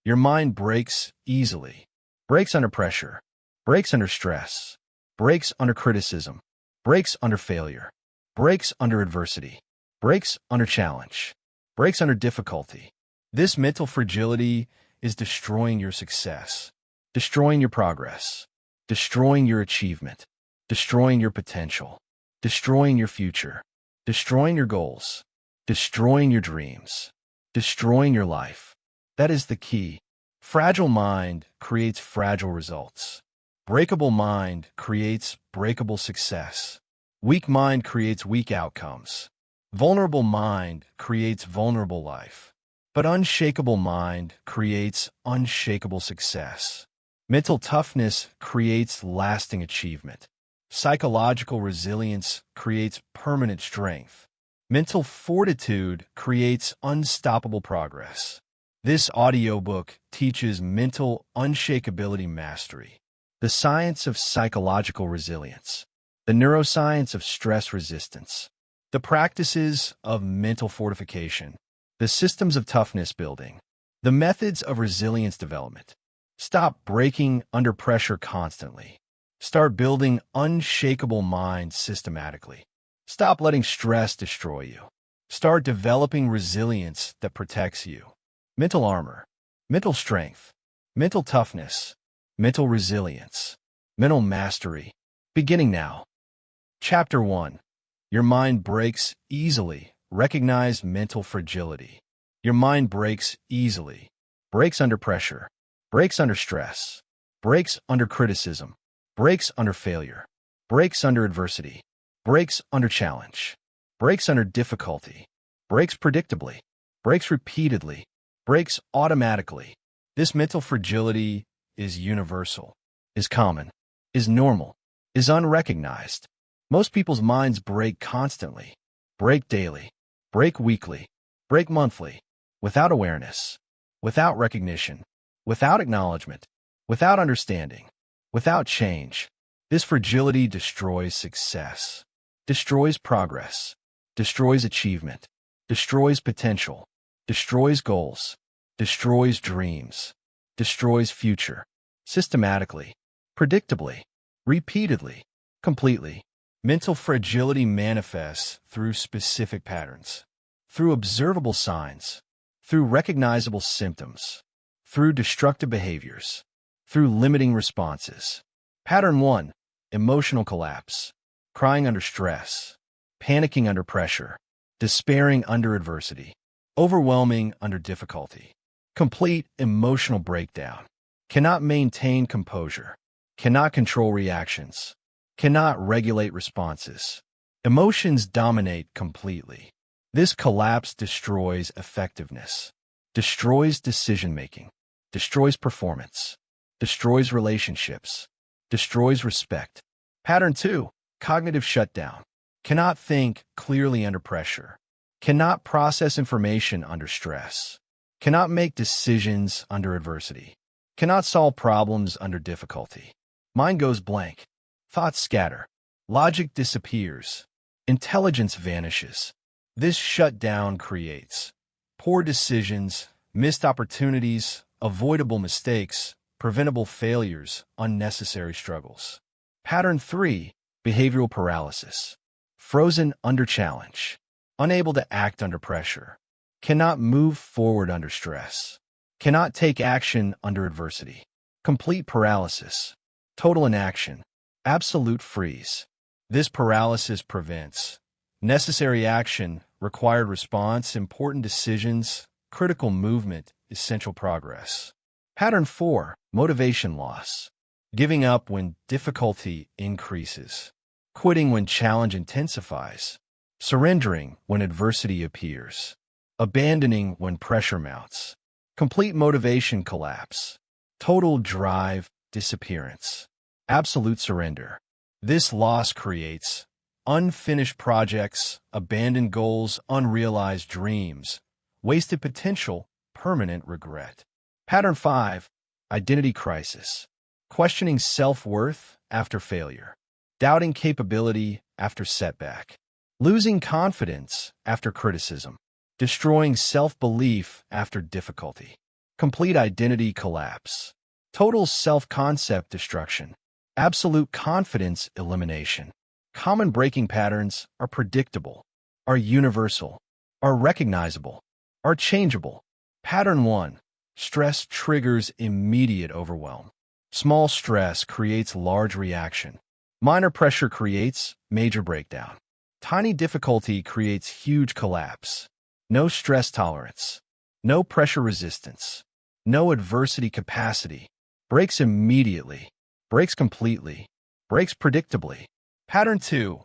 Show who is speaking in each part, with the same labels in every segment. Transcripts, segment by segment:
Speaker 1: Your mind breaks easily. Breaks under pressure. Breaks under stress. Breaks under criticism. Breaks under failure. Breaks under adversity. Breaks under challenge. Breaks under difficulty. This mental fragility is destroying your success, destroying your progress, destroying your achievement, destroying your potential, destroying your future, destroying your goals, destroying your dreams, destroying your life. That is the key. Fragile mind creates fragile results. Breakable mind creates breakable success. Weak mind creates weak outcomes. Vulnerable mind creates vulnerable life. But unshakable mind creates unshakable success. Mental toughness creates lasting achievement. Psychological resilience creates permanent strength. Mental fortitude creates unstoppable progress. This audiobook teaches mental unshakability mastery, the science of psychological resilience, the neuroscience of stress resistance, the practices of mental fortification, the systems of toughness building, the methods of resilience development. Stop breaking under pressure constantly. Start building unshakable minds systematically. Stop letting stress destroy you. Start developing resilience that protects you. Mental armor, mental strength, mental toughness, mental resilience, mental mastery. Beginning now. Chapter 1. Your mind breaks easily. Recognize mental fragility. Your mind breaks easily. Breaks under pressure. Breaks under stress. Breaks under criticism. Breaks under failure. Breaks under adversity. Breaks under challenge. Breaks under difficulty. Breaks predictably. Breaks repeatedly. Breaks automatically. This mental fragility is universal, is common, is normal, is unrecognized. Most people's minds break constantly, break daily, break weekly, break monthly, without awareness, without recognition, without acknowledgement, without understanding, without change. This fragility destroys success, destroys progress, destroys achievement, destroys potential, destroys goals, destroys dreams, destroys future, systematically, predictably, repeatedly, completely. Mental fragility manifests through specific patterns, through observable signs, through recognizable symptoms, through destructive behaviors, through limiting responses. Pattern 1. Emotional collapse, crying under stress, panicking under pressure, despairing under adversity, overwhelming under difficulty. Complete emotional breakdown. Cannot maintain composure. Cannot control reactions. Cannot regulate responses. Emotions dominate completely. This collapse destroys effectiveness, destroys decision-making, destroys performance, destroys relationships, destroys respect. Pattern 2. Cognitive shutdown. Cannot think clearly under pressure. Cannot process information under stress. Cannot make decisions under adversity. Cannot solve problems under difficulty. Mind goes blank. Thoughts scatter. Logic disappears. Intelligence vanishes. This shutdown creates poor decisions, missed opportunities, avoidable mistakes, preventable failures, unnecessary struggles. Pattern 3. Behavioral paralysis. Frozen under challenge. Unable to act under pressure. Cannot move forward under stress. Cannot take action under adversity. Complete paralysis. Total inaction. Absolute freeze. This paralysis prevents necessary action, required response, important decisions, critical movement, essential progress. Pattern 4. Motivation loss. Giving up when difficulty increases. Quitting when challenge intensifies. Surrendering when adversity appears. Abandoning when pressure mounts. Complete motivation collapse. Total drive disappearance. Absolute surrender. This loss creates unfinished projects, abandoned goals, unrealized dreams, wasted potential, permanent regret. Pattern 5. Identity crisis. Questioning self-worth after failure. Doubting capability after setback. Losing confidence after criticism. Destroying self-belief after difficulty. complete identity collapse, total self-concept destruction, absolute confidence elimination. Common breaking patterns are predictable, are universal, are recognizable, are changeable. Pattern 1. Stress triggers immediate overwhelm. Small stress creates large reaction. Minor pressure creates major breakdown. Tiny difficulty creates huge collapse. No stress tolerance. No pressure resistance. No adversity capacity. Breaks immediately. Breaks completely. Breaks predictably. Pattern 2.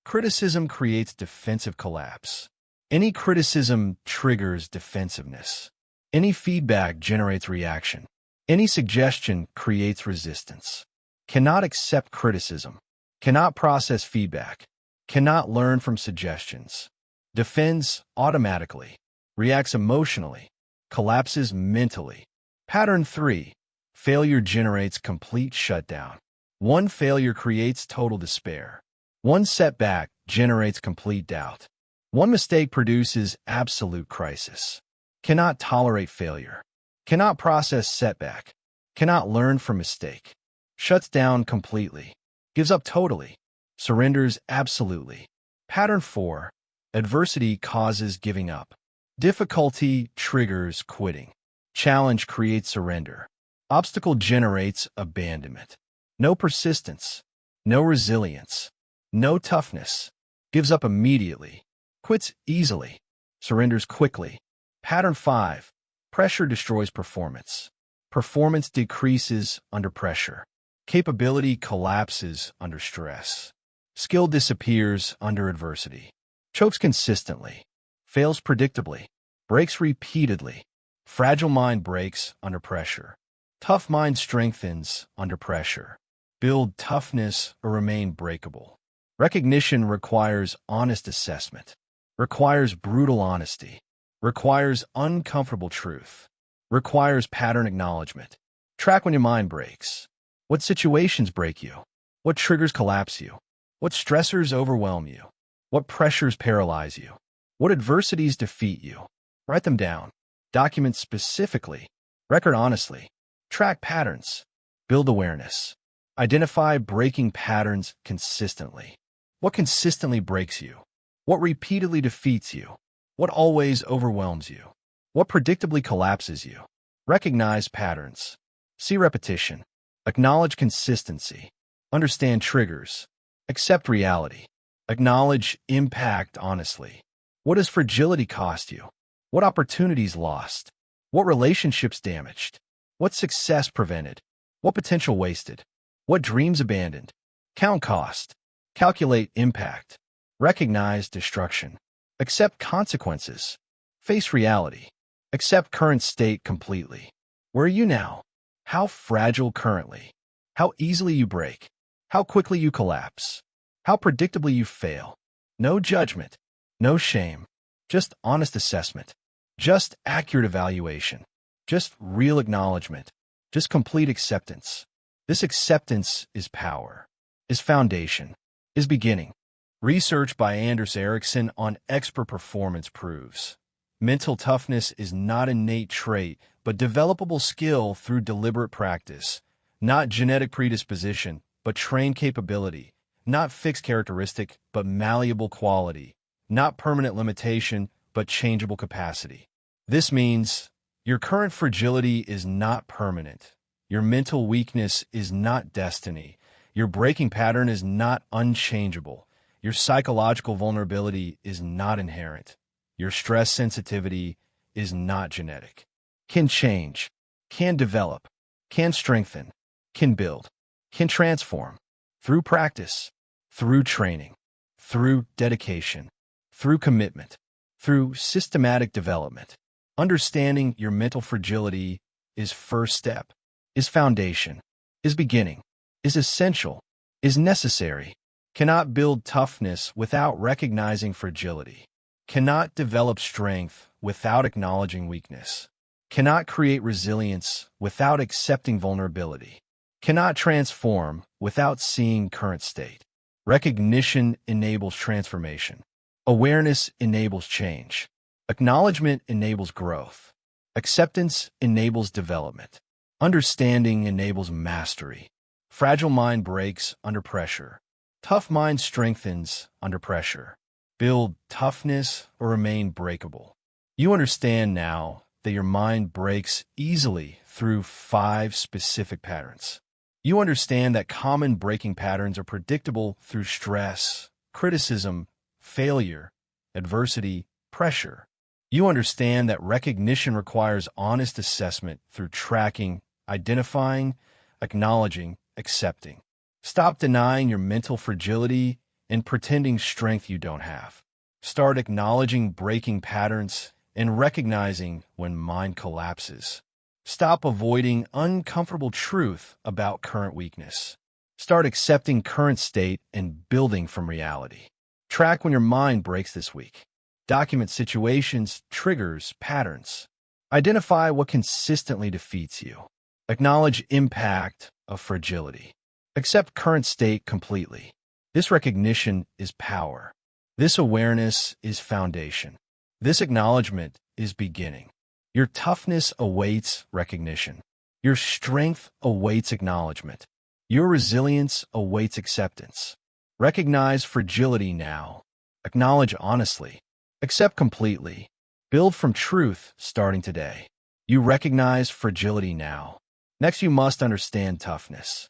Speaker 1: Criticism creates defensive collapse. Any criticism triggers defensiveness. Any feedback generates reaction. Any suggestion creates resistance. Cannot accept criticism. Cannot process feedback. Cannot learn from suggestions. Defends automatically. Reacts emotionally. Collapses mentally. Pattern 3. Failure generates complete shutdown. One failure creates total despair. One setback generates complete doubt. One mistake produces absolute crisis. Cannot tolerate failure. Cannot process setback. Cannot learn from mistake. Shuts down completely. Gives up totally. Surrenders absolutely. Pattern 4. Adversity causes giving up. Difficulty triggers quitting. Challenge creates surrender. Obstacle generates abandonment. No persistence. No resilience. No toughness. Gives up immediately. Quits easily. Surrenders quickly. Pattern 5. Pressure destroys performance. Performance decreases under pressure. Capability collapses under stress. Skill disappears under adversity. Chokes consistently. Fails predictably. Breaks repeatedly. Fragile mind breaks under pressure. Tough mind strengthens under pressure. Build toughness or remain breakable. Recognition requires honest assessment. Requires brutal honesty. Requires uncomfortable truth. Requires pattern acknowledgement. Track when your mind breaks. What situations break you? What triggers collapse you? What stressors overwhelm you? What pressures paralyze you? What adversities defeat you? Write them down. Document specifically. Record honestly. Track patterns. Build awareness. Identify breaking patterns consistently. What consistently breaks you? What repeatedly defeats you? What always overwhelms you? What predictably collapses you? Recognize patterns. See repetition. Acknowledge consistency. Understand triggers. Accept reality. Acknowledge impact honestly. What does fragility cost you? What opportunities lost? What relationships damaged? What success prevented? What potential wasted? What dreams abandoned? Count cost. Calculate impact. Recognize destruction. Accept consequences. Face reality. Accept current state completely. Where are you now? How fragile currently? How easily you break? How quickly you collapse? How predictably you fail? No judgment. No shame. Just honest assessment. Just accurate evaluation. Just real acknowledgement. Just complete acceptance. This acceptance is power, is foundation, is beginning. Research by Anders Ericsson on expert performance proves mental toughness is not an innate trait, but developable skill through deliberate practice. Not genetic predisposition, but trained capability. Not fixed characteristic, but malleable quality. Not permanent limitation, but changeable capacity. This means your current fragility is not permanent. Your mental weakness is not destiny. Your breaking pattern is not unchangeable. Your psychological vulnerability is not inherent. Your stress sensitivity is not genetic. Can change, can develop, can strengthen, can build, can transform through practice, through training, through dedication, through commitment, through systematic development. Understanding your mental fragility is first step, is foundation, is beginning, is essential, is necessary. Cannot build toughness without recognizing fragility. Cannot develop strength without acknowledging weakness. Cannot create resilience without accepting vulnerability. Cannot transform without seeing current state. Recognition enables transformation. Awareness enables change. Acknowledgement enables growth. Acceptance enables development. Understanding enables mastery. Fragile mind breaks under pressure. Tough mind strengthens under pressure. Build toughness or remain breakable. You understand now that your mind breaks easily through 5 specific patterns. You understand that common breaking patterns are predictable through stress, criticism, failure, adversity, pressure. You understand that recognition requires honest assessment through tracking, identifying, acknowledging, accepting. Stop denying your mental fragility and pretending strength you don't have. Start acknowledging breaking patterns and recognizing when mind collapses. Stop avoiding uncomfortable truth about current weakness. Start accepting current state and building from reality. Track when your mind breaks this week. Document situations, triggers, patterns. Identify what consistently defeats you. Acknowledge impact of fragility. Accept current state completely. This recognition is power. This awareness is foundation. This acknowledgement is beginning. Your toughness awaits recognition. Your strength awaits acknowledgement. Your resilience awaits acceptance. Recognize fragility now. Acknowledge honestly. Accept completely. Build from truth starting today. You recognize fragility now. Next, you must understand toughness.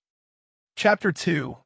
Speaker 1: Chapter 2.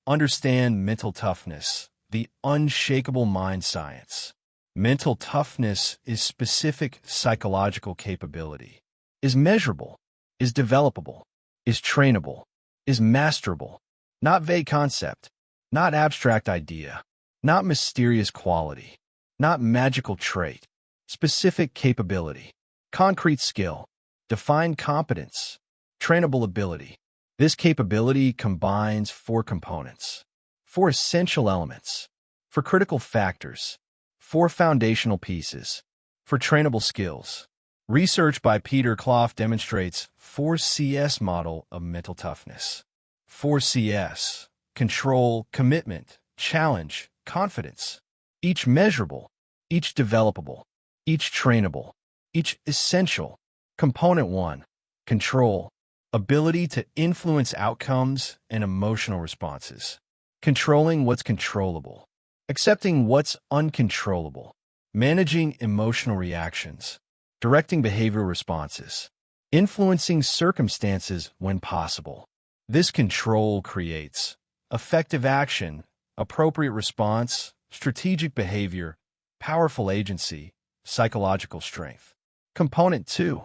Speaker 1: Understand mental toughness, the unshakable mind science. Mental toughness is specific psychological capability, is measurable, is developable, is trainable, is masterable, not vague concept, not abstract idea, not mysterious quality, not magical trait, specific capability, concrete skill, defined competence, trainable ability. This capability combines 4 components, 4 essential elements, 4 critical factors, 4 foundational pieces, for trainable skills. Research by Peter Clough demonstrates 4CS model of mental toughness. 4CS: control, commitment, challenge, confidence. Each measurable, each developable, each trainable, each essential. Component 1: control, ability to influence outcomes and emotional responses. Controlling what's controllable. Accepting what's uncontrollable, managing emotional reactions, directing behavioral responses, influencing circumstances when possible. This control creates effective action, appropriate response, strategic behavior, powerful agency, psychological strength. Component 2: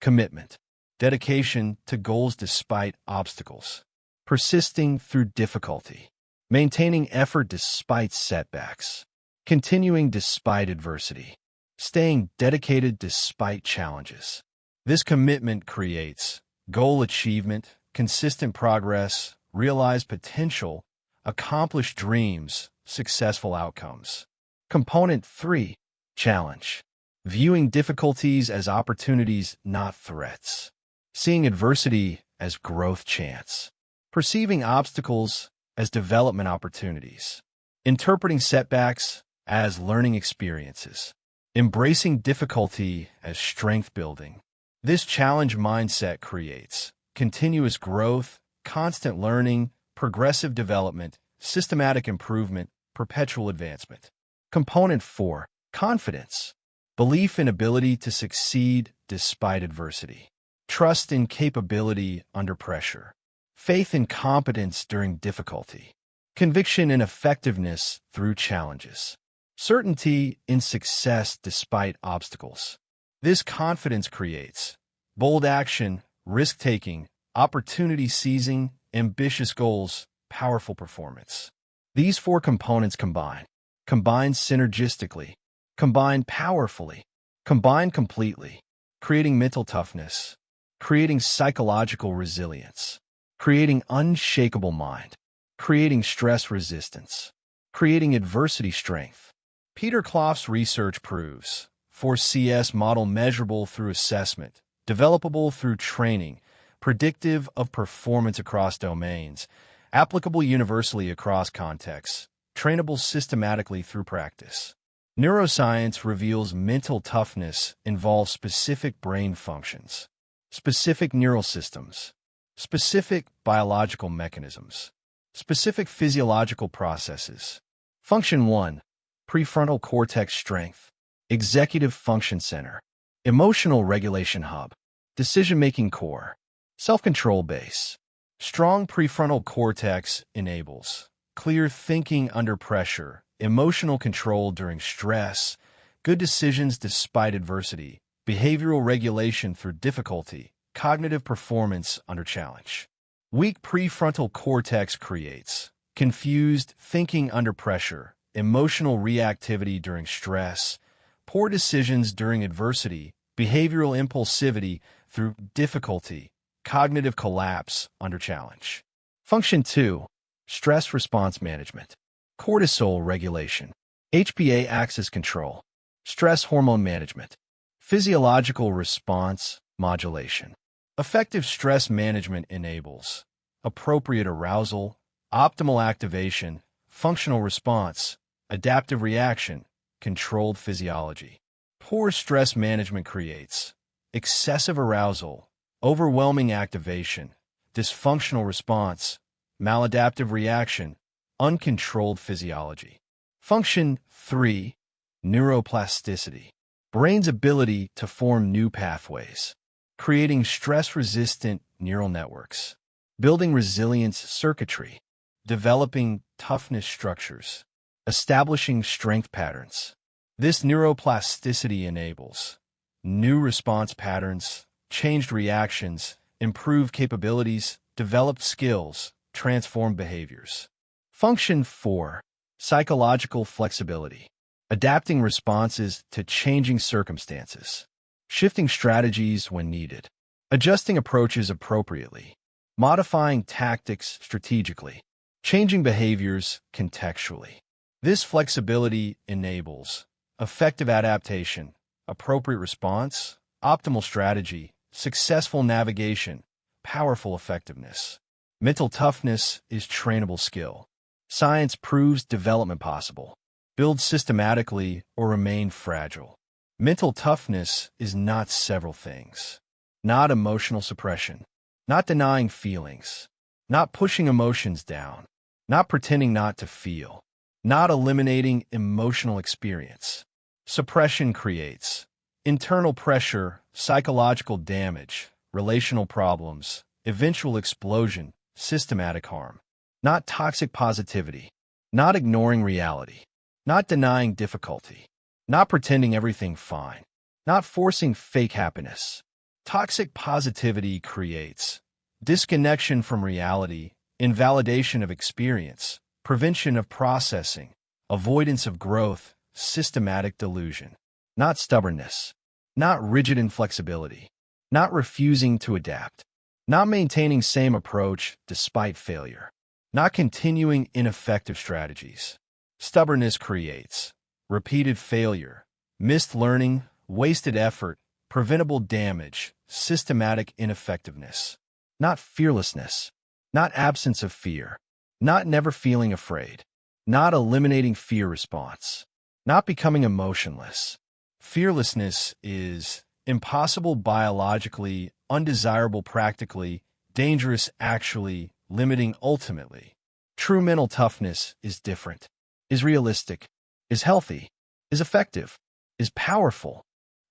Speaker 1: commitment, dedication to goals despite obstacles, persisting through difficulty. Maintaining effort despite setbacks, continuing despite adversity, staying dedicated despite challenges. This commitment creates goal achievement, consistent progress, realized potential, accomplished dreams, successful outcomes. Component 3: challenge, viewing difficulties as opportunities, not threats. Seeing adversity as growth chance. Perceiving obstacles as development opportunities, interpreting setbacks as learning experiences, embracing difficulty as strength building. This challenge mindset creates continuous growth, constant learning, progressive development, systematic improvement, perpetual advancement. Component 4: confidence, belief in ability to succeed despite adversity, trust in capability under pressure, faith in competence during difficulty, conviction in effectiveness through challenges, certainty in success despite obstacles. This confidence creates bold action, risk-taking, opportunity seizing, ambitious goals, powerful performance. These 4 components combine synergistically, combine powerfully, combine completely, creating mental toughness, creating psychological resilience, creating unshakable mind, creating stress resistance, creating adversity strength. Peter Clough's research proves 4CS model measurable through assessment, developable through training, predictive of performance across domains, applicable universally across contexts, trainable systematically through practice. Neuroscience reveals mental toughness involves specific brain functions, specific neural systems, specific biological mechanisms, specific physiological processes. Function 1. Prefrontal cortex strength, executive function center, emotional regulation hub, decision-making core, self-control base. Strong prefrontal cortex enables clear thinking under pressure, emotional control during stress, good decisions despite adversity, behavioral regulation through difficulty, cognitive performance under challenge. Weak prefrontal cortex creates confused thinking under pressure, emotional reactivity during stress, poor decisions during adversity, behavioral impulsivity through difficulty, cognitive collapse under challenge. Function 2. Stress response management. Cortisol regulation. HPA axis control. Stress hormone management. Physiological response modulation. Effective stress management enables appropriate arousal, optimal activation, functional response, adaptive reaction, controlled physiology. Poor stress management creates excessive arousal, overwhelming activation, dysfunctional response, maladaptive reaction, uncontrolled physiology. Function 3. Neuroplasticity. Brain's ability to form new pathways, creating stress-resistant neural networks, building resilience circuitry, developing toughness structures, establishing strength patterns. This neuroplasticity enables new response patterns, changed reactions, improved capabilities, developed skills, transformed behaviors. Function 4. Psychological flexibility. Adapting responses to changing circumstances, shifting strategies when needed, adjusting approaches appropriately, modifying tactics strategically, changing behaviors contextually. This flexibility enables effective adaptation, appropriate response, optimal strategy, successful navigation, powerful effectiveness. Mental toughness is trainable skill. Science proves development possible. Build systematically or remain fragile. Mental toughness is not several things. Not emotional suppression. Not denying feelings. Not pushing emotions down. Not pretending not to feel. Not eliminating emotional experience. Suppression creates internal pressure, psychological damage, relational problems, eventual explosion, systematic harm. Not toxic positivity. Not ignoring reality. Not denying difficulty. Not pretending everything's fine. Not forcing fake happiness. Toxic positivity creates disconnection from reality, invalidation of experience, prevention of processing, avoidance of growth, systematic delusion. Not stubbornness. Not rigid inflexibility. Not refusing to adapt. Not maintaining same approach despite failure. Not continuing ineffective strategies. Stubbornness creates repeated failure, missed learning, wasted effort, preventable damage, systematic ineffectiveness. Not fearlessness. Not absence of fear. Not never feeling afraid. Not eliminating fear response. Not becoming emotionless. Fearlessness is impossible biologically, undesirable practically, dangerous actually, limiting ultimately. True mental toughness is different, is realistic, is healthy, is effective, is powerful.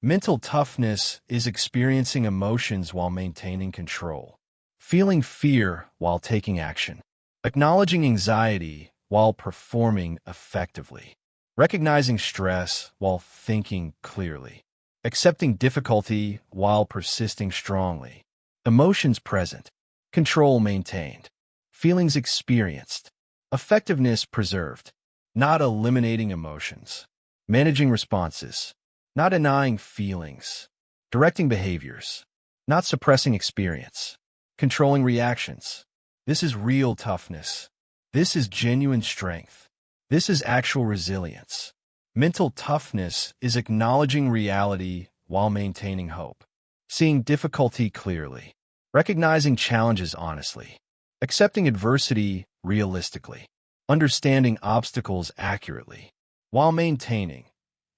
Speaker 1: Mental toughness is experiencing emotions while maintaining control, feeling fear while taking action, acknowledging anxiety while performing effectively, recognizing stress while thinking clearly, accepting difficulty while persisting strongly, emotions present, control maintained, feelings experienced, effectiveness preserved, not eliminating emotions, managing responses, not denying feelings, directing behaviors, not suppressing experience, controlling reactions. This is real toughness. This is genuine strength. This is actual resilience. Mental toughness is acknowledging reality while maintaining hope, seeing difficulty clearly, recognizing challenges honestly, accepting adversity realistically, understanding obstacles accurately, while maintaining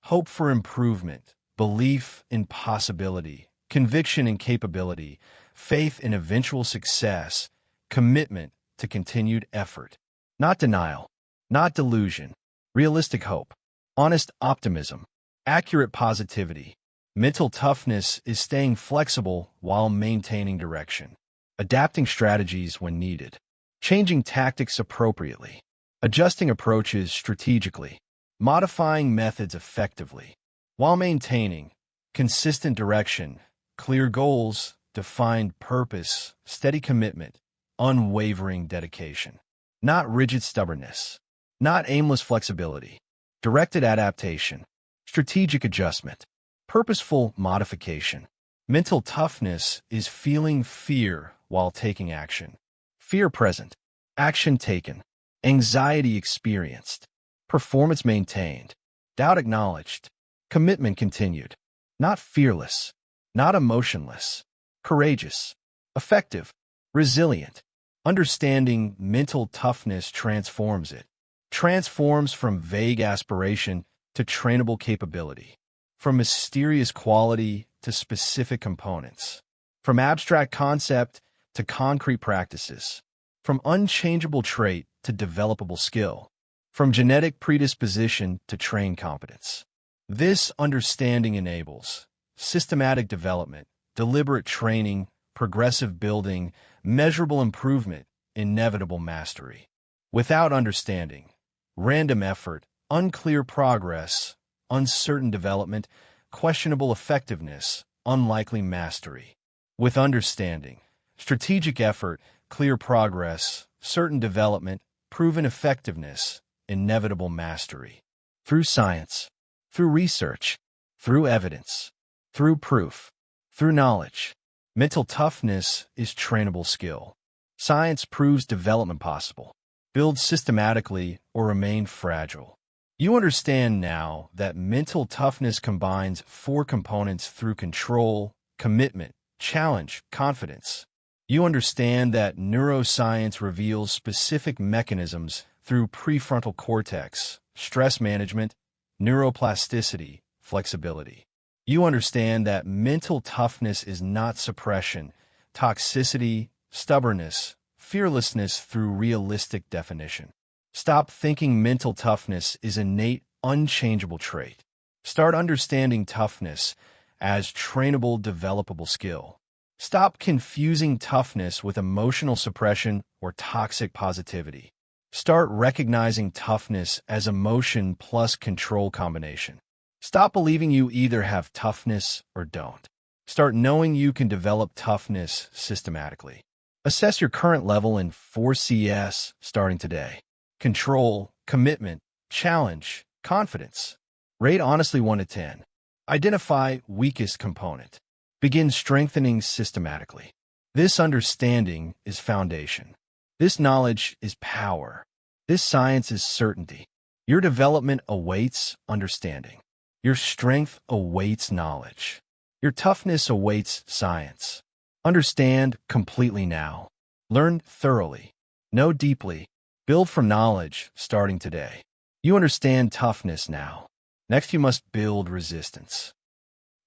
Speaker 1: hope for improvement, belief in possibility, conviction in capability, faith in eventual success, commitment to continued effort. Not denial, not delusion, realistic hope, honest optimism, accurate positivity. Mental toughness is staying flexible while maintaining direction, adapting strategies when needed, changing tactics appropriately, adjusting approaches strategically, modifying methods effectively, while maintaining consistent direction, clear goals, defined purpose, steady commitment, unwavering dedication. Not rigid stubbornness, not aimless flexibility, directed adaptation, strategic adjustment, purposeful modification. Mental toughness is feeling fear while taking action. Fear present, action taken, anxiety experienced, performance maintained, doubt acknowledged, commitment continued. Not fearless, not emotionless, courageous, effective, resilient. Understanding mental toughness transforms it. Transforms from vague aspiration to trainable capability, from mysterious quality to specific components, from abstract concept to concrete practices, from unchangeable trait to developable skill, from genetic predisposition to trained competence. This understanding enables systematic development, deliberate training, progressive building, measurable improvement, inevitable mastery. Without understanding, random effort, unclear progress, uncertain development, questionable effectiveness, unlikely mastery. With understanding, strategic effort, clear progress, certain development, proven effectiveness, inevitable mastery. Through science, through research, through evidence, through proof, through knowledge. Mental toughness is trainable skill. Science proves development possible. Build systematically or remain fragile. You understand now that mental toughness combines 4 components through control, commitment, challenge, confidence. You understand that neuroscience reveals specific mechanisms through prefrontal cortex, stress management, neuroplasticity, flexibility. You understand that mental toughness is not suppression, toxicity, stubbornness, fearlessness through realistic definition. Stop thinking mental toughness is innate, unchangeable trait. Start understanding toughness as trainable, developable skill. Stop confusing toughness with emotional suppression or toxic positivity. Start recognizing toughness as emotion plus control combination. Stop believing you either have toughness or don't. Start knowing you can develop toughness systematically. Assess your current level in 4CS starting today. Control, commitment, challenge, confidence. Rate honestly 1 to 10. Identify weakest component. Begin strengthening systematically. This understanding is foundation. This knowledge is power. This science is certainty. Your development awaits understanding. Your strength awaits knowledge. Your toughness awaits science. Understand completely now. Learn thoroughly. Know deeply. Build from knowledge starting today. You understand toughness now. Next, you must build resistance.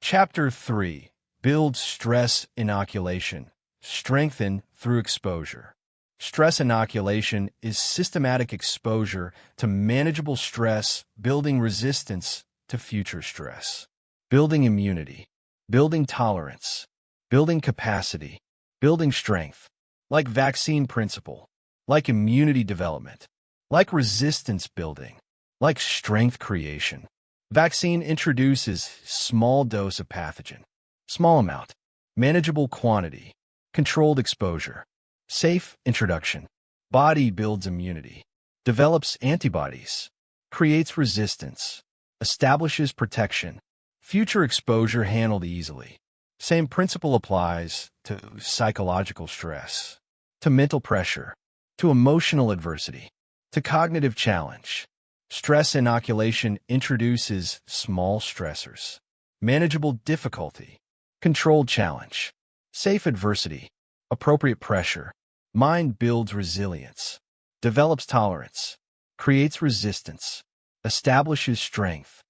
Speaker 1: Chapter 3. Build stress inoculation. Strengthen through exposure. Stress inoculation is systematic exposure to manageable stress, building resistance to future stress. Building immunity. Building tolerance. Building capacity. Building strength. Like vaccine principle. Like immunity development. Like resistance building. Like strength creation. Vaccine introduces small dose of pathogen. Small amount. Manageable quantity. Controlled exposure. Safe introduction. Body builds immunity. Develops antibodies. Creates resistance. Establishes protection. Future exposure handled easily. Same principle applies to psychological stress, to mental pressure, to emotional adversity, to cognitive challenge. Stress inoculation introduces small stressors, manageable difficulty, controlled challenge, safe adversity, appropriate pressure. Mind builds resilience, develops tolerance, creates resistance, establishes strength.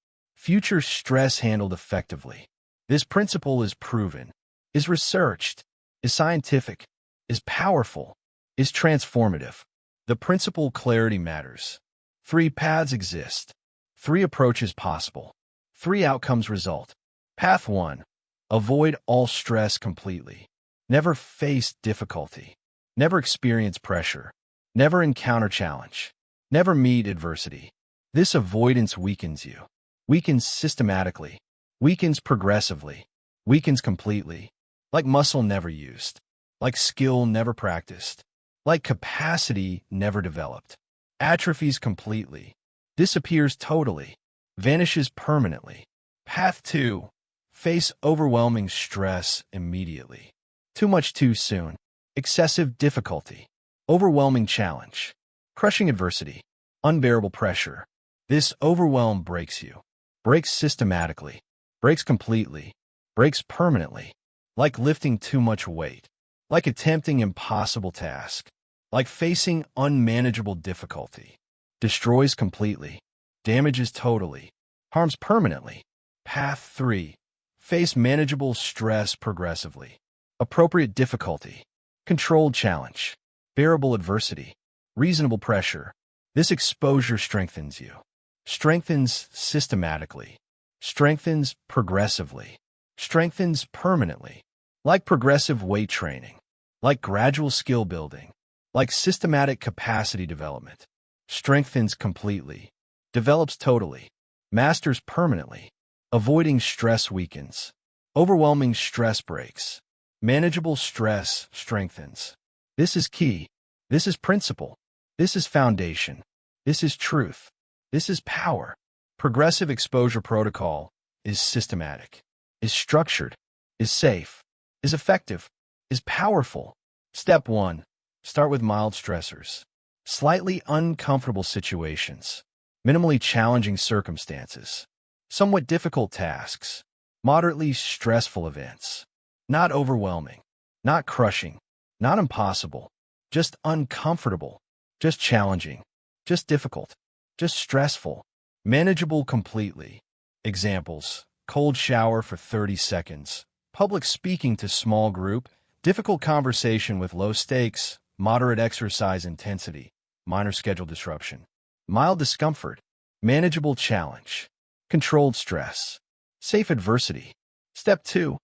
Speaker 1: future stress handled effectively. This principle is proven, is researched, is scientific, is powerful, is transformative. The principle clarity matters. 3 paths exist. 3 approaches possible. 3 outcomes result. Path 1. Avoid all stress completely. Never face difficulty. Never experience pressure. Never encounter challenge. Never meet adversity. This avoidance weakens you. Weakens systematically. Weakens progressively. Weakens completely. Like muscle never used. Like skill never practiced. Like capacity never developed. Atrophies completely. Disappears totally. Vanishes permanently. Path 2. Face overwhelming stress immediately. Too much too soon. Excessive difficulty. Overwhelming challenge. Crushing adversity. Unbearable pressure. This overwhelm breaks you. Breaks systematically. Breaks completely. Breaks permanently. Like lifting too much weight. Like attempting impossible task. Like facing unmanageable difficulty. Destroys completely. Damages totally. Harms permanently. Path 3. Face manageable stress progressively. Appropriate difficulty. Controlled challenge. Bearable adversity. Reasonable pressure. This exposure strengthens you. Strengthens systematically. Strengthens progressively. Strengthens permanently. Like progressive weight training. Like gradual skill building. Like systematic capacity development. Strengthens completely. Develops totally. Masters permanently. Avoiding stress weakens. Overwhelming stress breaks. Manageable stress strengthens. This is key. This is principle. This is foundation. This is truth. This is power. Progressive exposure protocol is systematic, is structured, is safe, is effective, is powerful. Step 1. Start with mild stressors. Slightly uncomfortable situations. Minimally challenging circumstances. Somewhat difficult tasks. Moderately stressful events. Not overwhelming. Not crushing. Not impossible. Just uncomfortable. Just challenging. Just difficult. Just stressful. Manageable completely. Examples: cold shower for 30 seconds. Public speaking to small group. Difficult conversation with low stakes. Moderate exercise intensity. Minor schedule disruption. Mild discomfort. Manageable challenge. Controlled stress. Safe adversity. Step 2.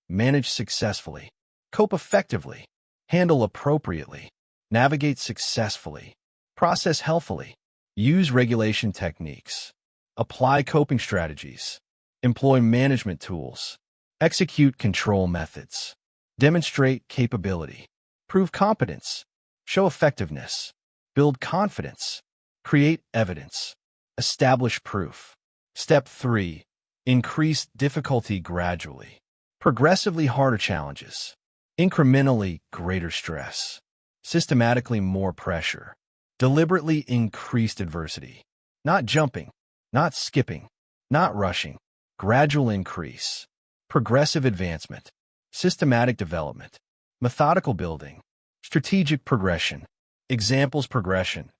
Speaker 1: Manage successfully. Cope effectively. Handle appropriately. Navigate successfully. Process healthfully. Use regulation techniques. Apply coping strategies. Employ management tools. Execute control methods. Demonstrate capability. Prove competence. Show effectiveness. Build confidence. Create evidence. Establish proof. Step 3. Increase difficulty gradually. Progressively harder challenges. Incrementally greater stress. Systematically more pressure. Deliberately increased adversity. Not jumping. Not skipping. Not rushing. Gradual increase. Progressive advancement. Systematic development. Methodical building. Strategic progression. Examples: progression.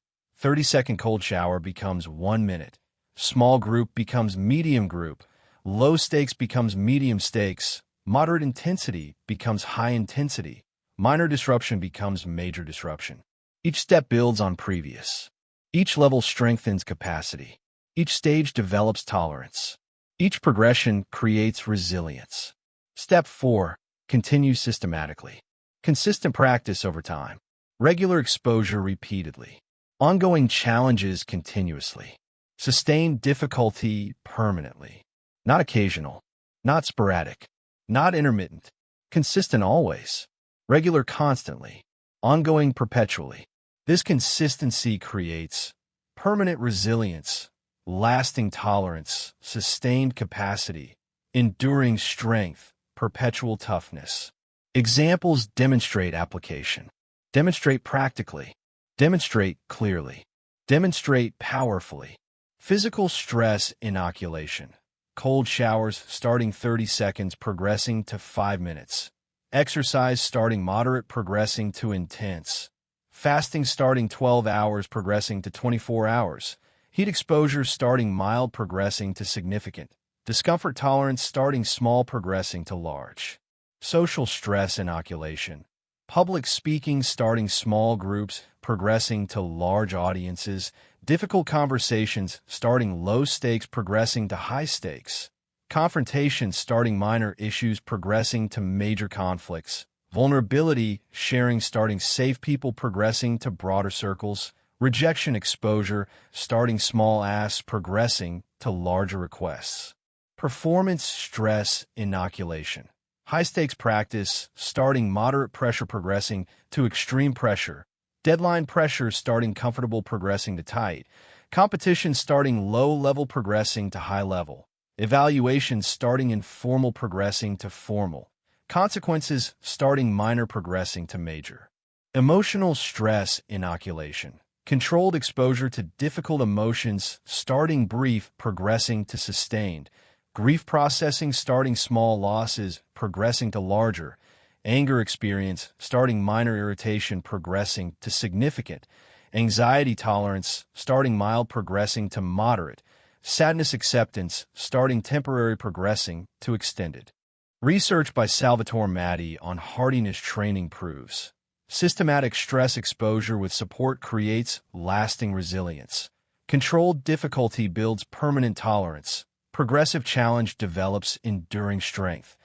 Speaker 1: 30-second cold shower becomes 1 minute. Small group becomes medium group. Low stakes becomes medium stakes. Moderate intensity becomes high intensity. Minor disruption becomes major disruption. Each step builds on previous. Each level strengthens capacity. Each stage develops tolerance. Each progression creates resilience. Step 4. Continue systematically. Consistent practice over time. Regular exposure repeatedly. Ongoing challenges continuously. Sustained difficulty permanently. Not occasional. Not sporadic. Not intermittent. Consistent always. Regular constantly. Ongoing perpetually. This consistency creates permanent resilience, lasting tolerance, sustained capacity, enduring strength, perpetual toughness. Examples demonstrate application. Demonstrate practically. Demonstrate clearly. Demonstrate powerfully. Physical stress inoculation. Cold showers starting 30 seconds progressing to 5 minutes. Exercise starting moderate progressing to intense. Fasting starting 12 hours progressing to 24 hours. Heat exposure starting mild progressing to significant. Discomfort tolerance starting small progressing to large. Social stress inoculation. Public speaking starting small groups progressing to large audiences. Difficult conversations starting low stakes progressing to high stakes. Confrontation starting minor issues progressing to major conflicts. Vulnerability sharing starting safe people progressing to broader circles. Rejection exposure starting small asks progressing to larger requests. Performance stress inoculation. High-stakes practice starting moderate pressure progressing to extreme pressure. Deadline pressure starting comfortable progressing to tight. Competition starting low-level progressing to high-level. Evaluation starting informal progressing to formal. Consequences starting minor progressing to major. Emotional stress inoculation. Controlled exposure to difficult emotions starting brief progressing to sustained. Grief processing starting small losses progressing to larger. Anger experience starting minor irritation progressing to significant. Anxiety tolerance starting mild progressing to moderate. Sadness acceptance starting temporary progressing to extended. Research by Salvatore Matti on hardiness training proves systematic stress exposure with support creates lasting resilience. Controlled difficulty builds permanent tolerance. Progressive challenge develops enduring strength.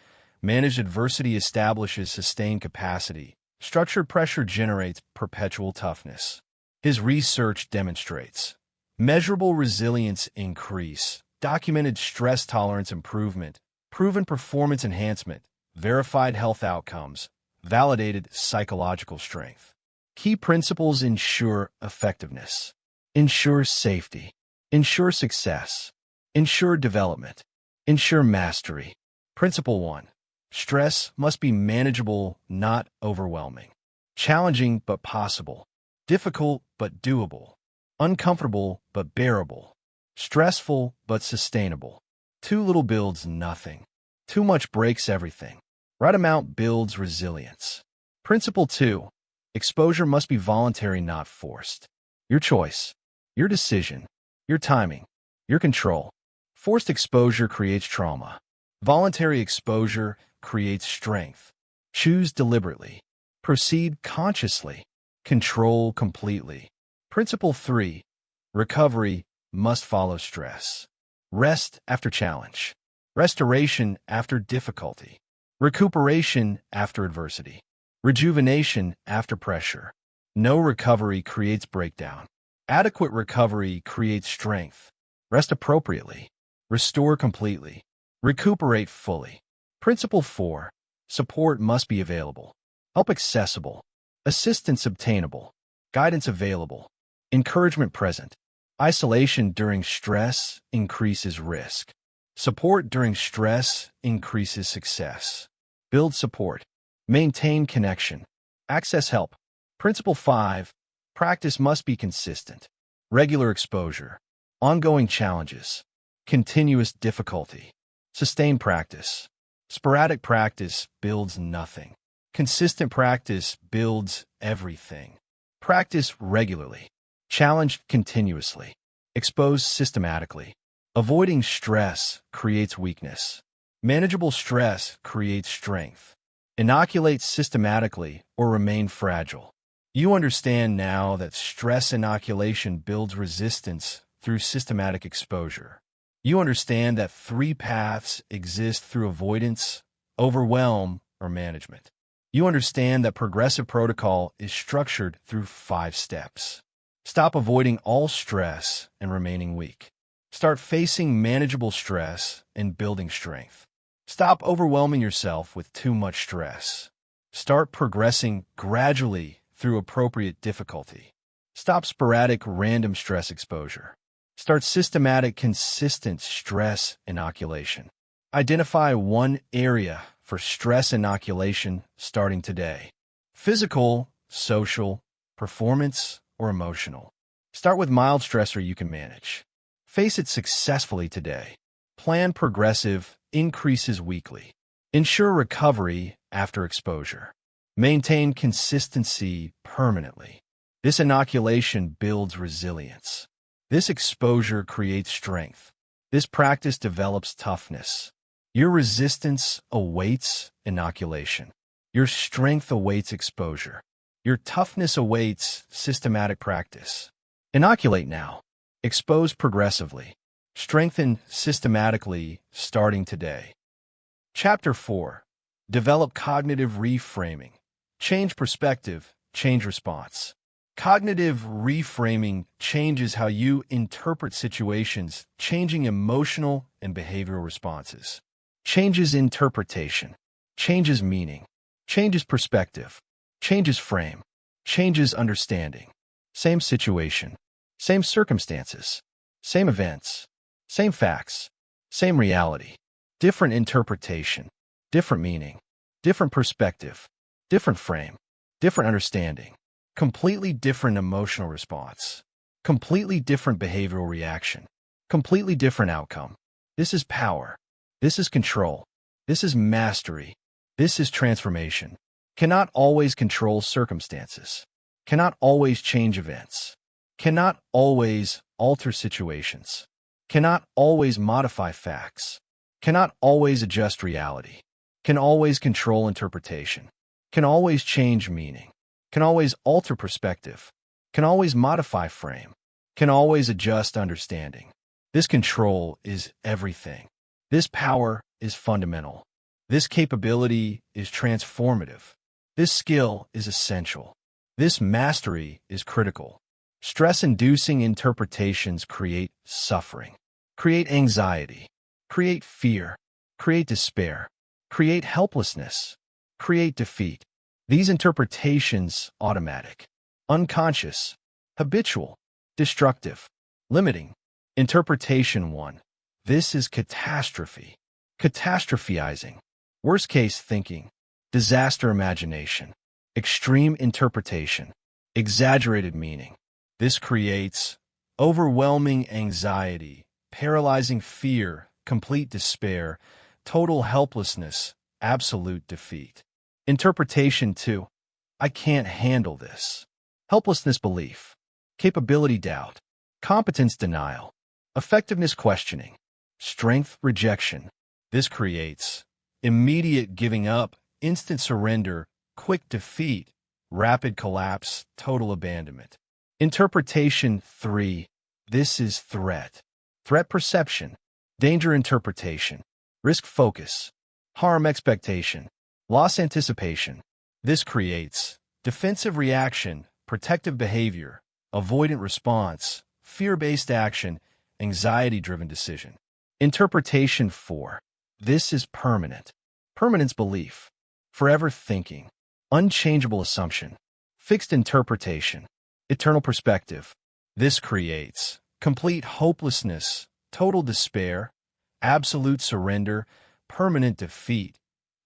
Speaker 1: Managed adversity establishes sustained capacity. Structured pressure generates perpetual toughness. His research demonstrates measurable resilience increase, documented stress tolerance improvement, proven performance enhancement, verified health outcomes, validated psychological strength. Key principles ensure effectiveness, ensure safety, ensure success, ensure development, ensure mastery. Principle 1. Stress must be manageable, not overwhelming. Challenging but possible. Difficult but doable. Uncomfortable but bearable. Stressful but sustainable. Too little builds nothing. Too much breaks everything. Right amount builds resilience. Principle 2. Exposure must be voluntary, not forced. Your choice, your decision, your timing, your control. Forced exposure creates trauma. Voluntary exposure creates strength. Choose deliberately. Proceed consciously. Control completely. Principle 3. Recovery must follow stress. Rest after challenge. Restoration after difficulty. Recuperation after adversity. Rejuvenation after pressure. No recovery creates breakdown. Adequate recovery creates strength. Rest appropriately. Restore completely. Recuperate fully. Principle 4. Support must be available. Help accessible. Assistance obtainable. Guidance available. Encouragement present. Isolation during stress increases risk. Support during stress increases success. Build support. Maintain connection. Access help. Principle 5. Practice must be consistent. Regular exposure. Ongoing challenges. Continuous difficulty. Sustained practice. Sporadic practice builds nothing. Consistent practice builds everything. Practice regularly. Challenge continuously. Expose systematically. Avoiding stress creates weakness. Manageable stress creates strength. Inoculate systematically or remain fragile. You understand now that stress inoculation builds resistance through systematic exposure. You understand that 3 paths exist through avoidance, overwhelm, or management. You understand that progressive protocol is structured through 5 steps. Stop avoiding all stress and remaining weak. Start facing manageable stress and building strength. Stop overwhelming yourself with too much stress. Start progressing gradually through appropriate difficulty. Stop sporadic, random stress exposure. Start systematic, consistent stress inoculation. Identify one area for stress inoculation starting today. Physical, social, performance, or emotional. Start with mild stressor you can manage. Face it successfully today. Plan progressive increases weekly. Ensure recovery after exposure. Maintain consistency permanently. This inoculation builds resilience. This exposure creates strength. This practice develops toughness. Your resistance awaits inoculation. Your strength awaits exposure. Your toughness awaits systematic practice. Inoculate now. Expose progressively. Strengthen systematically starting today. Chapter 4. Develop cognitive reframing. Change perspective, change response. Cognitive reframing changes how you interpret situations, changing emotional and behavioral responses. Changes interpretation, changes meaning, changes perspective, changes frame, changes understanding. Same situation, same circumstances, same events, same facts, same reality. Different interpretation, different meaning, different perspective, different frame, different understanding. Completely different emotional response. Completely different behavioral reaction. Completely different outcome. This is power. This is control. This is mastery. This is transformation. Cannot always control circumstances. Cannot always change events. Cannot always alter situations. Cannot always modify facts. Cannot always adjust reality. Can always control interpretation. Can always change meaning. Can always alter perspective, can always modify frame, can always adjust understanding. This control is everything. This power is fundamental. This capability is transformative. This skill is essential. This mastery is critical. Stress-inducing interpretations create suffering, create anxiety, create fear, create despair, create helplessness, create defeat. These interpretations automatic, unconscious, habitual, destructive, limiting. Interpretation 1. This is catastrophe, catastrophizing, worst-case thinking, disaster imagination, extreme interpretation, exaggerated meaning. This creates overwhelming anxiety, paralyzing fear, complete despair, total helplessness, absolute defeat. Interpretation 2. I can't handle this. Helplessness belief. Capability doubt. Competence denial. Effectiveness questioning. Strength rejection. This creates immediate giving up, instant surrender, quick defeat, rapid collapse, total abandonment. Interpretation 3. This is threat. Threat perception. Danger interpretation. Risk focus. Harm expectation. Loss anticipation. This creates defensive reaction, protective behavior, avoidant response, fear-based action, anxiety-driven decision. Interpretation 4. This is permanent. Permanence belief. Forever thinking. Unchangeable assumption. Fixed interpretation. Eternal perspective. This creates complete hopelessness, total despair, absolute surrender, permanent defeat,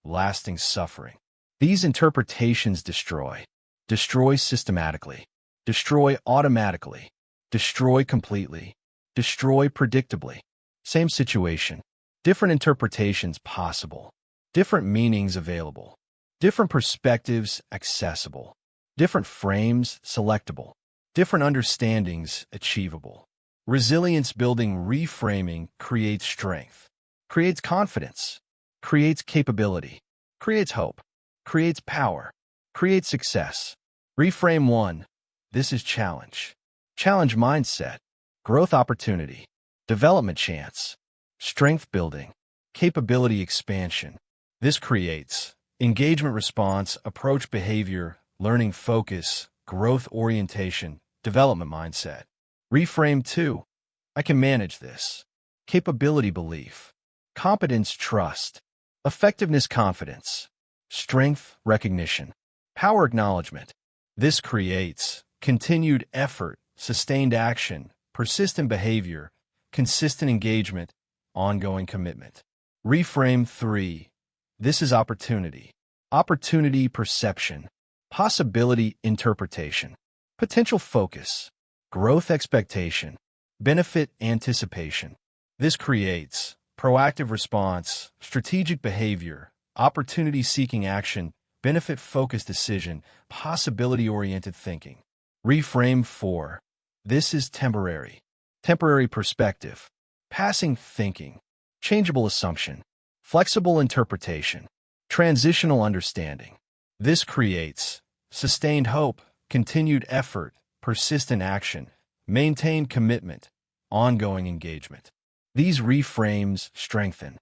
Speaker 1: lasting suffering. These interpretations destroy systematically, destroy automatically, destroy completely, destroy predictably. Same situation, different interpretations possible, different meanings available, different perspectives accessible, different frames selectable, different understandings achievable. Resilience building reframing creates strength, creates confidence, creates capability, creates hope, creates power, creates success. Reframe 1. This is challenge. Challenge mindset, growth opportunity, development chance, strength building, capability expansion. This creates engagement response, approach behavior, learning focus, growth orientation, development mindset. Reframe 2. I can manage this. Capability belief, competence trust, effectiveness confidence, strength recognition, power acknowledgement. This creates continued effort, sustained action, persistent behavior, consistent engagement, ongoing commitment. Reframe 3. This is opportunity. Opportunity perception, possibility interpretation, potential focus, growth expectation, benefit anticipation. This creates proactive response, strategic behavior, opportunity-seeking action, benefit-focused decision, possibility-oriented thinking. Reframe 4. This is temporary. temporary perspective, passing thinking, changeable assumption, flexible interpretation, transitional understanding. This creates sustained hope, continued effort, persistent action, maintained commitment, ongoing engagement. These reframes strengthen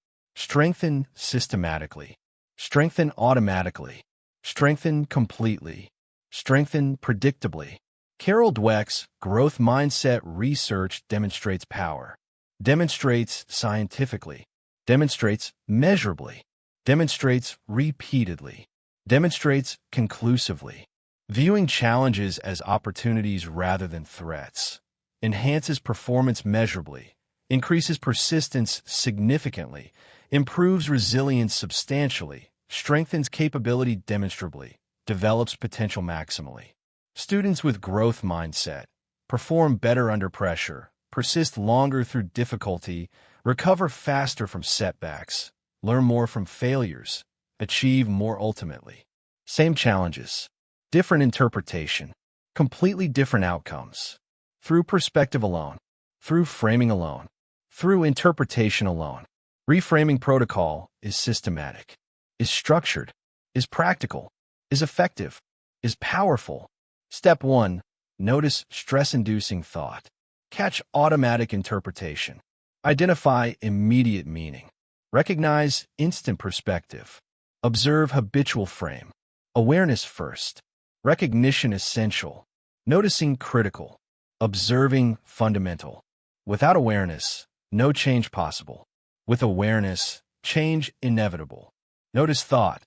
Speaker 1: systematically, strengthen automatically, strengthen completely, strengthen predictably. Carol Dweck's growth mindset research demonstrates power, demonstrates scientifically, demonstrates measurably, demonstrates repeatedly, demonstrates conclusively. Viewing challenges as opportunities rather than threats enhances performance measurably, increases persistence significantly, improves resilience substantially, strengthens capability demonstrably, develops potential maximally. Students with growth mindset perform better under pressure, persist longer through difficulty, recover faster from setbacks, learn more from failures, achieve more ultimately. Same challenges, different interpretation, completely different outcomes. Through perspective alone, through framing alone, through interpretation alone. Reframing protocol is systematic, is structured, is practical, is effective, is powerful. Step 1. Notice stress-inducing thought. Catch automatic interpretation. Identify immediate meaning. Recognize instant perspective. Observe habitual frame. Awareness first. Recognition essential. Noticing critical. Observing fundamental. Without awareness, no change possible. With awareness, change inevitable. Notice thought.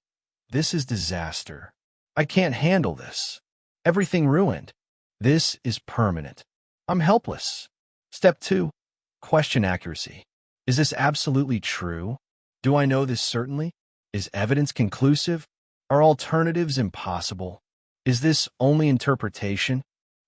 Speaker 1: This is disaster. I can't handle this. Everything ruined. This is permanent. I'm helpless. Step 2. Question accuracy. Is this absolutely true? Do I know this certainly? Is evidence conclusive? Are alternatives impossible? Is this only interpretation?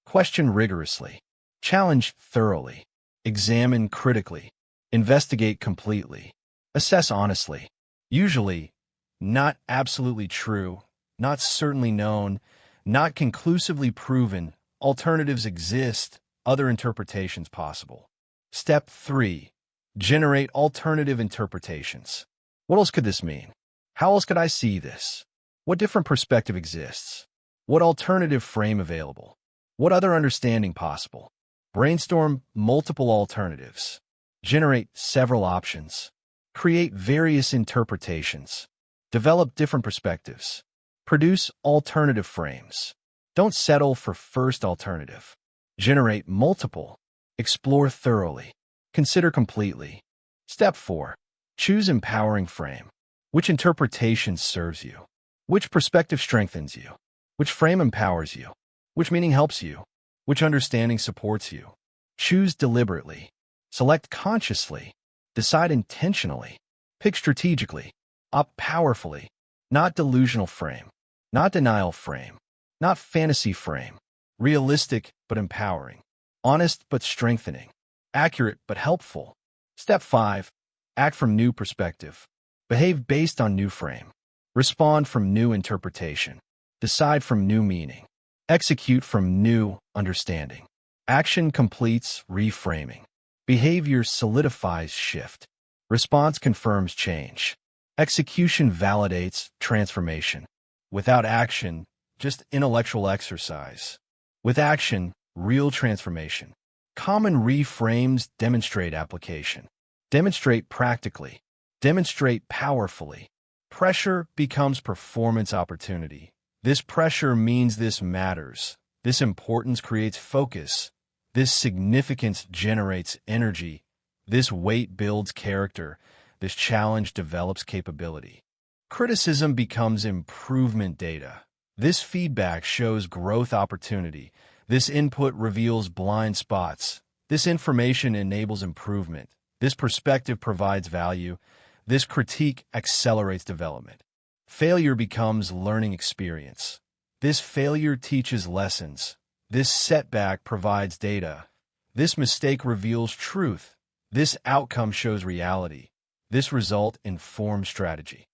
Speaker 1: Question rigorously. Challenge thoroughly. Examine critically. Investigate completely. Assess honestly. Usually, not absolutely true, not certainly known, not conclusively proven, alternatives exist, other interpretations possible. Step 3. Generate alternative interpretations. What else could this mean? How else could I see this? What different perspective exists? What alternative frame available? What other understanding possible? Brainstorm multiple alternatives. Generate several options. Create various interpretations. Develop different perspectives. Produce alternative frames. Don't settle for first alternative. Generate multiple. Explore thoroughly. Consider completely. Step 4. Choose empowering frame. Which interpretation serves you? Which perspective strengthens you? Which frame empowers you? Which meaning helps you? Which understanding supports you? Choose deliberately. Select consciously. Decide intentionally. Pick strategically. Opt powerfully. Not delusional frame. Not denial frame. Not fantasy frame. Realistic but empowering. Honest but strengthening. Accurate but helpful. Step 5. Act from new perspective. Behave based on new frame. Respond from new interpretation. Decide from new meaning. Execute from new understanding. Action completes reframing. Behavior solidifies shift. Response confirms change. Execution validates transformation. Without action, just intellectual exercise. With action, real transformation. Common reframes demonstrate application. Demonstrate practically. Demonstrate powerfully. Pressure becomes performance opportunity. This pressure means this matters. This importance creates focus. This significance generates energy. This weight builds character. This challenge develops capability. Criticism becomes improvement data. This feedback shows growth opportunity. This input reveals blind spots. This information enables improvement. This perspective provides value. This critique accelerates development. Failure becomes learning experience. This failure teaches lessons. This setback provides data. This mistake reveals truth. This outcome shows reality. This result informs strategy.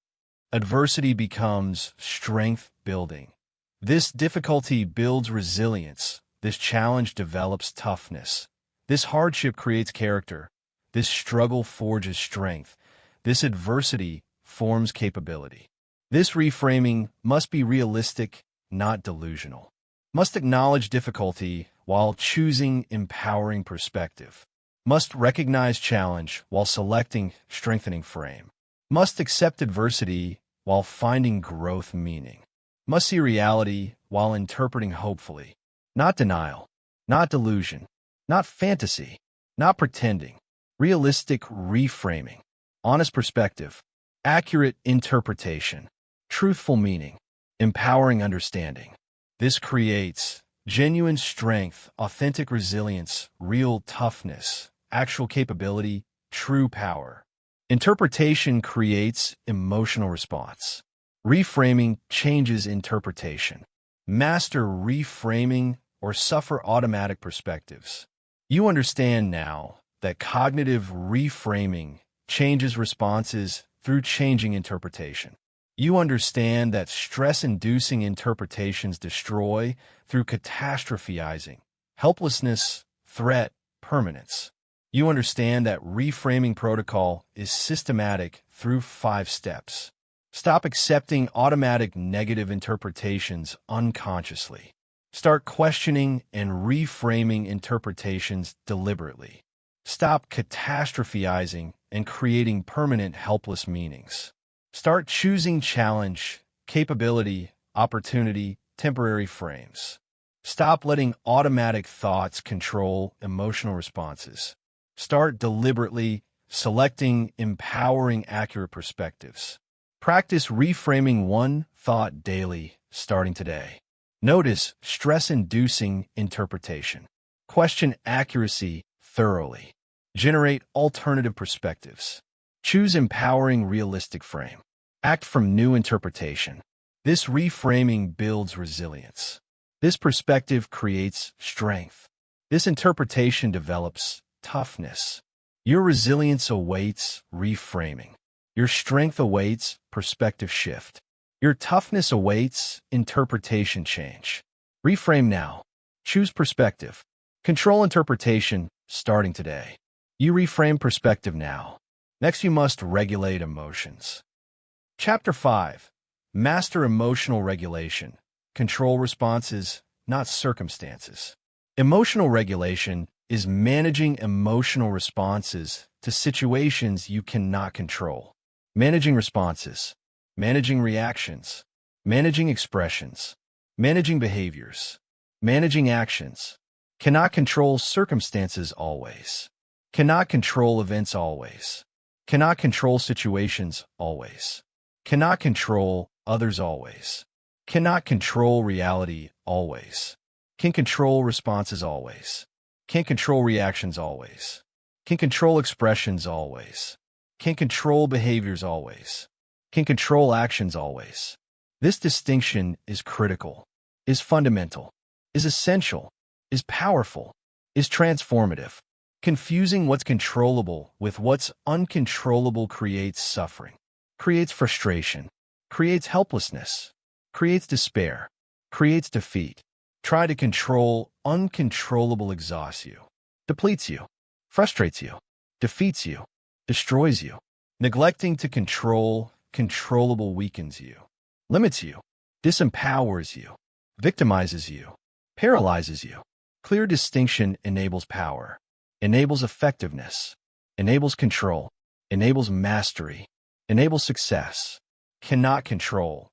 Speaker 1: Adversity becomes strength building. This difficulty builds resilience. This challenge develops toughness. This hardship creates character. This struggle forges strength. This adversity forms capability. This reframing must be realistic, not delusional. Must acknowledge difficulty while choosing empowering perspective. Must recognize challenge while selecting strengthening frame. Must accept adversity while finding growth meaning. Must see reality while interpreting hopefully. Not denial, not delusion, not fantasy, not pretending. Realistic reframing. Honest perspective. Accurate interpretation. Truthful meaning. Empowering understanding. This creates genuine strength, authentic resilience, real toughness, actual capability, true power. Interpretation creates emotional response. Reframing changes interpretation. Master reframing or suffer automatic perspectives. You understand now that cognitive reframing changes responses through changing interpretation. You understand that stress-inducing interpretations destroy through catastrophizing, helplessness, threat, permanence. You understand that reframing protocol is systematic through 5 steps. Stop accepting automatic negative interpretations unconsciously. Start questioning and reframing interpretations deliberately. Stop catastrophizing and creating permanent helpless meanings. Start choosing challenge, capability, opportunity, temporary frames. Stop letting automatic thoughts control emotional responses. Start deliberately selecting empowering accurate perspectives. Practice reframing one thought daily, starting today. Notice stress-inducing interpretation. Question accuracy thoroughly. Generate alternative perspectives. Choose empowering realistic frame. Act from new interpretation. This reframing builds resilience. This perspective creates strength. This interpretation develops toughness. Your resilience awaits reframing. Your strength awaits perspective shift. Your toughness awaits interpretation change. Reframe now. Choose perspective. Control interpretation starting today. You reframe perspective now. Next, you must regulate emotions. Chapter 5. Master emotional regulation. Control responses, not circumstances. Emotional regulation is managing emotional responses to situations you cannot control. Managing responses, managing reactions, managing expressions, managing behaviors, managing actions. Cannot control circumstances always. Cannot control events always. Cannot control situations always. Cannot control others always. Cannot control reality always. Can control responses always. Can control reactions always. Can control expressions always. Can control behaviors always. Can control actions always. This distinction is critical, is fundamental, is essential, is powerful, is transformative. Confusing what's controllable with what's uncontrollable creates suffering, creates frustration, creates helplessness, creates despair, creates defeat. Try to control uncontrollable exhausts you, depletes you, frustrates you, defeats you, destroys you. Neglecting to control controllable weakens you, limits you, disempowers you, victimizes you, paralyzes you. Clear distinction enables power, enables effectiveness, enables control, enables mastery, enables success. Cannot control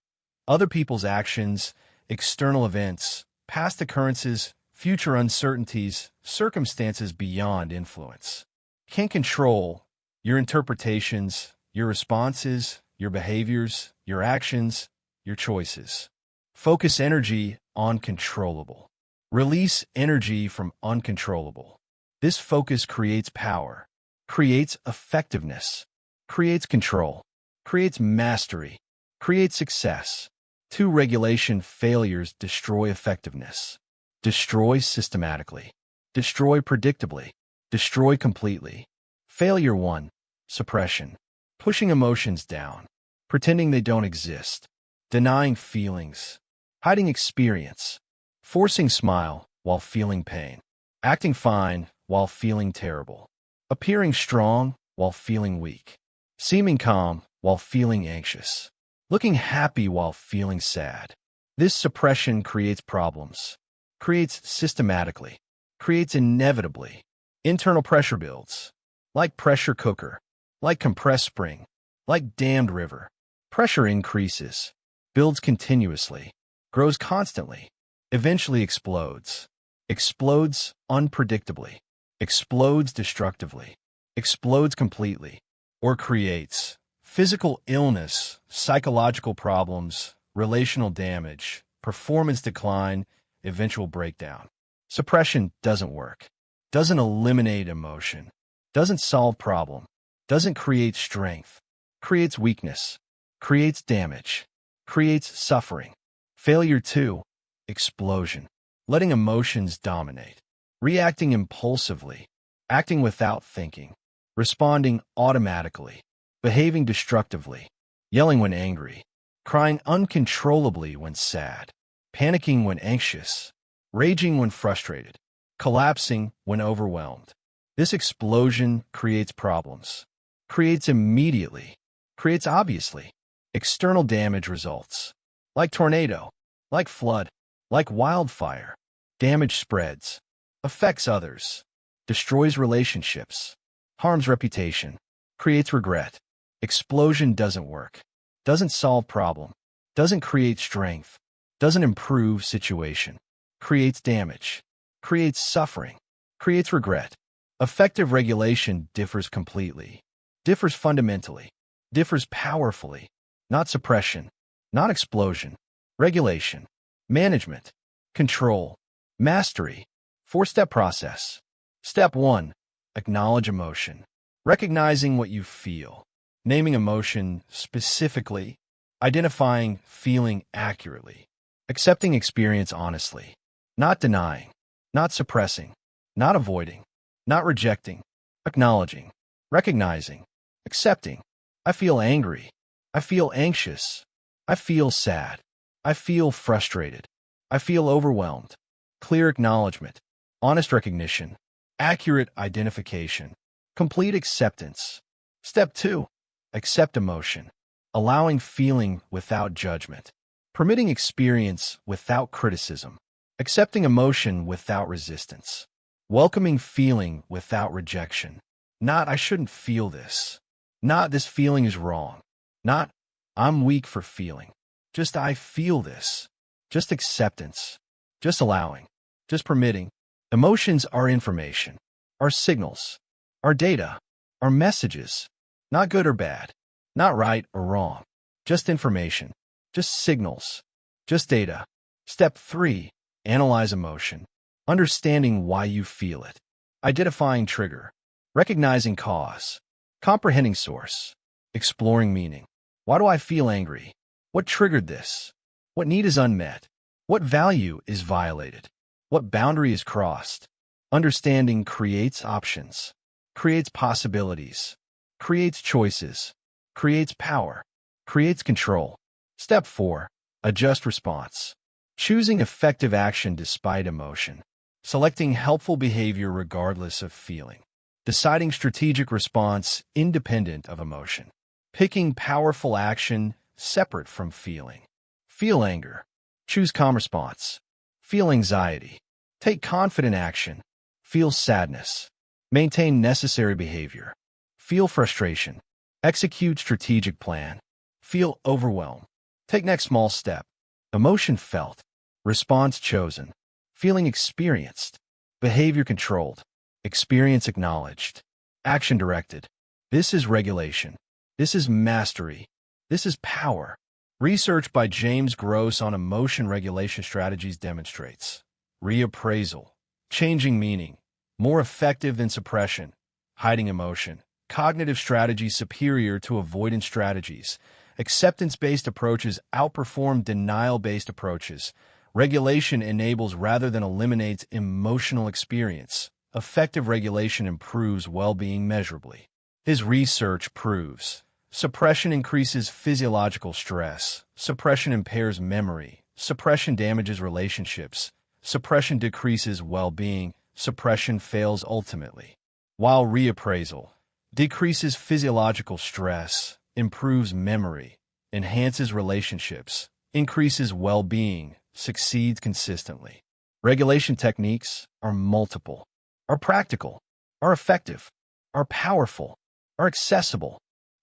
Speaker 1: other people's actions, external events, past occurrences, future uncertainties, circumstances beyond influence. Can control your interpretations, your responses, your behaviors, your actions, your choices. Focus energy on controllable. Release energy from uncontrollable. This focus creates power, creates effectiveness, creates control, creates mastery, creates success. 2. Regulation failures destroy effectiveness. Destroy systematically. Destroy predictably. Destroy completely. Failure 1. Suppression. Pushing emotions down. Pretending they don't exist. Denying feelings. Hiding experience. Forcing smile while feeling pain. Acting fine while feeling terrible. Appearing strong while feeling weak. Seeming calm while feeling anxious. Looking happy while feeling sad. This suppression creates problems. Creates systematically. Creates inevitably. Internal pressure builds. Like pressure cooker. Like compressed spring. Like dammed river. Pressure increases. Builds continuously. Grows constantly. Eventually explodes. Explodes unpredictably. Explodes destructively. Explodes completely. Or creates physical illness, psychological problems, relational damage, performance decline, eventual breakdown. Suppression doesn't work. Doesn't eliminate emotion. Doesn't solve problem. Doesn't create strength. Creates weakness. Creates damage. Creates suffering. Failure 2. Explosion. Letting emotions dominate. Reacting impulsively. Acting without thinking. Responding automatically. Behaving destructively. Yelling when angry. Crying uncontrollably when sad. Panicking when anxious. Raging when frustrated. Collapsing when overwhelmed. This explosion creates problems. Creates immediately. Creates obviously. External damage results. Like tornado. Like flood. Like wildfire. Damage spreads. Affects others. Destroys relationships. Harms reputation. Creates regret. Explosion doesn't work. Doesn't solve problem. Doesn't create strength. Doesn't improve situation. Creates damage. Creates suffering. Creates regret. Effective regulation differs completely. Differs fundamentally. Differs powerfully. Not suppression. Not explosion. Regulation. Management. Control. Mastery. 4-step process. Step 1. Acknowledge emotion. Recognizing what you feel. Naming emotion specifically. Identifying feeling accurately. Accepting experience honestly. Not denying. Not suppressing. Not avoiding. Not rejecting. Acknowledging. Recognizing. Accepting. I feel angry. I feel anxious. I feel sad. I feel frustrated. I feel overwhelmed. Clear acknowledgement. Honest recognition. Accurate identification. Complete acceptance. Step 2. Accept emotion. Allowing feeling without judgment. Permitting experience without criticism. Accepting emotion without resistance. Welcoming feeling without rejection. Not, I shouldn't feel this. Not, this feeling is wrong. Not, I'm weak for feeling. Just, I feel this. Just acceptance. Just allowing. Just permitting. Emotions are information. Are signals. Are data. Are messages. Not good or bad. Not right or wrong. Just information. Just signals. Just data. Step 3. Analyze emotion. Understanding why you feel it. Identifying trigger. Recognizing cause. Comprehending source. Exploring meaning. Why do I feel angry? What triggered this? What need is unmet? What value is violated? What boundary is crossed? Understanding creates options. Creates possibilities. Creates choices. Creates power. Creates control. Step 4. Adjust response. Choosing effective action despite emotion. Selecting helpful behavior regardless of feeling. Deciding strategic response independent of emotion. Picking powerful action separate from feeling. Feel anger. Choose calm response. Feel anxiety. Take confident action. Feel sadness. Maintain necessary behavior. Feel frustration. Execute strategic plan. Feel overwhelmed. Take next small step. Emotion felt. Response chosen. Feeling experienced. Behavior controlled. Experience acknowledged. Action directed. This is regulation. This is mastery. This is power. Research by James Gross on emotion regulation strategies demonstrates reappraisal, changing meaning, more effective than suppression, hiding emotion, cognitive strategies superior to avoidance strategies, acceptance-based approaches outperform denial-based approaches, regulation enables rather than eliminates emotional experience, effective regulation improves well-being measurably. His research proves suppression increases physiological stress. Suppression impairs memory. Suppression damages relationships. Suppression decreases well-being. suppression fails ultimately, while reappraisal decreases physiological stress, improves memory, enhances relationships, increases well-being, succeeds consistently. Regulation techniques are multiple, are practical, are effective, are powerful, are accessible.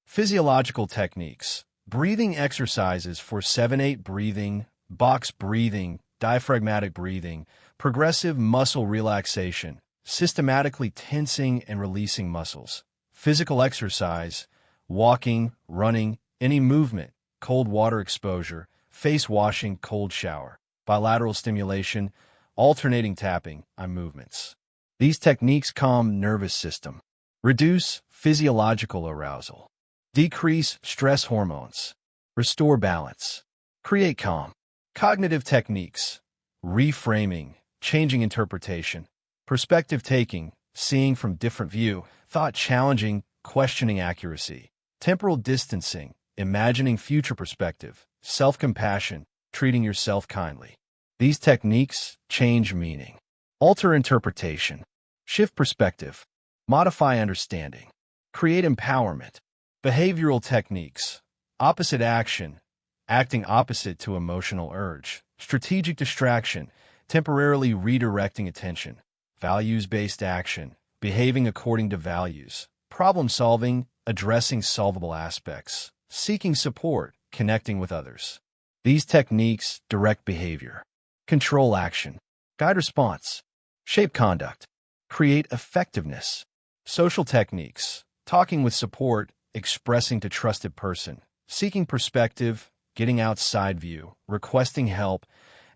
Speaker 1: Physiological techniques, breathing exercises for 7-8 breathing, box breathing, diaphragmatic breathing, progressive muscle relaxation, systematically tensing and releasing muscles. Physical exercise, walking, running, any movement, cold water exposure, face washing, cold shower, bilateral stimulation, alternating tapping, eye movements. These techniques calm nervous system, reduce physiological arousal, decrease stress hormones, restore balance, create calm. Cognitive techniques, reframing, changing interpretation, perspective taking, seeing from different view, thought challenging, questioning accuracy, temporal distancing, imagining future perspective, self-compassion, treating yourself kindly. These techniques change meaning, alter interpretation, shift perspective, modify understanding, create empowerment. Behavioral techniques, opposite action, acting opposite to emotional urge, strategic distraction, temporarily redirecting attention, values-based action, behaving according to values, problem-solving, addressing solvable aspects, seeking support, connecting with others. These techniques direct behavior, control action, guide response, shape conduct, create effectiveness. Social techniques, talking with support, expressing to trusted person, seeking perspective, getting outside view, requesting help,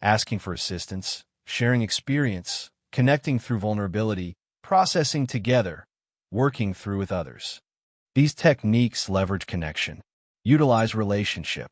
Speaker 1: asking for assistance, sharing experience, connecting through vulnerability, processing together, working through with others. These techniques leverage connection, utilize relationship,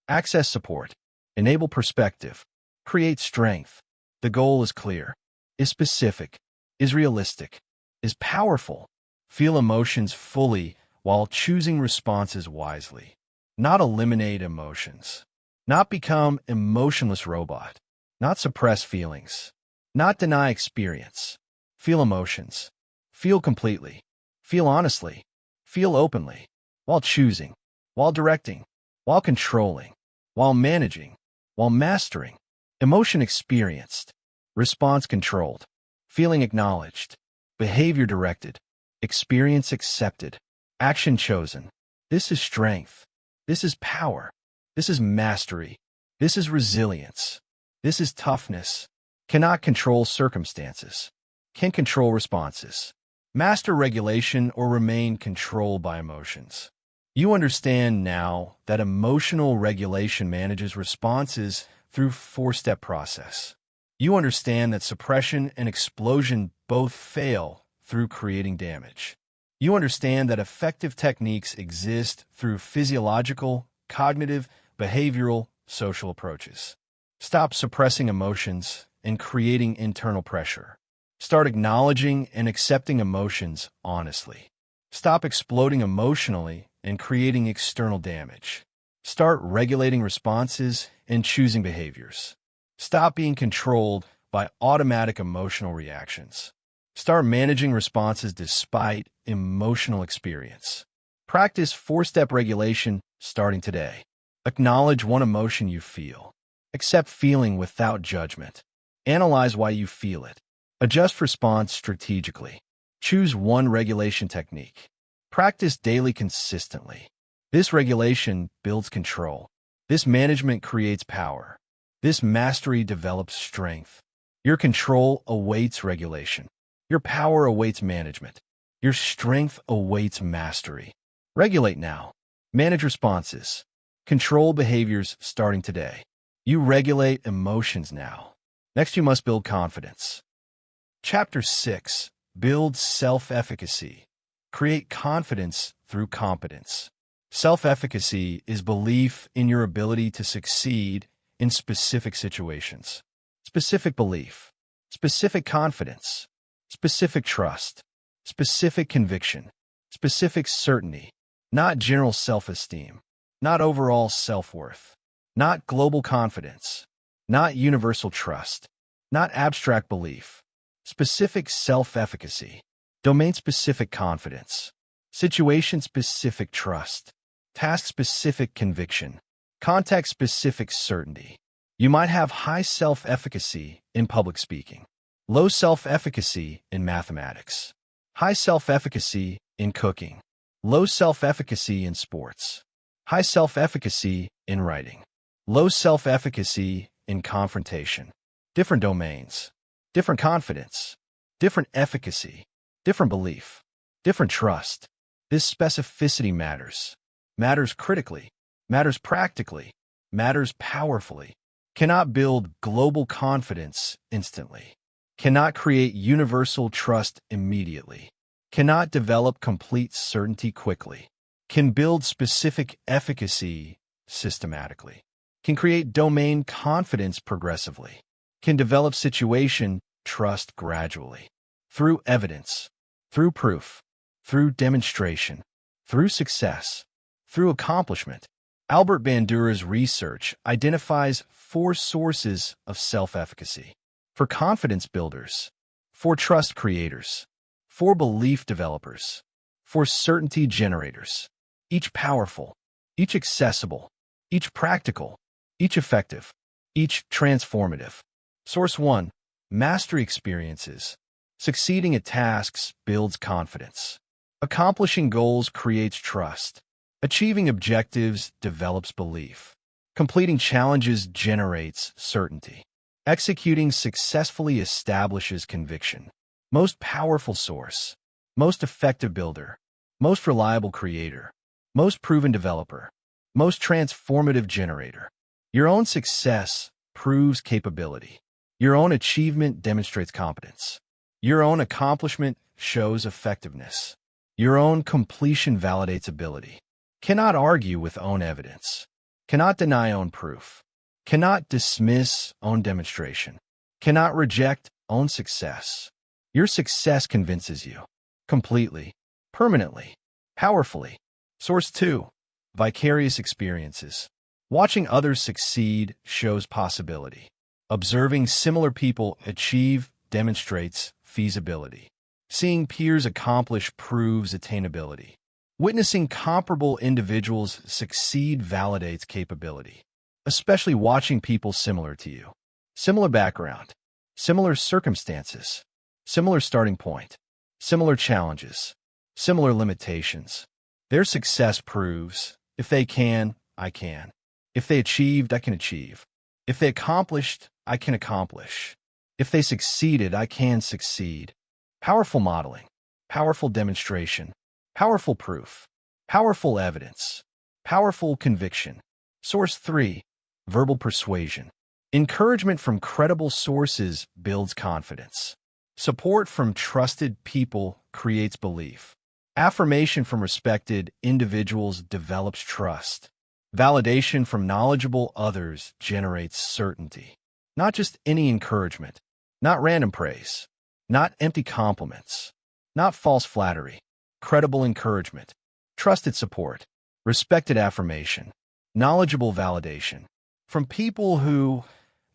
Speaker 1: access support, enable perspective, create strength. The goal is clear, is specific, is realistic, is powerful. Feel emotions fully while choosing responses wisely. Not eliminate emotions. Not become emotionless robot. Not suppress feelings. Not deny experience. Feel emotions. Feel completely. Feel honestly. Feel openly. While choosing. While directing. While controlling. While managing. While mastering. Emotion experienced. Response controlled. Feeling acknowledged. Behavior directed. Experience accepted. Action chosen. This is strength. This is power. This is mastery. This is resilience. This is toughness. Cannot control circumstances. Can control responses. Master regulation or remain controlled by emotions. You understand now that emotional regulation manages responses through four-step process. You understand that suppression and explosion both fail through creating damage. You understand that effective techniques exist through physiological, cognitive, behavioral, social approaches. Stop suppressing emotions and creating internal pressure. Start acknowledging and accepting emotions honestly. Stop exploding emotionally and creating external damage. Start regulating responses and choosing behaviors. Stop being controlled by automatic emotional reactions. Start managing responses despite emotional experience. Practice four-step regulation starting today. Acknowledge one emotion you feel. Accept feeling without judgment. Analyze why you feel it. Adjust response strategically. Choose one regulation technique. Practice daily consistently. This regulation builds control. This management creates power. This mastery develops strength. Your control awaits regulation. Your power awaits management. Your strength awaits mastery. Regulate now. Manage responses. Control behaviors starting today. You regulate emotions now. Next, you must build confidence. Chapter 6. Build self-efficacy. Create confidence through competence. Self-efficacy is belief in your ability to succeed in specific situations. Specific belief. Specific confidence. Specific trust. Specific conviction. Specific certainty. Not general self-esteem. Not overall self-worth. Not global confidence. Not universal trust. Not abstract belief. specific self-efficacy, domain-specific confidence, situation-specific trust, task-specific conviction, context-specific certainty. You might have high self-efficacy in public speaking, low self-efficacy in mathematics, high self-efficacy in cooking, low self-efficacy in sports, high self-efficacy in writing, low self-efficacy in confrontation. Different domains, different confidence, different efficacy, different belief, different trust. This specificity matters critically, matters practically, matters powerfully. Cannot build global confidence instantly, cannot create universal trust immediately, cannot develop complete certainty quickly, can build specific efficacy systematically, can create domain confidence progressively, can develop situation trust gradually, through evidence, through proof, through demonstration, through success, through accomplishment. Albert Bandura's research identifies 4 sources of self-efficacy: for confidence builders, for trust creators, for belief developers, for certainty generators. Each powerful, each accessible, each practical, each effective, each transformative. Source 1. Mastery experiences. Succeeding at tasks builds confidence. Accomplishing goals creates trust. Achieving objectives develops belief. Completing challenges generates certainty. Executing successfully establishes conviction. Most powerful source. Most effective builder. Most reliable creator. Most proven developer. Most transformative generator. Your own success proves capability. Your own achievement demonstrates competence. Your own accomplishment shows effectiveness. Your own completion validates ability. Cannot argue with own evidence. Cannot deny own proof. Cannot dismiss own demonstration. Cannot reject own success. Your success convinces you. Completely. Permanently. Powerfully. Source 2. Vicarious experiences. Watching others succeed shows possibility. Observing similar people achieve demonstrates feasibility. Seeing peers accomplish proves attainability. Witnessing comparable individuals succeed validates capability, especially watching people similar to you. Similar background, similar circumstances, similar starting point, similar challenges, similar limitations. Their success proves, if they can, I can. If they achieved, I can achieve. If they accomplished, I can accomplish. If they succeeded, I can succeed. Powerful modeling, powerful demonstration, powerful proof, powerful evidence, powerful conviction. Source 3. Verbal persuasion. Encouragement from credible sources builds confidence. Support from trusted people creates belief. Affirmation from respected individuals develops trust. Validation from knowledgeable others generates certainty. Not just any encouragement, not random praise, not empty compliments, not false flattery. Credible encouragement, trusted support, respected affirmation, knowledgeable validation. From people who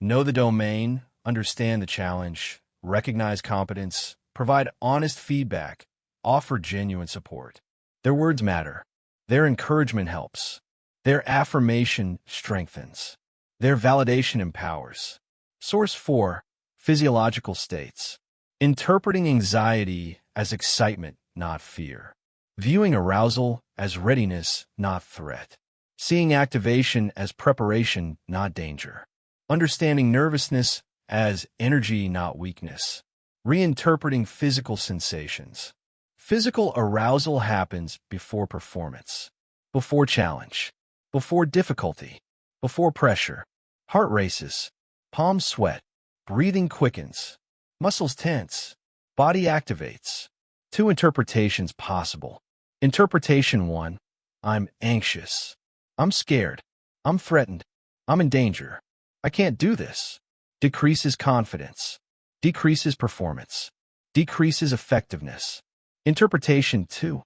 Speaker 1: know the domain, understand the challenge, recognize competence, provide honest feedback, offer genuine support. Their words matter. Their encouragement helps. Their affirmation strengthens. Their validation empowers. Source 4. Physiological states. Interpreting anxiety as excitement, not fear. Viewing arousal as readiness, not threat. Seeing activation as preparation, not danger. Understanding nervousness as energy, not weakness. Reinterpreting physical sensations. Physical arousal happens before performance, before challenge, before difficulty, before pressure. Heart races, palms sweat, breathing quickens, muscles tense, body activates. 2 interpretations possible. Interpretation 1. I'm anxious. I'm scared. I'm threatened. I'm in danger. I can't do this. Decreases confidence. Decreases performance. Decreases effectiveness. Interpretation 2.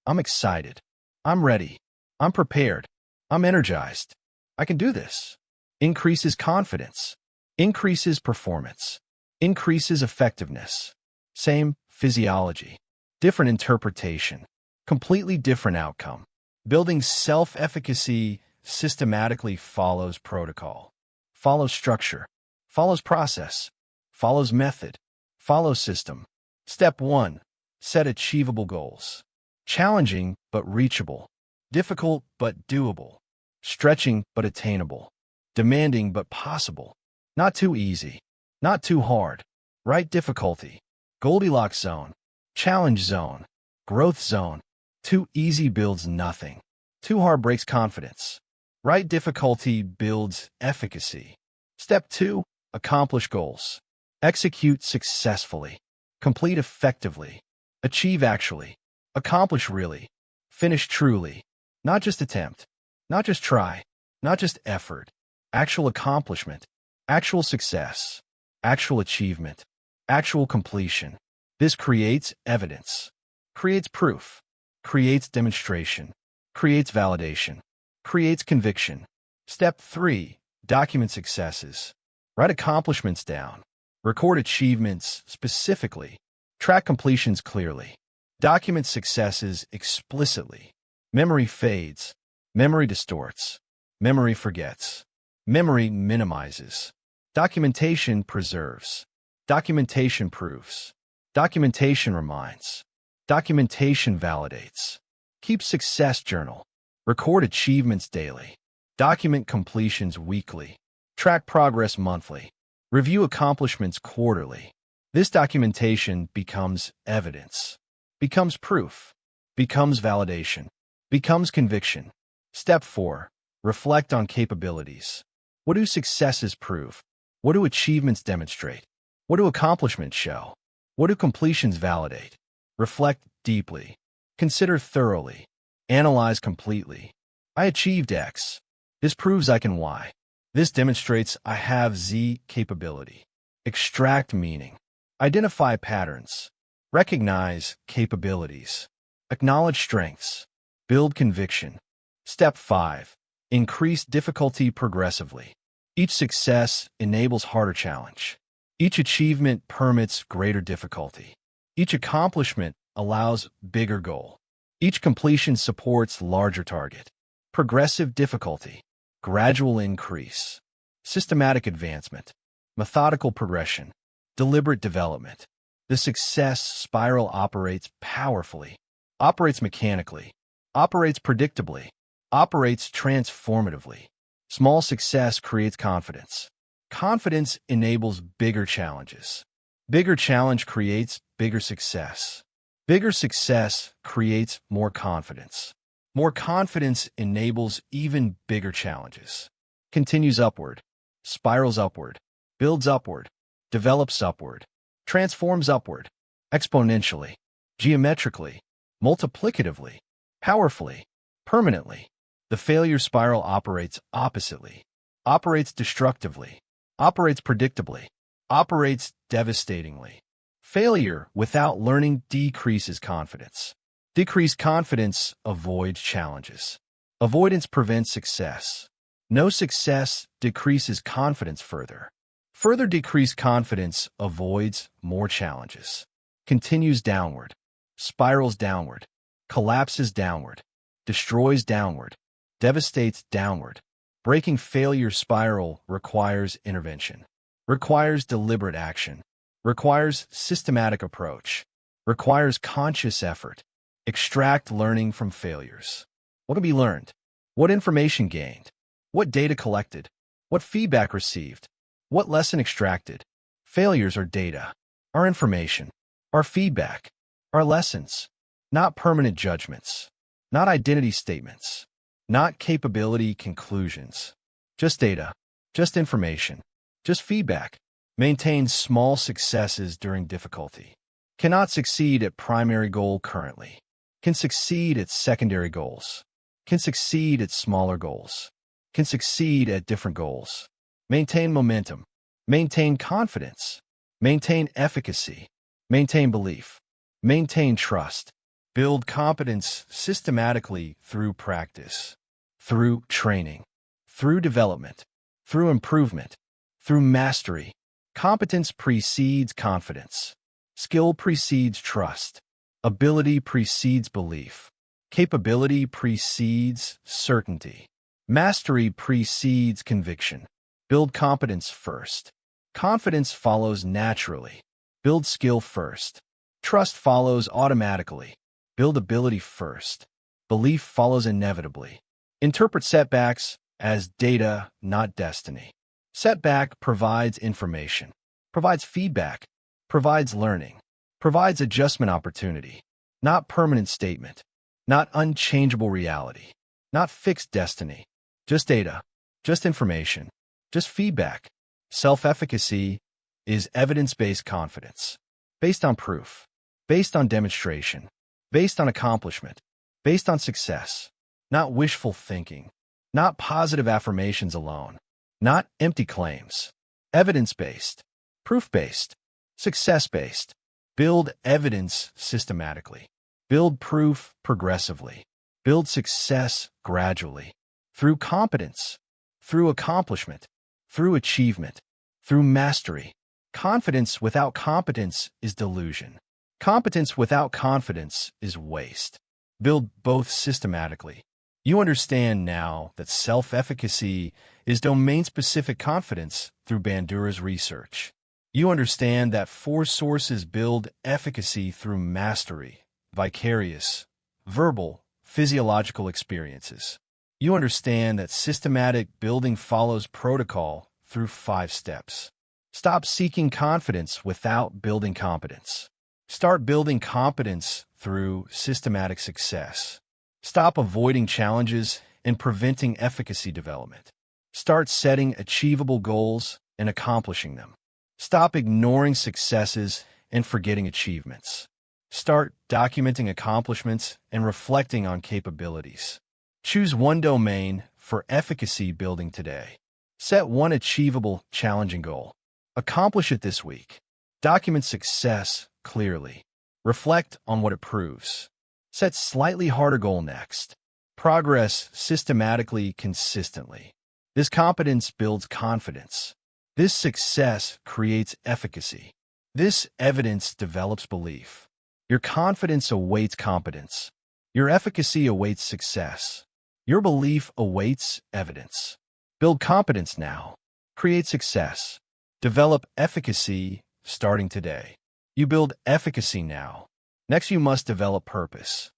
Speaker 1: I'm excited. I'm ready. I'm prepared. I'm energized. I can do this. Increases confidence. Increases performance. Increases effectiveness. Same physiology. Different interpretation. Completely different outcome. Building self-efficacy systematically follows protocol. Follows structure. Follows process. Follows method. Follows system. Step 1. Set achievable goals. Challenging but reachable. Difficult but doable. Stretching but attainable. Demanding but possible. Not too easy. Not too hard. Right difficulty. Goldilocks zone. Challenge zone. Growth zone. Too easy builds nothing. Too hard breaks confidence. Right difficulty builds efficacy. Step 2. Accomplish goals. Execute successfully. Complete effectively. Achieve actually. Accomplish really. Finish truly. Not just attempt. Not just try. Not just effort. Actual accomplishment. Actual success. Actual achievement. Actual completion. This creates evidence. Creates proof. Creates demonstration. Creates validation. Creates conviction. Step 3. Document successes. Write accomplishments down. Record achievements specifically. Track completions clearly. Document successes explicitly. Memory fades. Memory distorts. Memory forgets. Memory minimizes. Documentation preserves. Documentation proves. Documentation reminds. Documentation validates. Keep success journal. Record achievements daily. Document completions weekly. Track progress monthly. Review accomplishments quarterly. This documentation becomes evidence. Becomes proof. Becomes validation. Becomes conviction. Step 4. Reflect on capabilities. What do successes prove? What do achievements demonstrate? What do accomplishments show? What do completions validate? Reflect deeply. Consider thoroughly. Analyze completely. I achieved X. This proves I can Y. This demonstrates I have Z capability. Extract meaning. Identify patterns. Recognize capabilities. Acknowledge strengths. Build conviction. Step 5. Increase difficulty progressively. Each success enables harder challenge. Each achievement permits greater difficulty. Each accomplishment allows bigger goal. Each completion supports larger target. Progressive difficulty. Gradual increase. Systematic advancement. Methodical progression. Deliberate development. The success spiral operates powerfully. Operates mechanically. Operates predictably. Operates transformatively. Small success creates confidence. Confidence enables bigger challenges. Bigger challenge creates bigger success. Bigger success creates more confidence. More confidence enables even bigger challenges. Continues upward. Spirals upward. Builds upward. Develops upward. Transforms upward. Exponentially. Geometrically. Multiplicatively. Powerfully. Permanently. The failure spiral operates oppositely. Operates destructively. Operates predictably. Operates devastatingly. Failure without learning decreases confidence. Decreased confidence avoids challenges. Avoidance prevents success. No success decreases confidence further. Further decreased confidence avoids more challenges. Continues downward. Spirals downward. Collapses downward. Destroys downward. Devastates downward. Breaking failure spiral requires intervention. Requires deliberate action. Requires systematic approach. Requires conscious effort. Extract learning from failures. What can be learned? What information gained? What data collected? What feedback received? What lesson extracted? Failures are data. Our information. Our feedback. Our lessons. Not permanent judgments. Not identity statements. Not capability conclusions. Just data. Just information. Just feedback. Maintains small successes during difficulty. Cannot succeed at primary goal currently. Can succeed at secondary goals. Can succeed at smaller goals. Can succeed at different goals. Maintain momentum. Maintain confidence. Maintain efficacy. Maintain belief. Maintain trust. Build competence systematically through practice, through training, through development, through improvement, through mastery. Competence precedes confidence. Skill precedes trust. Ability precedes belief. Capability precedes certainty. Mastery precedes conviction. Build competence first. Confidence follows naturally. Build skill first. Trust follows automatically. Build ability first. Belief follows inevitably. Interpret setbacks as data, not destiny. Setback provides information, provides feedback, provides learning, provides adjustment opportunity, not permanent statement, not unchangeable reality, not fixed destiny, just data, just information, just feedback. Self-efficacy is evidence-based confidence, based on proof, based on demonstration, based on accomplishment, based on success, not wishful thinking, not positive affirmations alone, not empty claims. Evidence-based, proof-based, success-based. Build evidence systematically. Build proof progressively. Build success gradually. Through competence, through accomplishment, through achievement, through mastery. Confidence without competence is delusion. Competence without confidence is waste. Build both systematically. You understand now that self-efficacy is domain-specific confidence through Bandura's research. You understand that 4 sources build efficacy through mastery, vicarious, verbal, physiological experiences. You understand that systematic building follows protocol through 5 steps. Stop seeking confidence without building competence. Start building competence through systematic success. Stop avoiding challenges and preventing efficacy development. Start setting achievable goals and accomplishing them. Stop ignoring successes and forgetting achievements. Start documenting accomplishments and reflecting on capabilities. Choose one domain for efficacy building today. Set one achievable, challenging goal. Accomplish it this week. Document success clearly. Reflect on what it proves. Set slightly harder goal next. Progress systematically, consistently. This competence builds confidence. This success creates efficacy. This evidence develops belief. Your confidence awaits competence. Your efficacy awaits success. Your belief awaits evidence. Build competence now. Create success. Develop efficacy starting today. You build efficacy now. Next, you must develop purpose.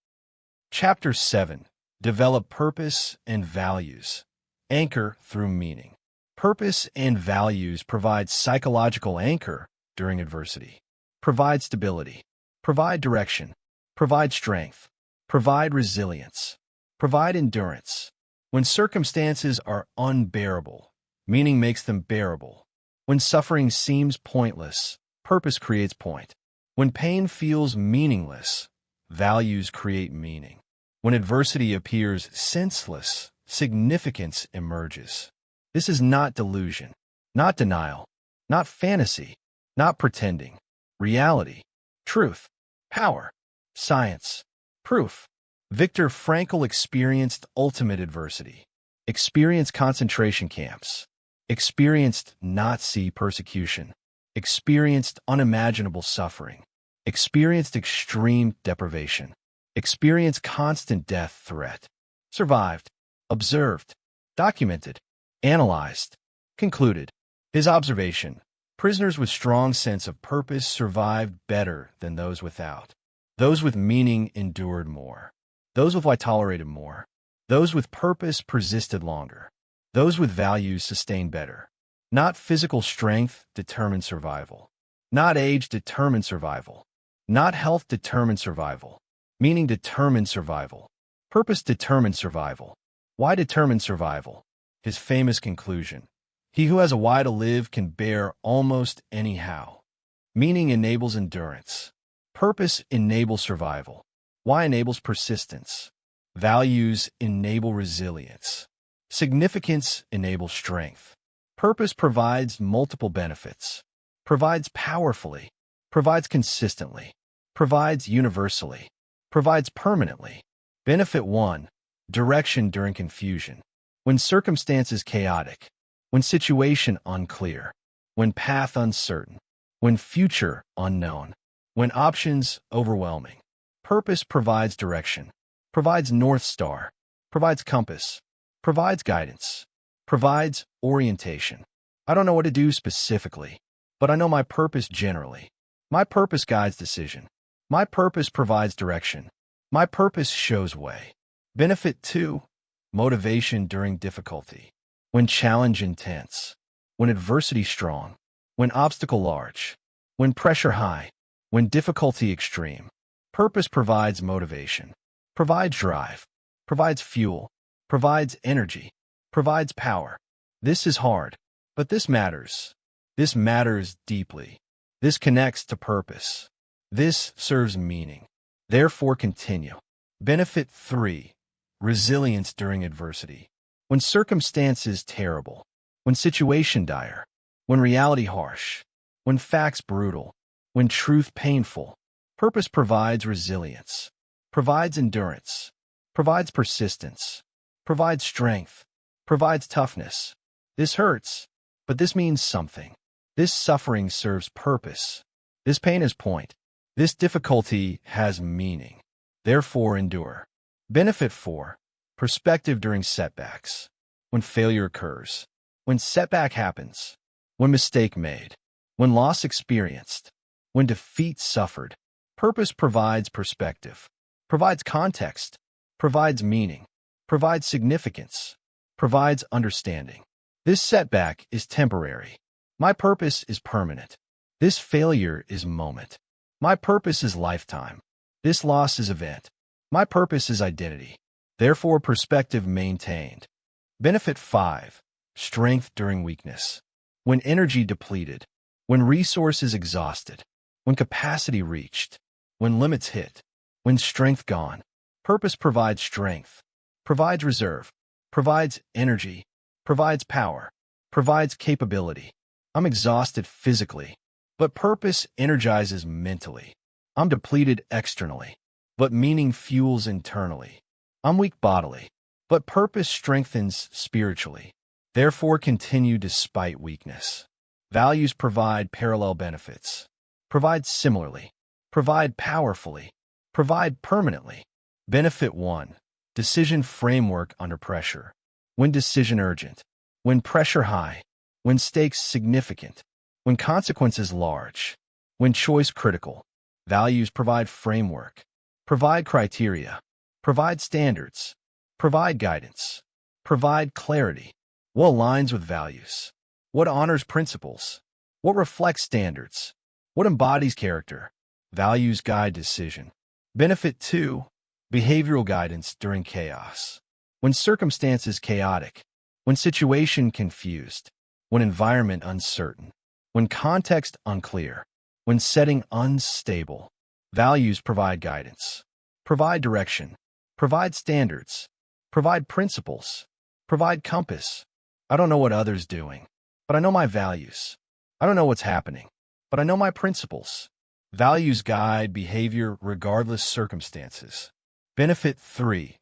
Speaker 1: Chapter 7. Develop purpose and values. Anchor through meaning. Purpose and values provide psychological anchor during adversity. Provide stability. Provide direction. Provide strength. Provide resilience. Provide endurance. When circumstances are unbearable, meaning makes them bearable. When suffering seems pointless, purpose creates point. When pain feels meaningless, values create meaning. When adversity appears senseless, significance emerges. This is not delusion, not denial, not fantasy, not pretending. Reality, truth, power, science, proof. Viktor Frankl experienced ultimate adversity, experienced concentration camps, experienced Nazi persecution, experienced unimaginable suffering, experienced extreme deprivation, experienced constant death threat, survived, observed, documented, analyzed, concluded. His observation: prisoners with strong sense of purpose survived better than those without. Those with meaning endured more. Those with why tolerated more. Those with purpose persisted longer. Those with values sustained better. Not physical strength determined survival. Not age determined survival. Not health determined survival. Meaning determined survival. Purpose determined survival. Why determined survival? His famous conclusion: he who has a why to live can bear almost anyhow. Meaning enables endurance. Purpose enables survival. Why enables persistence. Values enable resilience. Significance enables strength. Purpose provides multiple benefits. Provides powerfully. Provides consistently. Provides universally. Provides permanently. Benefit 1. Direction during confusion. When circumstances chaotic. When situation unclear. when path uncertain, when future unknown, when options overwhelming. Purpose provides direction, provides North Star, provides compass, provides guidance, provides orientation. I don't know what to do specifically, but I know my purpose generally. My purpose guides decision. My purpose provides direction. My purpose shows way. Benefit 2. Motivation during difficulty. When challenge intense. When adversity strong. When obstacle large. When pressure high. When difficulty extreme. Purpose provides motivation. Provides drive. Provides fuel. Provides energy. Provides power. This is hard, but this matters. This matters deeply. This connects to purpose. This serves meaning. Therefore continue. Benefit 3. Resilience during adversity. When circumstances terrible. When situation dire. When reality harsh. When facts brutal. When truth painful. Purpose provides resilience. Provides endurance. Provides persistence. Provides strength. Provides toughness. This hurts, but this means something. This suffering serves purpose. This pain has point. This difficulty has meaning. Therefore endure. Benefit 4. Perspective during setbacks. When failure occurs. When setback happens. When mistake made. When loss experienced. When defeat suffered. Purpose provides perspective. Provides context. Provides meaning. Provides significance. Provides understanding. This setback is temporary. My purpose is permanent. This failure is moment. My purpose is lifetime. This loss is event. My purpose is identity. Therefore, perspective maintained. Benefit 5. Strength during weakness. When energy depleted. When resources exhausted. When capacity reached. When limits hit. When strength gone. Purpose provides strength. Provides reserve. Provides energy. Provides power. Provides capability. I'm exhausted physically, but purpose energizes mentally. I'm depleted externally, but meaning fuels internally. I'm weak bodily, but purpose strengthens spiritually. Therefore continue despite weakness. Values provide parallel benefits. Provide similarly. Provide powerfully. Provide permanently. Benefit 1. Decision framework under pressure. When decision urgent. When pressure high. When stakes significant. When consequences large. When choice critical. Values provide framework. Provide criteria. Provide standards. Provide guidance. Provide clarity. What aligns with values? What honors principles? What reflects standards? What embodies character? Values guide decision. Benefit 2. Behavioral guidance during chaos. When circumstances chaotic. When situation confused. When environment uncertain. When context unclear. When setting unstable. Values provide guidance. Provide direction. Provide standards. Provide principles. Provide compass. I don't know what others doing, but I know my values. I don't know what's happening, but I know my principles. Values guide behavior regardless circumstances. Benefit 3.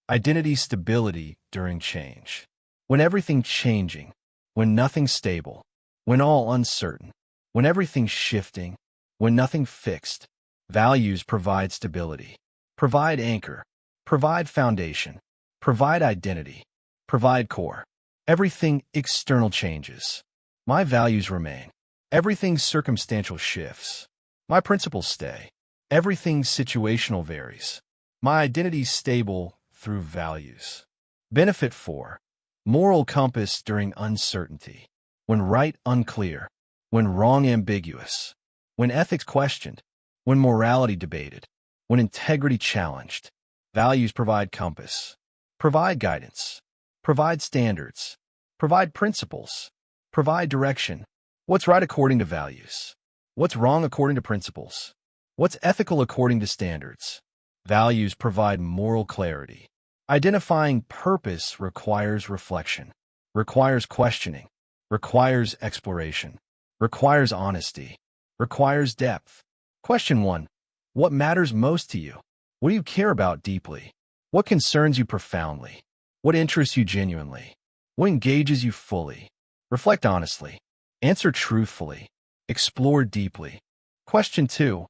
Speaker 1: Identity stability during change. When everything changing. When nothing stable. When all uncertain. When everything shifting. When nothing fixed. Values provide stability. Provide anchor. Provide foundation. Provide identity. Provide core. Everything external changes. My values remain. Everything circumstantial shifts. My principles stay. Everything situational varies. My identity stable through values. Benefit 4. Moral compass during uncertainty. When right unclear. When wrong ambiguous. When ethics questioned. When morality debated. When integrity challenged. Values provide compass. Provide guidance. Provide standards. Provide principles. Provide direction. What's right according to values? What's wrong according to principles? What's ethical according to standards? Values provide moral clarity. Identifying purpose requires reflection, requires questioning, requires exploration, requires honesty, requires depth. Question 1. What matters most to you? What do you care about deeply? What concerns you profoundly? What interests you genuinely? What engages you fully? Reflect honestly. Answer truthfully. Explore deeply. Question 2.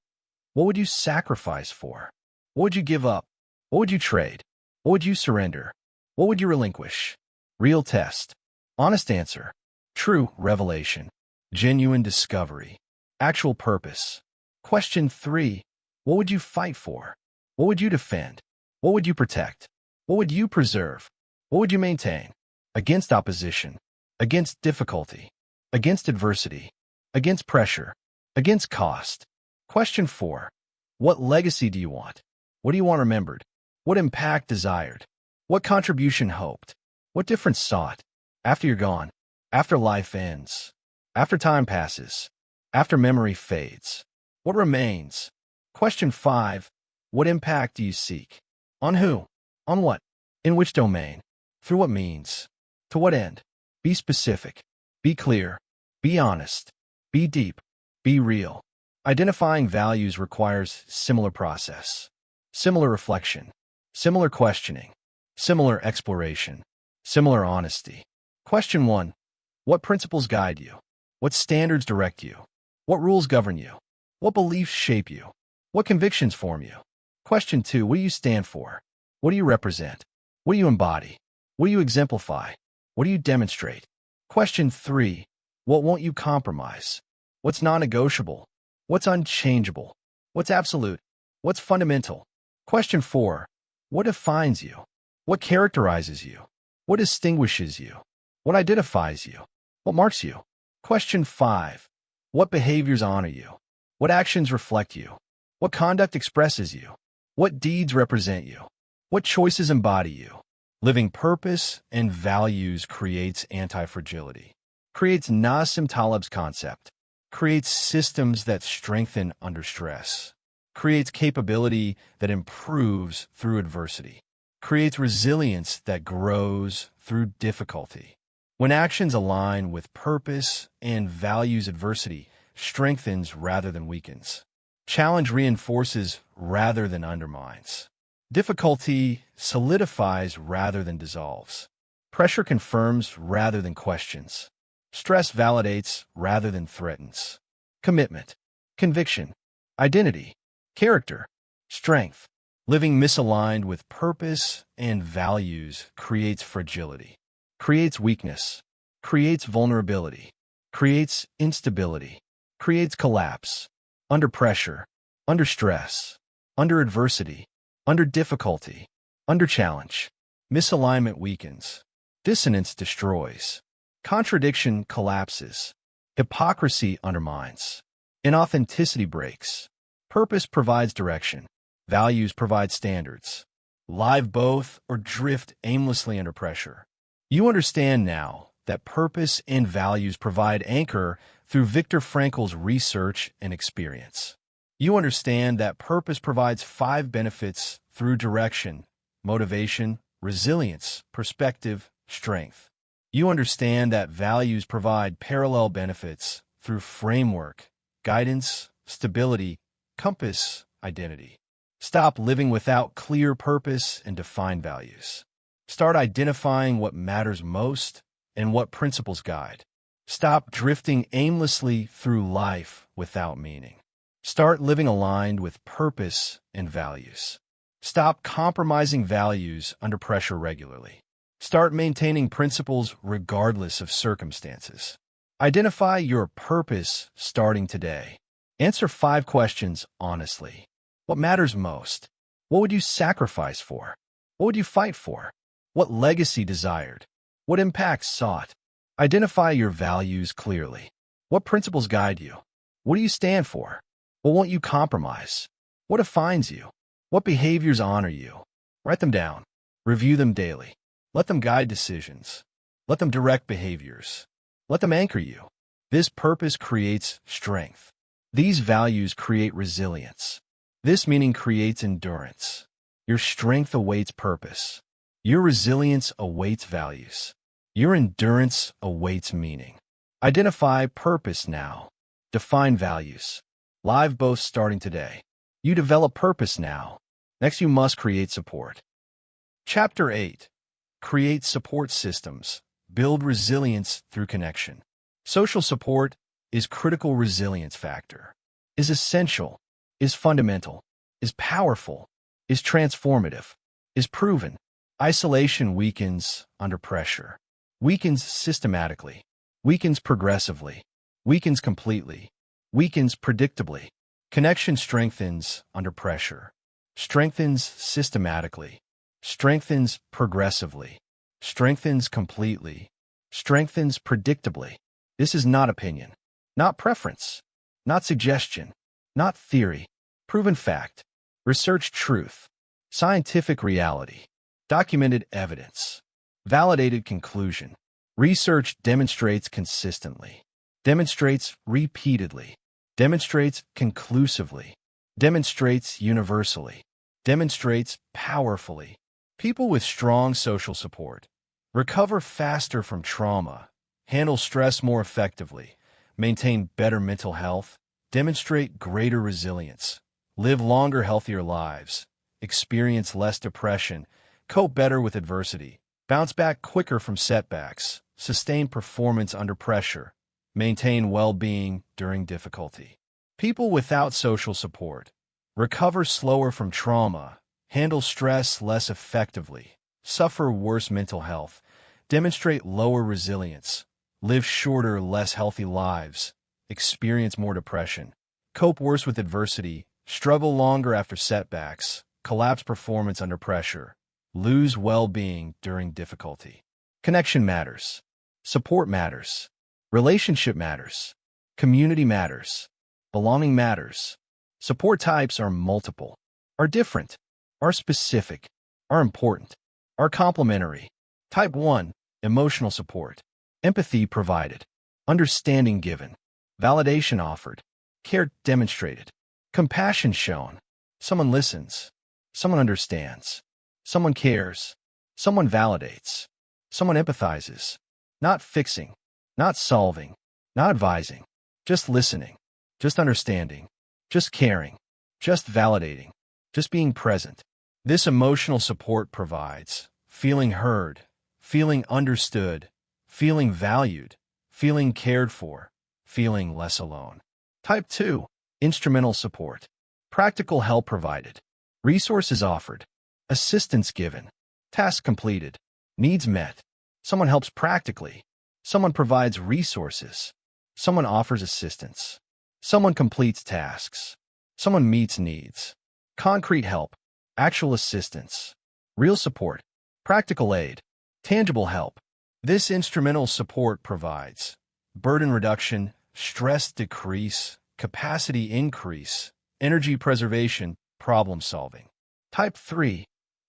Speaker 1: What would you sacrifice for? What would you give up? What would you trade? What would you surrender? What would you relinquish? Real test. Honest answer. True revelation. Genuine discovery. Actual purpose. Question 3. What would you fight for? What would you defend? What would you protect? What would you preserve? What would you maintain? Against opposition. Against difficulty. Against adversity. Against pressure. Against cost. Question 4. What legacy do you want? What do you want remembered? What impact desired? What contribution hoped? What difference sought? After you're gone. After life ends. After time passes. After memory fades. What remains? Question 5. What impact do you seek? On who? On what? In which domain? Through what means? To what end? Be specific. Be clear. Be honest. Be deep. Be real. Identifying values requires similar process, similar reflection, similar questioning, similar exploration, similar honesty. Question 1. What principles guide you? What standards direct you? What rules govern you? What beliefs shape you? What convictions form you? Question 2. What do you stand for? What do you represent? What do you embody? What do you exemplify? What do you demonstrate? Question 3. What won't you compromise? What's non-negotiable? What's unchangeable? What's absolute? What's fundamental? Question 4. What defines you? What characterizes you? What distinguishes you? What identifies you? What marks you? Question 5. What behaviors honor you? What actions reflect you? What conduct expresses you? What deeds represent you? What choices embody you? Living purpose and values creates anti-fragility, creates Nassim Taleb's concept, creates systems that strengthen under stress, creates capability that improves through adversity, creates resilience that grows through difficulty. When actions align with purpose and values, adversity strengthens rather than weakens. Challenge reinforces rather than undermines. Difficulty solidifies rather than dissolves. Pressure confirms rather than questions. Stress validates rather than threatens. Commitment, conviction, identity, character, strength. Living misaligned with purpose and values creates fragility, creates weakness, creates vulnerability, creates instability, creates collapse. Under pressure, under stress, under adversity, under difficulty, under challenge, misalignment weakens. Dissonance destroys. Contradiction collapses. Hypocrisy undermines. Inauthenticity breaks. Purpose provides direction. Values provide standards. Live both or drift aimlessly under pressure. You understand now that purpose and values provide anchor through Viktor Frankl's research and experience. You understand that purpose provides 5 benefits through direction, motivation, resilience, perspective, strength. You understand that values provide parallel benefits through framework, guidance, stability, compass, identity. Stop living without clear purpose and defined values. Start identifying what matters most and what principles guide. Stop drifting aimlessly through life without meaning. Start living aligned with purpose and values. Stop compromising values under pressure regularly. Start maintaining principles regardless of circumstances. Identify your purpose starting today. Answer 5 questions honestly. What matters most? What would you sacrifice for? What would you fight for? What legacy desired? What impact sought? Identify your values clearly. What principles guide you? What do you stand for? What won't you compromise? What defines you? What behaviors honor you? Write them down. Review them daily. Let them guide decisions. Let them direct behaviors. Let them anchor you. This purpose creates strength. These values create resilience. This meaning creates endurance. Your strength awaits purpose. Your resilience awaits values. Your endurance awaits meaning. Identify purpose now. Define values. Live both starting today. You develop purpose now. Next, you must create support. Chapter 8. Create support systems. Build resilience through connection. Social support is critical resilience factor, is essential, is fundamental, is powerful, is transformative, is proven. Isolation weakens under pressure, weakens systematically, weakens progressively, weakens completely, weakens predictably. Connection strengthens under pressure, strengthens systematically, strengthens progressively, strengthens completely, strengthens predictably. This is not opinion, not preference, not suggestion, not theory, proven fact, research truth, scientific reality, documented evidence, validated conclusion. Research demonstrates consistently, demonstrates repeatedly, demonstrates conclusively, demonstrates universally, demonstrates powerfully. People with strong social support recover faster from trauma, handle stress more effectively, maintain better mental health, demonstrate greater resilience, live longer, healthier lives, experience less depression, cope better with adversity, bounce back quicker from setbacks, sustain performance under pressure, maintain well-being during difficulty. People without social support recover slower from trauma, handle stress less effectively, suffer worse mental health, demonstrate lower resilience, live shorter, less healthy lives, experience more depression, cope worse with adversity, struggle longer after setbacks, collapse performance under pressure, lose well-being during difficulty. Connection matters. Support matters. Relationship matters. Community matters. Belonging matters. Support types are multiple, are different, are specific, are important, are complementary. Type 1, emotional support. Empathy provided, understanding given, validation offered, care demonstrated, compassion shown. Someone listens, someone understands, someone cares, someone validates, someone empathizes. Not fixing, not solving, not advising, just listening, just understanding, just caring, just validating, just being present. This emotional support provides feeling heard, feeling understood, feeling valued, feeling cared for, feeling less alone. Type 2, instrumental support. Practical help provided, resources offered, assistance given, tasks completed, needs met. Someone helps practically. Someone provides resources. Someone offers assistance. Someone completes tasks. Someone meets needs. Concrete help, actual assistance, real support, practical aid, tangible help. This instrumental support provides burden reduction, stress decrease, capacity increase, energy preservation, problem solving. Type 3,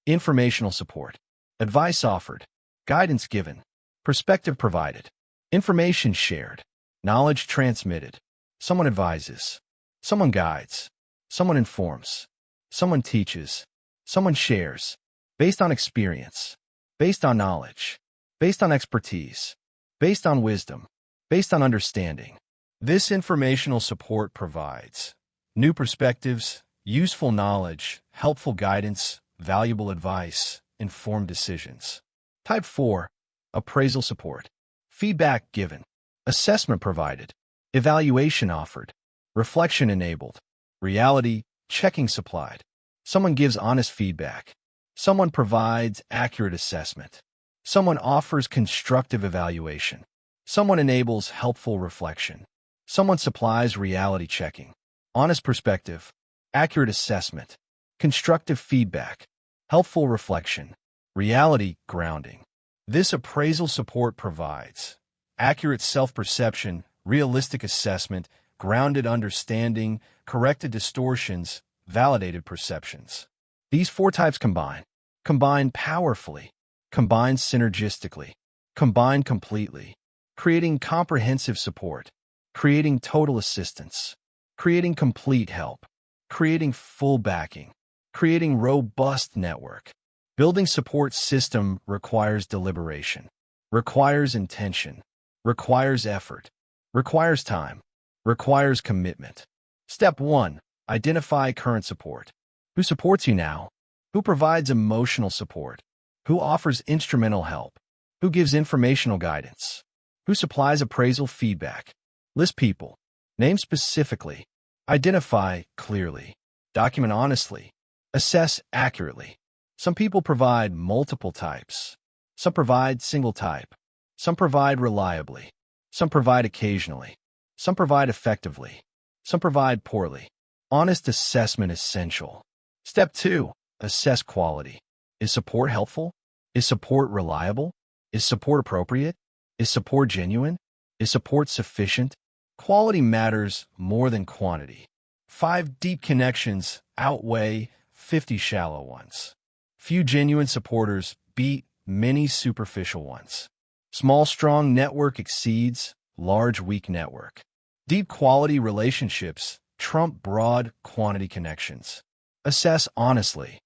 Speaker 1: informational support. Advice offered, guidance given, perspective provided, information shared, knowledge transmitted. Someone advises, someone guides, someone informs, someone teaches, someone shares, based on experience, based on knowledge, based on expertise, based on wisdom, based on understanding. This informational support provides new perspectives, useful knowledge, helpful guidance, valuable advice, informed decisions. Type 4, appraisal support. Feedback given, assessment provided, evaluation offered, reflection enabled, reality checking supplied. Someone gives honest feedback. Someone provides accurate assessment. Someone offers constructive evaluation. Someone enables helpful reflection. Someone supplies reality checking, honest perspective, accurate assessment, constructive feedback, helpful reflection, reality grounding. This appraisal support provides accurate self-perception, realistic assessment, grounded understanding, corrected distortions, validated perceptions. These 4 types combine powerfully, combine synergistically, combine completely, creating comprehensive support, creating total assistance, creating complete help, creating full backing, creating robust network. Building support system requires deliberation, requires intention, requires effort, requires time, requires commitment. Step 1. Identify current support. Who supports you now? Who provides emotional support? Who offers instrumental help? Who gives informational guidance? Who supplies appraisal feedback? List people. Name specifically. Identify clearly. Document honestly. Assess accurately. Some people provide multiple types. Some provide single type. Some provide reliably. Some provide occasionally. Some provide effectively. Some provide poorly. Honest assessment essential. Step 2. Assess quality. Is support helpful? Is support reliable? Is support appropriate? Is support genuine? Is support sufficient? Quality matters more than quantity. 5 deep connections outweigh 50 shallow ones. Few genuine supporters beat many superficial ones. Small, strong network exceeds large, weak network. Deep quality relationships trump broad quantity connections. Assess honestly.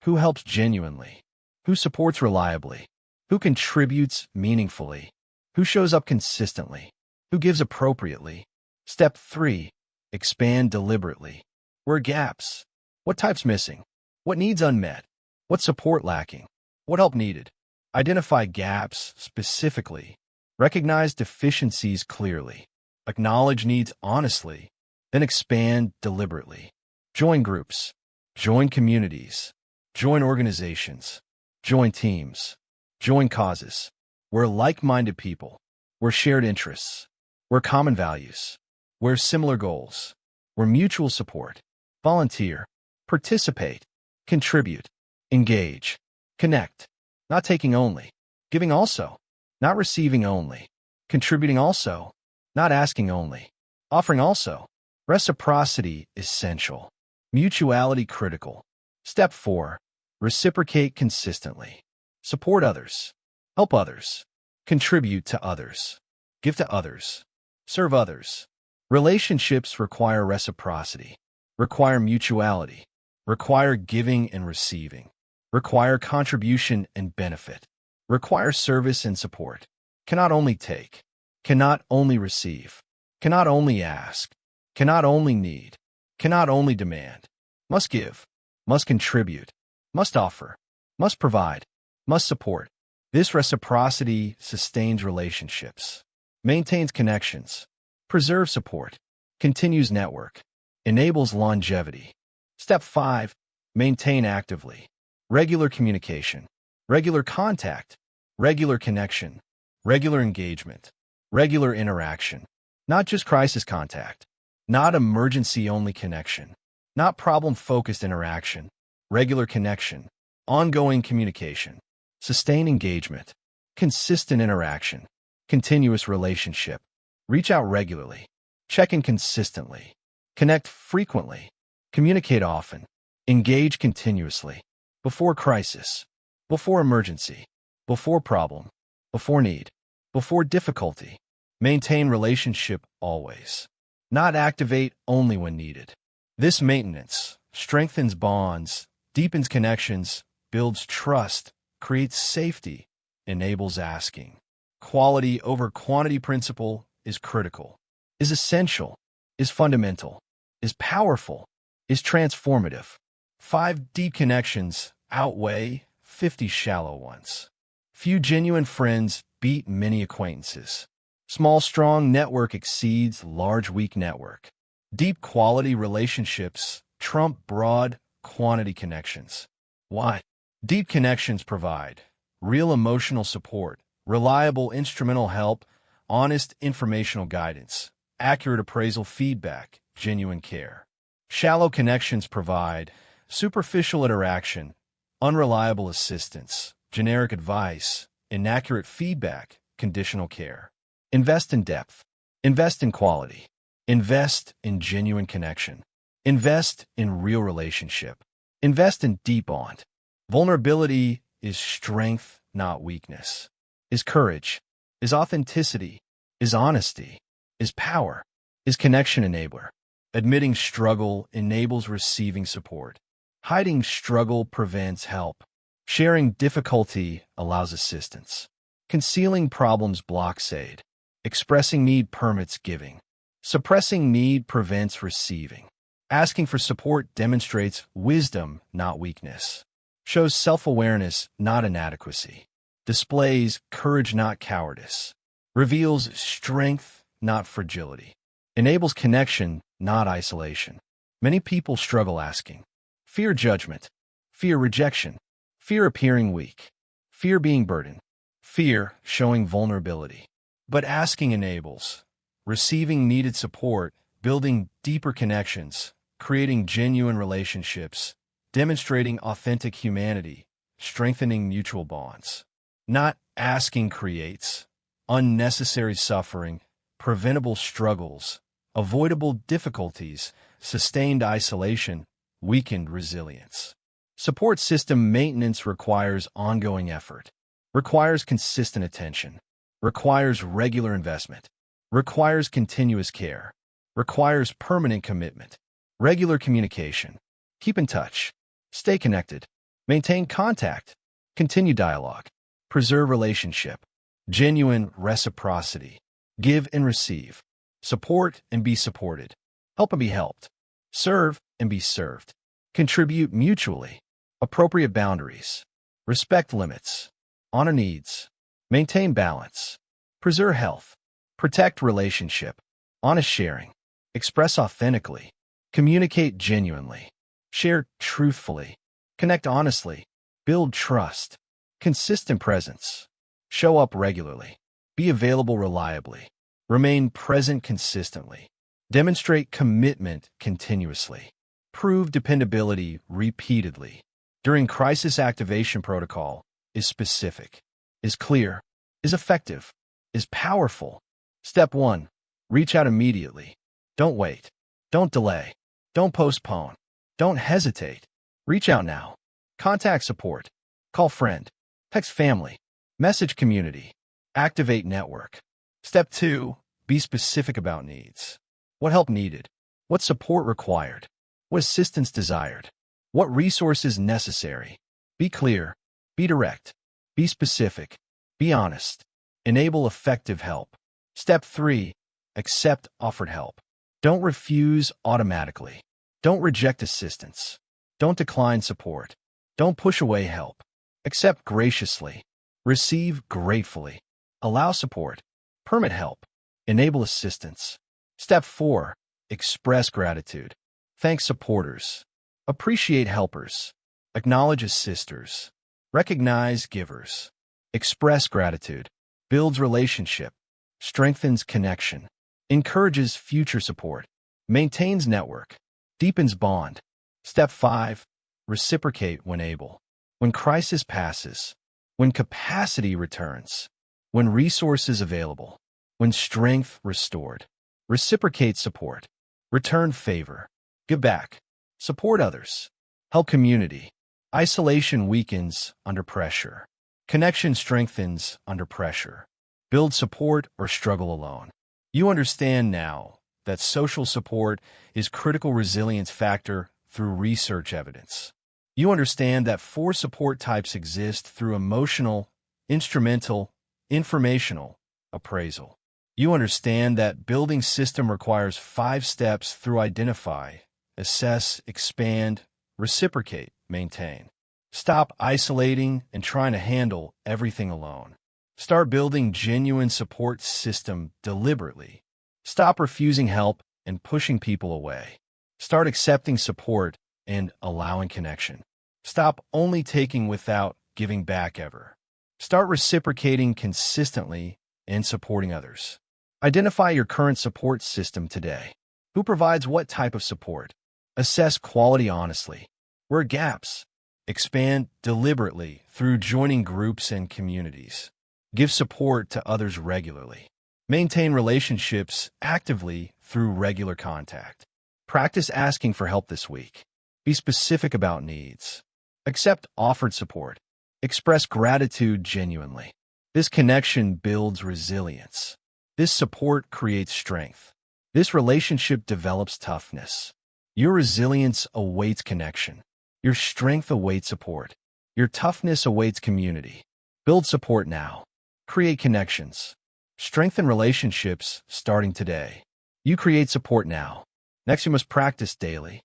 Speaker 1: Who helps genuinely? Who supports reliably? Who contributes meaningfully? Who shows up consistently? Who gives appropriately? Step 3. Expand deliberately. Where gaps? What types missing? What needs unmet? What support lacking? What help needed? Identify gaps specifically. Recognize deficiencies clearly. Acknowledge needs honestly. Then expand deliberately. Join groups. Join communities. Join organizations. Join teams. Join causes. Where like-minded people. Where shared interests. Where common values. Where similar goals. Where mutual support. Volunteer. Participate. Contribute. Engage. Connect. Not taking only. Giving also. Not receiving only. Contributing also. Not asking only. Offering also. Reciprocity essential. Mutuality critical. Step 4. Reciprocate consistently. Support others. Help others. Contribute to others. Give to others. Serve others. Relationships require reciprocity. Require mutuality. Require giving and receiving. Require contribution and benefit. Require service and support. Cannot only take. Cannot only receive. Cannot only ask. Cannot only need. Cannot only demand. Must give. Must contribute. Must offer. Must provide. Must support. This reciprocity sustains relationships. Maintains connections. Preserves support. Continues network. Enables longevity. Step 5. Maintain actively. Regular communication. Regular contact. Regular connection. Regular engagement. Regular interaction. Not just crisis contact. Not emergency-only connection. Not problem-focused interaction. Regular connection. Ongoing communication. Sustained engagement. Consistent interaction. Continuous relationship. Reach out regularly. Check in consistently. Connect frequently. Communicate often. Engage continuously. Before crisis. Before emergency. Before problem. Before need. Before difficulty. Maintain relationship always. Not activate only when needed. This maintenance strengthens bonds, deepens connections, builds trust, creates safety, enables asking. Quality over quantity principle is critical, is essential, is fundamental, is powerful, is transformative. 5 deep connections outweigh 50 shallow ones. Few genuine friends beat many acquaintances. Small, strong network exceeds large, weak network. Deep quality relationships trump broad quantity connections. Why? Deep connections provide real emotional support, reliable instrumental help, honest informational guidance, accurate appraisal feedback, genuine care. Shallow connections provide superficial interaction, unreliable assistance, generic advice, inaccurate feedback, conditional care. Invest in depth. Invest in quality. Invest in genuine connection. Invest in real relationship. Invest in deep bond. Vulnerability is strength, not weakness. Is courage. Is authenticity. Is honesty. Is power. Is connection enabler. Admitting struggle enables receiving support. Hiding struggle prevents help. Sharing difficulty allows assistance. Concealing problems blocks aid. Expressing need permits giving. Suppressing need prevents receiving. Asking for support demonstrates wisdom, not weakness. Shows self-awareness, not inadequacy. Displays courage, not cowardice. reveals strength, not fragility, enables connection, not isolation. Many people struggle asking. Fear judgment, fear rejection, fear appearing weak, fear being burdened, fear showing vulnerability. But asking enables receiving needed support, building deeper connections, creating genuine relationships, demonstrating authentic humanity, strengthening mutual bonds. Not asking creates unnecessary suffering, preventable struggles, avoidable difficulties, sustained isolation, weakened resilience. Support system maintenance requires ongoing effort, requires consistent attention, requires regular investment, requires continuous care, requires permanent commitment, regular communication. Keep in touch, stay connected, maintain contact, continue dialogue, preserve relationship, genuine reciprocity, give and receive, support and be supported, help and be helped, serve and be served, contribute mutually, appropriate boundaries, respect limits, honor needs, maintain balance, preserve health, protect relationship, honest sharing, express authentically, communicate genuinely, share truthfully, connect honestly, build trust, consistent presence, show up regularly, be available reliably, remain present consistently, demonstrate commitment continuously, prove dependability repeatedly. During crisis activation protocol is specific, is clear, is effective, is powerful. Step 1. Reach out immediately. Don't wait. Don't delay. Don't postpone. Don't hesitate. Reach out now. Contact support. Call friend. Text family. Message community. Activate network. Step 2. Be specific about needs. What help needed? What support required? What assistance desired? What resources necessary? Be clear. Be direct. Be specific. Be honest. Enable effective help. Step 3. Accept offered help. Don't refuse automatically. Don't reject assistance. Don't decline support. Don't push away help. Accept graciously. Receive gratefully. Allow support. Permit help. Enable assistance. Step 4. Express gratitude. Thank supporters. Appreciate helpers. Acknowledge assisters. Recognize givers. Express gratitude. Builds relationship. Strengthens connection. Encourages future support. Maintains network. Deepens bond. Step 5. Reciprocate when able. When crisis passes. When capacity returns. When resources available. When strength restored. Reciprocate support. Return favor. Give back. Support others. Help community. Isolation weakens under pressure. Connection strengthens under pressure. Build support or struggle alone. You understand now that social support is critical resilience factor through research evidence. You understand that 4 support types exist through emotional, instrumental, informational, appraisal. You understand that building system requires 5 steps through identify, assess, expand, reciprocate, maintain. Stop isolating and trying to handle everything alone. Start building genuine support system deliberately. Stop refusing help and pushing people away. Start accepting support and allowing connection. Stop only taking without giving back ever. Start reciprocating consistently and supporting others. Identify your current support system today. Who provides what type of support? Assess quality honestly. Where are gaps? Expand deliberately through joining groups and communities. Give support to others regularly. Maintain relationships actively through regular contact. Practice asking for help this week. Be specific about needs. Accept offered support. Express gratitude genuinely. This connection builds resilience. This support creates strength. This relationship develops toughness. Your resilience awaits connection. Your strength awaits support. Your toughness awaits community. Build support now. Create connections. Strengthen relationships starting today. You create support now. Next, you must practice daily.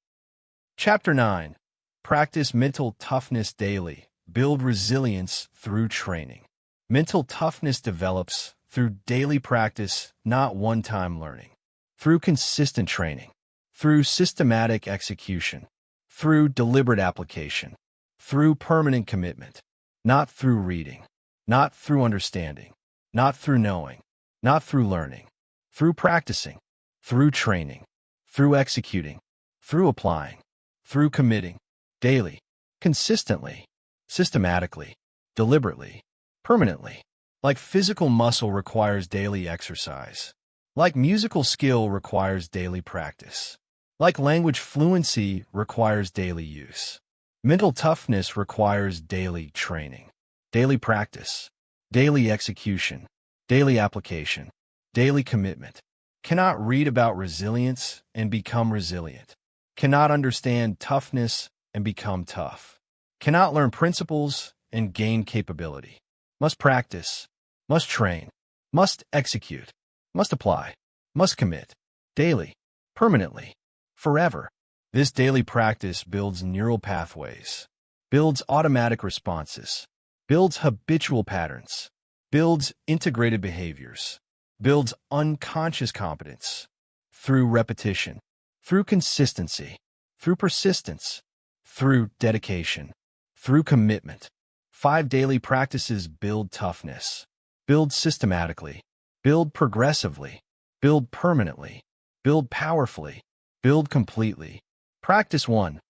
Speaker 1: Chapter 9. Practice mental toughness daily. Build resilience through training. Mental toughness develops through daily practice, not one-time learning, through consistent training, through systematic execution, through deliberate application, through permanent commitment, not through reading, not through understanding, not through knowing, not through learning, through practicing, through training, through executing, through applying, through committing, daily, consistently, systematically, deliberately, permanently. Like physical muscle requires daily exercise. Like musical skill requires daily practice. Like language fluency requires daily use. Mental toughness requires daily training, daily practice, daily execution, daily application, daily commitment. Cannot read about resilience and become resilient. Cannot understand toughness and become tough. Cannot learn principles and gain capability. Must practice, must train, must execute, must apply, must commit, daily, permanently, forever. This daily practice builds neural pathways, builds automatic responses, builds habitual patterns, builds integrated behaviors, builds unconscious competence through repetition, through consistency, through persistence, through dedication, through commitment. 5 daily practices build toughness, build systematically, build progressively, build permanently, build powerfully, build completely. Practice 1.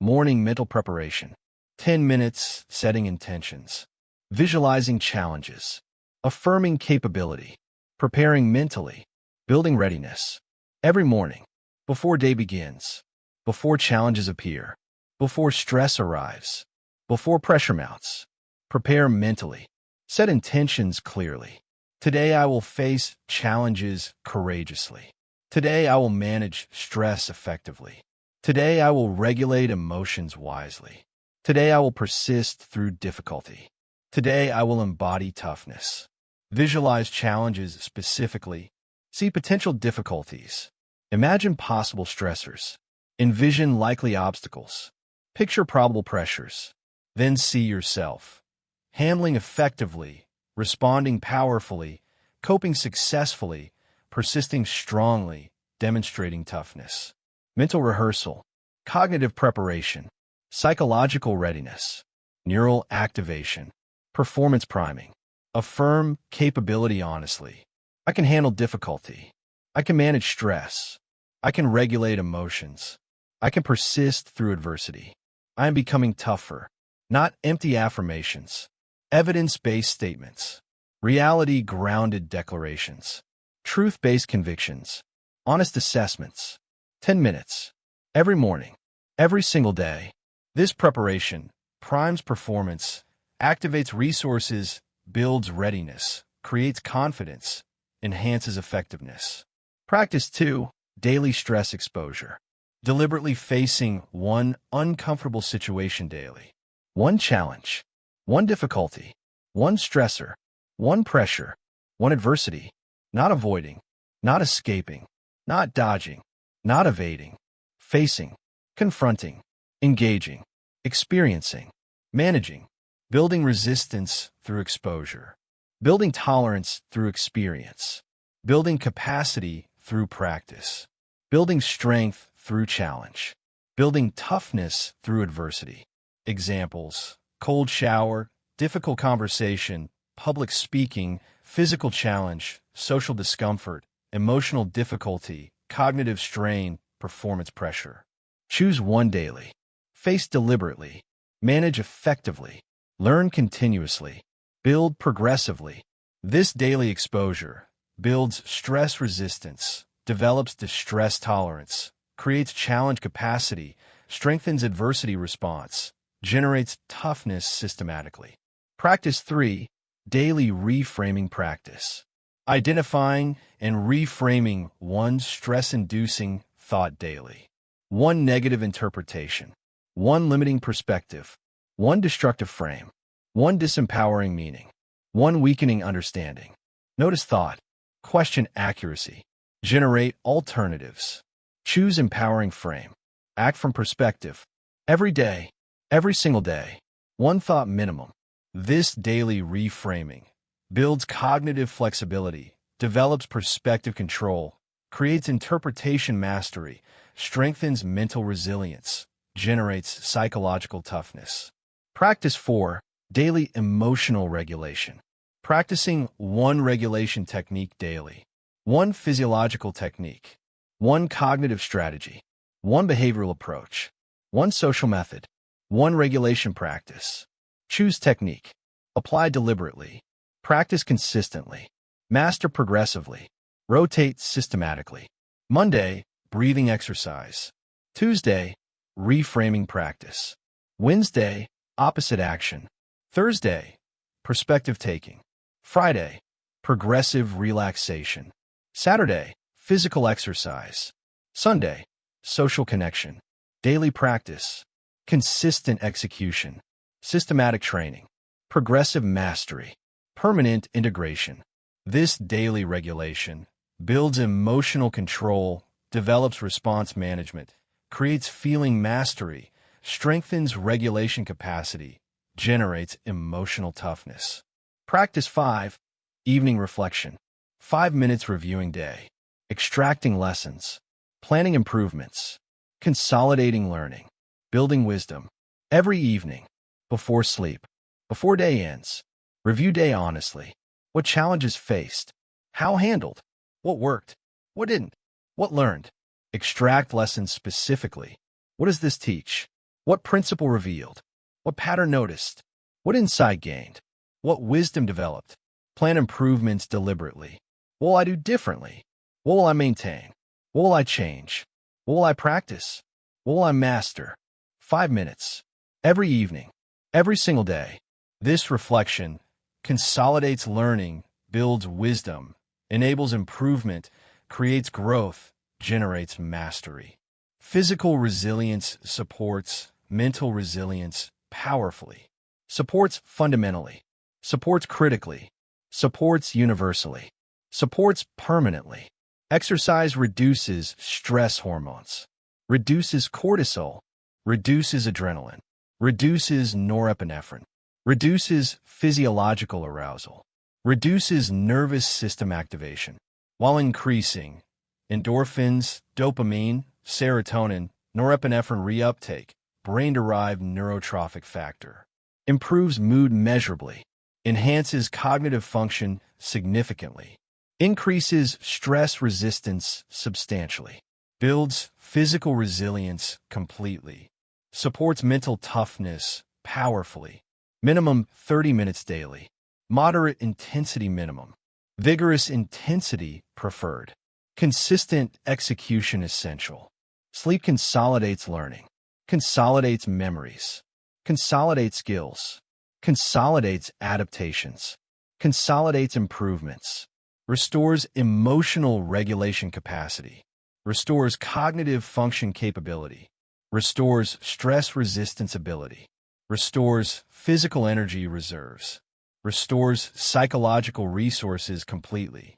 Speaker 1: Morning mental preparation. 10 minutes setting intentions, visualizing challenges, affirming capability, preparing mentally, building readiness. Every morning, before day begins, before challenges appear, before stress arrives, before pressure mounts, prepare mentally. Set intentions clearly. Today I will face challenges courageously. Today I will manage stress effectively. Today I will regulate emotions wisely. Today I will persist through difficulty. Today I will embody toughness. Visualize challenges specifically. See potential difficulties. Imagine possible stressors. Envision likely obstacles. Picture probable pressures. Then see yourself handling effectively, responding powerfully, coping successfully, persisting strongly, demonstrating toughness. Mental rehearsal, cognitive preparation, psychological readiness, neural activation, performance priming. Affirm capability honestly. I can handle difficulty. I can manage stress. I can regulate emotions. I can persist through adversity. I am becoming tougher. Not empty affirmations. Evidence-based statements. Reality-grounded declarations. Truth-based convictions. Honest assessments. 10 minutes. Every morning. Every single day. This preparation primes performance, activates resources, builds readiness, creates confidence, enhances effectiveness. Practice 2. Daily stress exposure. Deliberately facing one uncomfortable situation daily. One challenge, one difficulty, one stressor, one pressure, one adversity. Not avoiding, not escaping, not dodging, not evading. Facing, confronting, engaging, experiencing, managing. Building resistance through exposure. Building tolerance through experience. Building capacity through practice. Building strength through challenge. Building toughness through adversity. Examples: cold shower, difficult conversation, public speaking, physical challenge, social discomfort, emotional difficulty, cognitive strain, performance pressure. Choose one daily. Face deliberately. Manage effectively. Learn continuously. Build progressively. This daily exposure builds stress resistance, develops distress tolerance, creates challenge capacity, strengthens adversity response, generates toughness systematically. Practice 3. Daily reframing practice. Identifying and reframing one stress-inducing thought daily. One negative interpretation. One limiting perspective. One destructive frame. One disempowering meaning. One weakening understanding. Notice thought. Question accuracy. Generate alternatives. Choose empowering frame. Act from perspective. Every day. Every single day. One thought minimum. This daily reframing builds cognitive flexibility, develops perspective control, creates interpretation mastery, strengthens mental resilience, generates psychological toughness. Practice 4. Daily emotional regulation. Practicing one regulation technique daily. One physiological technique. One cognitive strategy. One behavioral approach. One social method. One regulation practice. Choose technique. Apply deliberately. Practice consistently. Master progressively. Rotate systematically. Monday, breathing exercise. Tuesday, reframing practice. Wednesday, opposite action. Thursday, perspective taking. Friday, progressive relaxation. Saturday, physical exercise. Sunday, social connection. Daily practice. Consistent execution. Systematic training. Progressive mastery. Permanent integration. This daily regulation builds emotional control, develops response management, creates feeling mastery, strengthens regulation capacity, generates emotional toughness. Practice 5. Evening reflection. 5 minutes reviewing day. Extracting lessons. Planning improvements. Consolidating learning. Building wisdom. Every evening. Before sleep. Before day ends. Review day honestly. What challenges faced? How handled? What worked? What didn't? What learned? Extract lessons specifically. What does this teach? What principle revealed? What pattern noticed? What insight gained? What wisdom developed? Plan improvements deliberately. What will I do differently? What will I maintain? What will I change? What will I practice? What will I master? 5 minutes. Every evening. Every single day. This reflection consolidates learning, builds wisdom, enables improvement, creates growth, generates mastery. Physical resilience supports mental resilience powerfully, supports fundamentally, supports critically, supports universally, supports permanently. Exercise reduces stress hormones, reduces cortisol, reduces adrenaline, reduces norepinephrine, reduces physiological arousal, reduces nervous system activation, while increasing endorphins, dopamine, serotonin, norepinephrine reuptake, brain-derived neurotrophic factor, improves mood measurably, enhances cognitive function significantly, increases stress resistance substantially, builds physical resilience completely, supports mental toughness powerfully. Minimum 30 minutes daily. Moderate intensity minimum. Vigorous intensity preferred. Consistent execution essential. Sleep consolidates learning. Consolidates memories. Consolidates skills. Consolidates adaptations. Consolidates improvements. Restores emotional regulation capacity. Restores cognitive function capability. Restores stress resistance ability. Restores physical energy reserves. Restores psychological resources completely.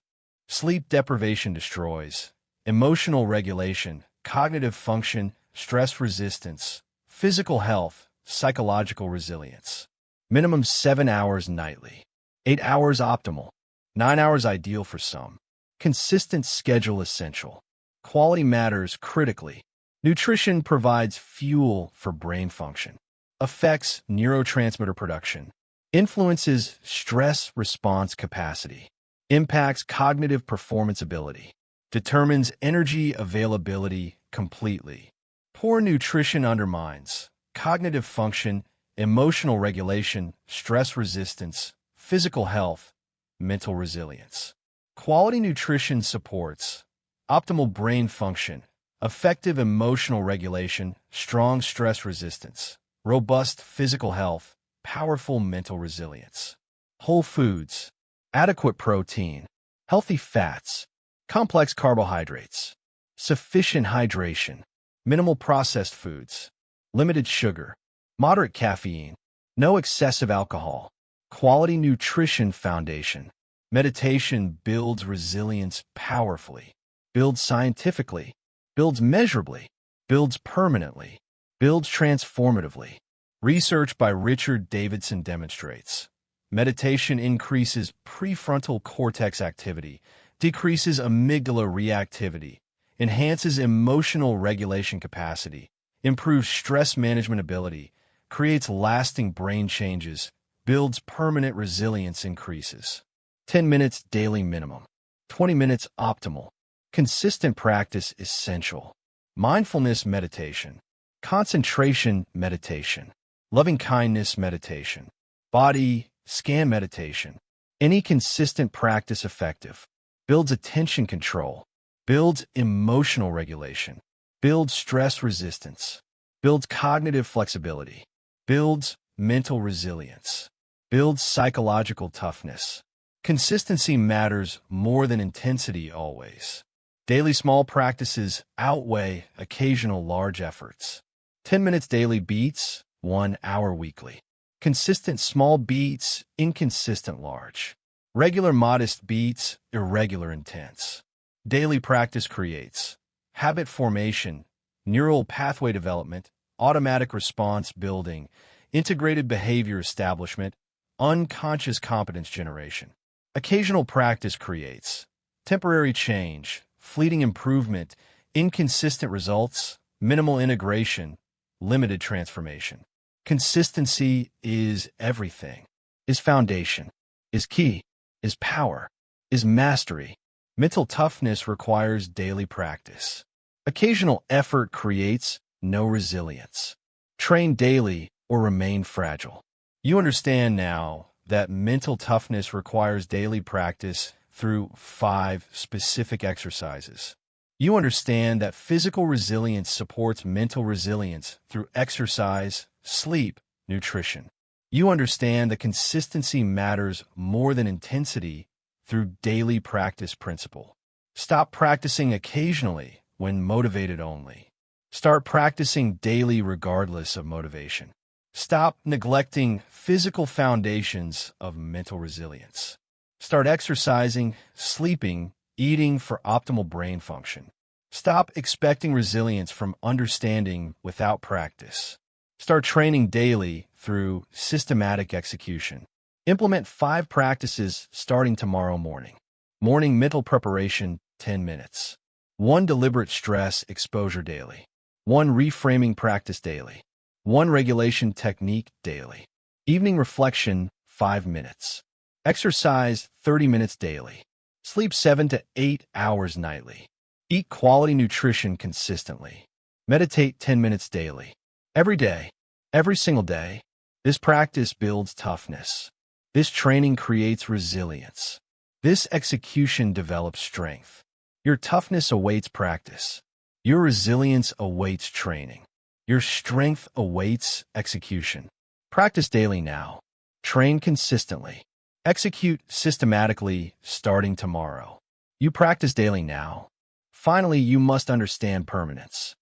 Speaker 1: Sleep deprivation destroys emotional regulation, cognitive function, stress resistance, physical health, psychological resilience. Minimum 7 hours nightly. 8 hours optimal. 9 hours ideal for some. Consistent schedule essential. Quality matters critically. Nutrition provides fuel for brain function. Affects neurotransmitter production. Influences stress response capacity. Impacts cognitive performance ability. Determines energy availability completely. Poor nutrition undermines cognitive function, emotional regulation, stress resistance, physical health, mental resilience. Quality nutrition supports optimal brain function, effective emotional regulation, strong stress resistance, robust physical health, powerful mental resilience. Whole foods, adequate protein, healthy fats, complex carbohydrates, sufficient hydration, minimal processed foods, limited sugar, moderate caffeine, no excessive alcohol. Quality nutrition foundation. Meditation builds resilience powerfully, builds scientifically, builds measurably, builds permanently, builds transformatively. Research by Richard Davidson demonstrates Meditation increases prefrontal cortex activity, decreases amygdala reactivity, enhances emotional regulation capacity, improves stress management ability, creates lasting brain changes, builds permanent resilience, increases. 10 minutes daily minimum. 20 minutes optimal. Consistent practice essential. Mindfulness meditation. Concentration meditation. Loving-kindness meditation. Body scan meditation. Any consistent practice effective. Builds attention control. Builds emotional regulation. Builds stress resistance. Builds cognitive flexibility. Builds mental resilience. Builds psychological toughness. Consistency matters more than intensity always. Daily small practices outweigh occasional large efforts. 10 minutes daily beats 1 hour weekly. Consistent small beats, inconsistent large. Regular modest beats, irregular intense. Daily practice creates habit formation, neural pathway development, automatic response building, integrated behavior establishment, unconscious competence generation. Occasional practice creates temporary change, fleeting improvement, inconsistent results, minimal integration, limited transformation. Consistency is everything, is foundation, is key, is power, is mastery. Mental toughness requires daily practice. Occasional effort creates no resilience. Train daily or remain fragile. You understand now that mental toughness requires daily practice through 5 specific exercises. You understand that physical resilience supports mental resilience through exercise, sleep, nutrition. You understand that consistency matters more than intensity through daily practice principle. Stop practicing occasionally when motivated only. Start practicing daily regardless of motivation. Stop neglecting physical foundations of mental resilience. Start exercising, sleeping, eating for optimal brain function. Stop expecting resilience from understanding without practice. Start training daily through systematic execution. Implement 5 practices starting tomorrow morning. Morning mental preparation, 10 minutes. 1 deliberate stress exposure daily. 1 reframing practice daily. 1 regulation technique daily. Evening reflection, 5 minutes. Exercise, 30 minutes daily. Sleep 7 to 8 hours nightly. Eat quality nutrition consistently. Meditate 10 minutes daily. Every day, every single day. This practice builds toughness. This training creates resilience. This execution develops strength. Your toughness awaits practice. Your resilience awaits training. Your strength awaits execution. Practice daily now. Train consistently. Execute systematically starting tomorrow. You practice daily now. Finally, you must understand permanence.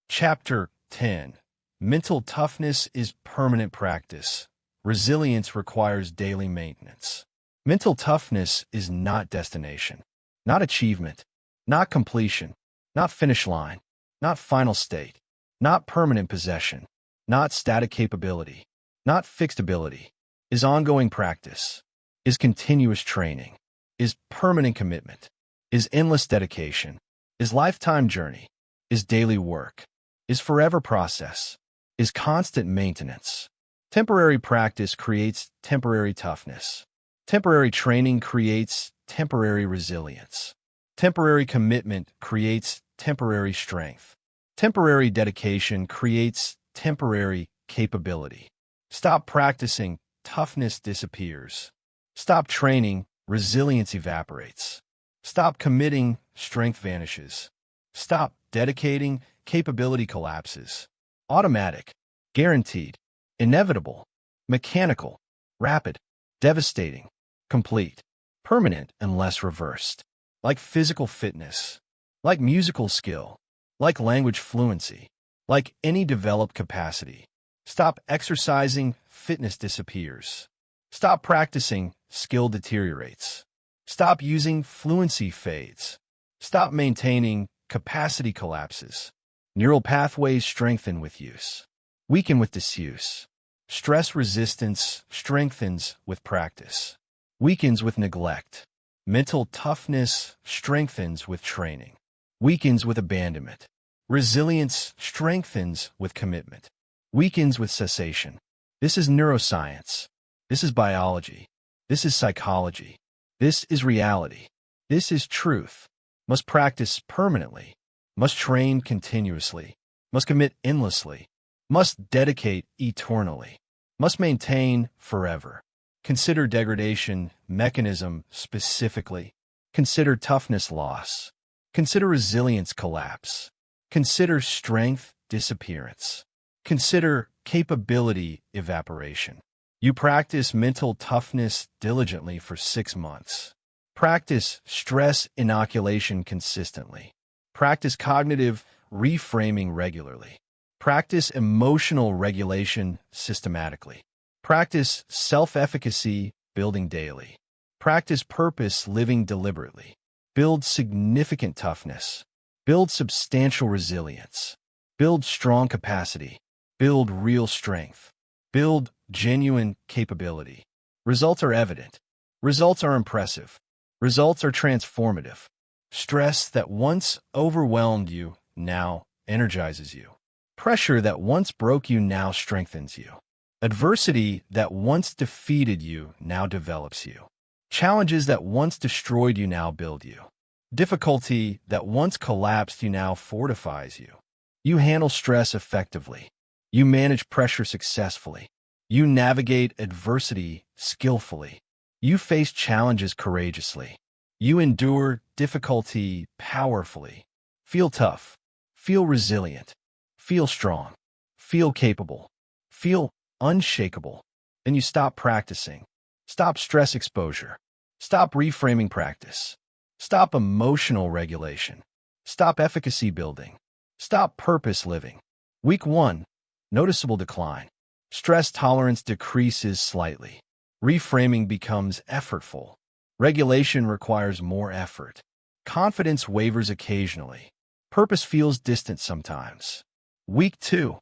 Speaker 1: Chapter 10. Mental toughness is permanent practice. Resilience requires daily maintenance. Mental toughness is not destination, not achievement, not completion, not finish line, not final state, not permanent possession, not static capability, not fixed ability. Is ongoing practice, is continuous training, is permanent commitment, is endless dedication, is lifetime journey, is daily work, is forever process, is constant maintenance. Temporary practice creates temporary toughness. Temporary training creates temporary resilience. Temporary commitment creates temporary strength. Temporary dedication creates temporary capability. Stop practicing, toughness disappears. Stop training, resilience evaporates. Stop committing, strength vanishes. Stop dedicating, capability collapses. Automatic, guaranteed, inevitable, mechanical, rapid, devastating, complete, permanent unless reversed. Like physical fitness, like musical skill, like language fluency, like any developed capacity. Stop exercising, fitness disappears. Stop practicing, skill deteriorates. Stop using, fluency fades. Stop maintaining, capacity collapses. Neural pathways strengthen with use, weaken with disuse. Stress resistance strengthens with practice, weakens with neglect. Mental toughness strengthens with training, weakens with abandonment. Resilience strengthens with commitment, weakens with cessation. This is neuroscience. This is biology. This is psychology. This is reality. This is truth. Must practice permanently. Must train continuously. Must commit endlessly. Must dedicate eternally. Must maintain forever. Consider degradation mechanism specifically. Consider toughness loss. Consider resilience collapse. Consider strength disappearance. Consider capability evaporation. You practice mental toughness diligently for 6 months. Practice stress inoculation consistently. Practice cognitive reframing regularly. Practice emotional regulation systematically. Practice self-efficacy building daily. Practice purpose living deliberately. Build significant toughness. Build substantial resilience. Build strong capacity. Build real strength. Build genuine capability. Results are evident. Results are impressive. Results are transformative. Stress that once overwhelmed you now energizes you. Pressure that once broke you now strengthens you. Adversity that once defeated you now develops you. Challenges that once destroyed you now build you. Difficulty that once collapsed you now fortifies you. You handle stress effectively. You manage pressure successfully. You navigate adversity skillfully. You face challenges courageously. You endure difficulty powerfully. Feel tough. Feel resilient. Feel strong. Feel capable. Feel unshakable. Then you stop practicing. Stop stress exposure. Stop reframing practice. Stop emotional regulation. Stop efficacy building. Stop purpose living. Week 1. Noticeable decline. Stress tolerance decreases slightly. Reframing becomes effortful. Regulation requires more effort. Confidence wavers occasionally. Purpose feels distant sometimes. Week 2.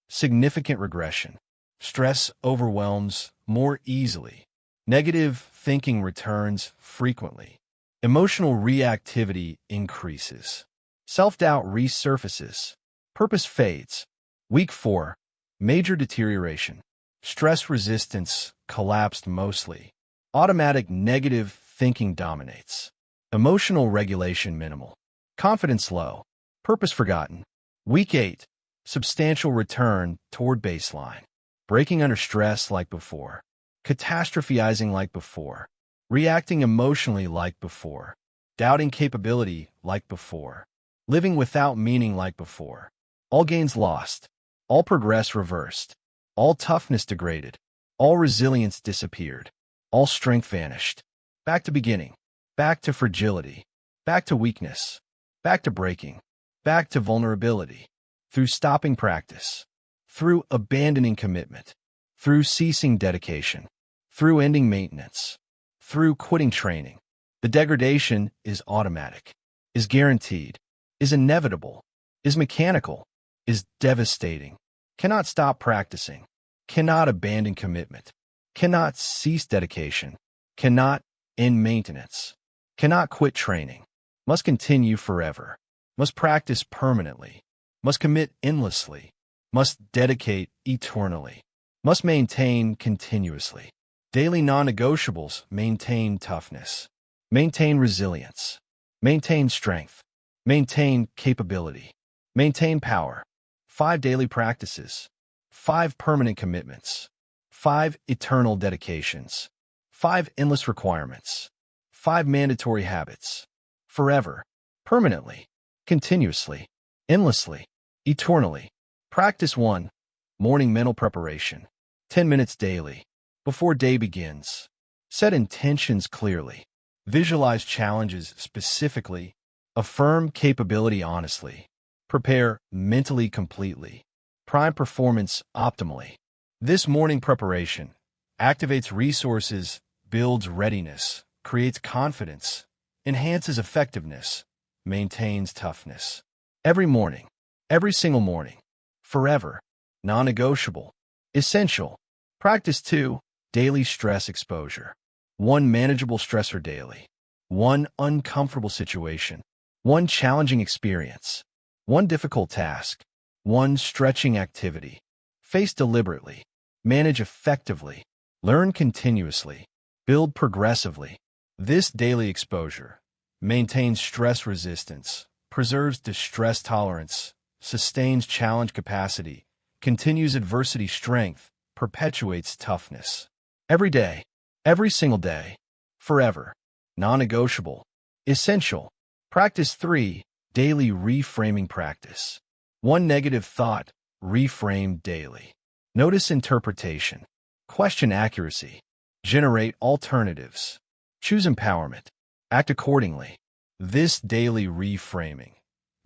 Speaker 1: Significant regression. Stress overwhelms more easily. Negative thinking returns frequently. Emotional reactivity increases. Self-doubt resurfaces. Purpose fades. Week 4. Major deterioration. Stress resistance collapsed mostly. Automatic negative thinking dominates. Emotional regulation minimal. Confidence low. Purpose forgotten. Week 8. Substantial return toward baseline. Breaking under stress like before. Catastrophizing like before. Reacting emotionally like before. Doubting capability like before. Living without meaning like before. All gains lost. All progress reversed. All toughness degraded. All resilience disappeared. All strength vanished. Back to beginning. Back to fragility. Back to weakness. Back to breaking. Back to vulnerability. Through stopping practice. Through abandoning commitment. Through ceasing dedication. Through ending maintenance. Through quitting training. The degradation is automatic. Is guaranteed. Is inevitable. Is mechanical. Is devastating. Cannot stop practicing. Cannot abandon commitment. Cannot cease dedication. Cannot end maintenance. Cannot quit training. Must continue forever. Must practice permanently. Must commit endlessly. Must dedicate eternally. Must maintain continuously. Daily non-negotiables: maintain toughness. Maintain resilience. Maintain strength. Maintain capability. Maintain power. 5 daily practices. 5 permanent commitments. 5 eternal dedications. 5 endless requirements. 5 mandatory habits. Forever. Permanently. Continuously. Endlessly. Eternally. Practice 1. Morning mental preparation. 10 minutes daily. Before day begins. Set intentions clearly. Visualize challenges specifically. Affirm capability honestly. Prepare mentally completely. Prime performance optimally. This morning preparation activates resources, builds readiness, creates confidence, enhances effectiveness, maintains toughness. Every morning. Every single morning. Forever. Non-negotiable. Essential. Practice 2. Daily stress exposure. 1 manageable stressor daily. 1 uncomfortable situation. 1 challenging experience. 1 difficult task. 1 stretching activity. Face deliberately. Manage effectively. Learn continuously. Build progressively. This daily exposure maintains stress resistance, preserves distress tolerance, sustains challenge capacity, continues adversity strength, perpetuates toughness. Every day, every single day, forever. Non-negotiable. Essential. Practice 3. Daily reframing practice. 1 negative thought, reframe daily. Notice interpretation. Question accuracy. Generate alternatives. Choose empowerment. Act accordingly. This daily reframing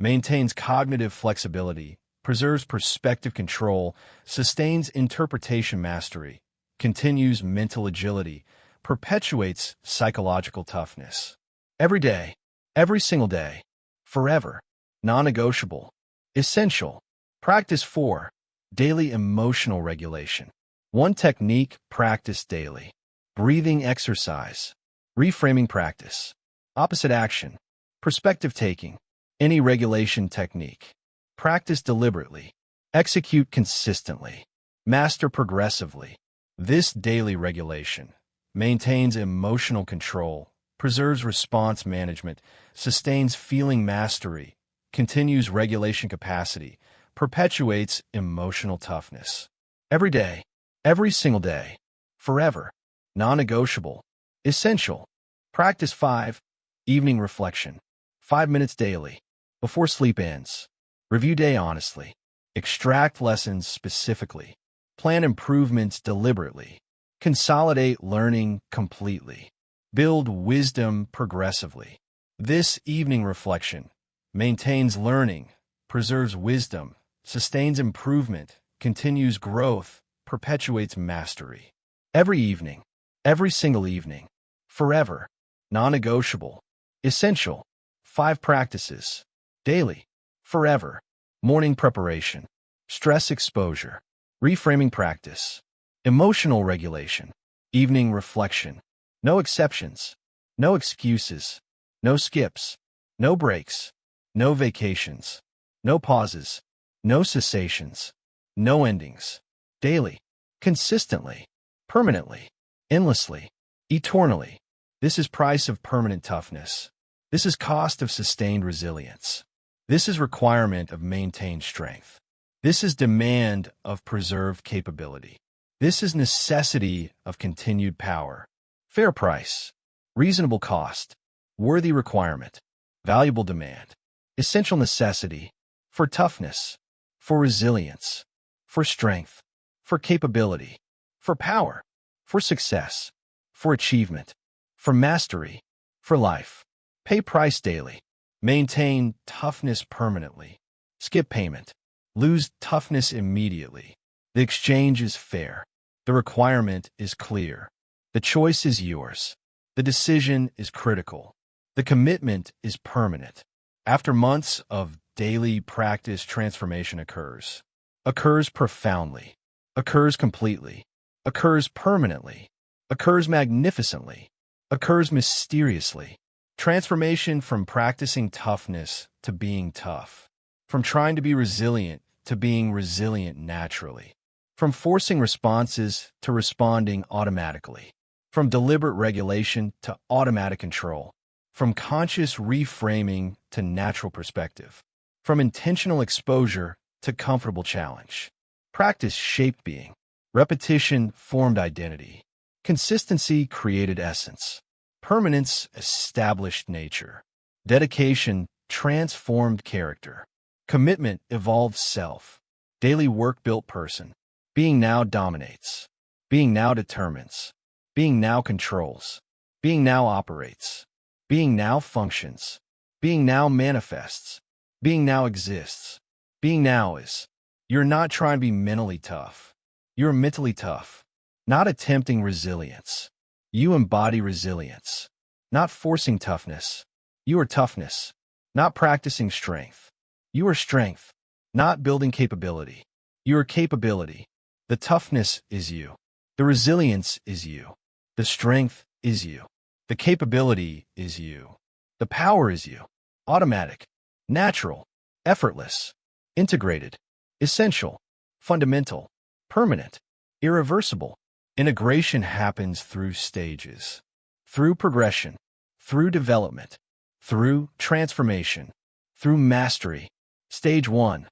Speaker 1: maintains cognitive flexibility, preserves perspective control, sustains interpretation mastery, continues mental agility, perpetuates psychological toughness. Every day, every single day, forever. Non-negotiable. Essential. Practice 4. Daily emotional regulation. 1 technique, practice daily. Breathing exercise. Reframing practice. Opposite action. Perspective taking. Any regulation technique. Practice deliberately. Execute consistently. Master progressively. This daily regulation maintains emotional control, preserves response management, sustains feeling mastery, continues regulation capacity, perpetuates emotional toughness. Every day, every single day, forever. Non-negotiable. Essential. Practice 5. Evening reflection. 5 minutes daily. Before sleep ends. Review day honestly. Extract lessons specifically. Plan improvements deliberately. Consolidate learning completely. Build wisdom progressively. This evening reflection maintains learning, preserves wisdom, sustains improvement, continues growth, perpetuates mastery. Every evening, every single evening, forever. Non-negotiable. Essential. 5 practices. Daily. Forever. Morning preparation. Stress exposure. Reframing practice. Emotional regulation. Evening reflection. No exceptions. No excuses. No skips. No breaks. No vacations. No pauses. No cessations. No endings. Daily. Consistently. Permanently. Endlessly. Eternally. This is price of permanent toughness. This is cost of sustained resilience. This is requirement of maintained strength. This is demand of preserved capability. This is necessity of continued power. Fair price. Reasonable cost. Worthy requirement. Valuable demand. Essential necessity. For toughness. For resilience. For strength. For capability. For power. For success. For achievement. For mastery. For life. Pay price daily. Maintain toughness permanently. Skip payment. Lose toughness immediately. The exchange is fair. The requirement is clear. The choice is yours. The decision is critical. The commitment is permanent. After months of daily practice, transformation occurs. Occurs profoundly. Occurs completely. Occurs permanently. Occurs magnificently. Occurs mysteriously. Transformation from practicing toughness to being tough. From trying to be resilient to being resilient naturally. From forcing responses to responding automatically. From deliberate regulation to automatic control. From conscious reframing to natural perspective. From intentional exposure to comfortable challenge. Practice shaped being. Repetition formed identity. Consistency created essence. Permanence established nature. Dedication transformed character. Commitment evolved self. Daily work built person. Being now dominates. Being now determines. Being now controls. Being now operates. Being now functions. Being now manifests. Being now exists. Being now is. You're not trying to be mentally tough. You're mentally tough. Not attempting resilience. You embody resilience. Not forcing toughness. You are toughness. Not practicing strength. You are strength. Not building capability. You are capability. The toughness is you. The resilience is you. The strength is you. The capability is you. The power is you. Automatic, natural, effortless, integrated, essential, fundamental, permanent, irreversible. Integration happens through stages, through progression, through development, through transformation, through mastery. Stage 1.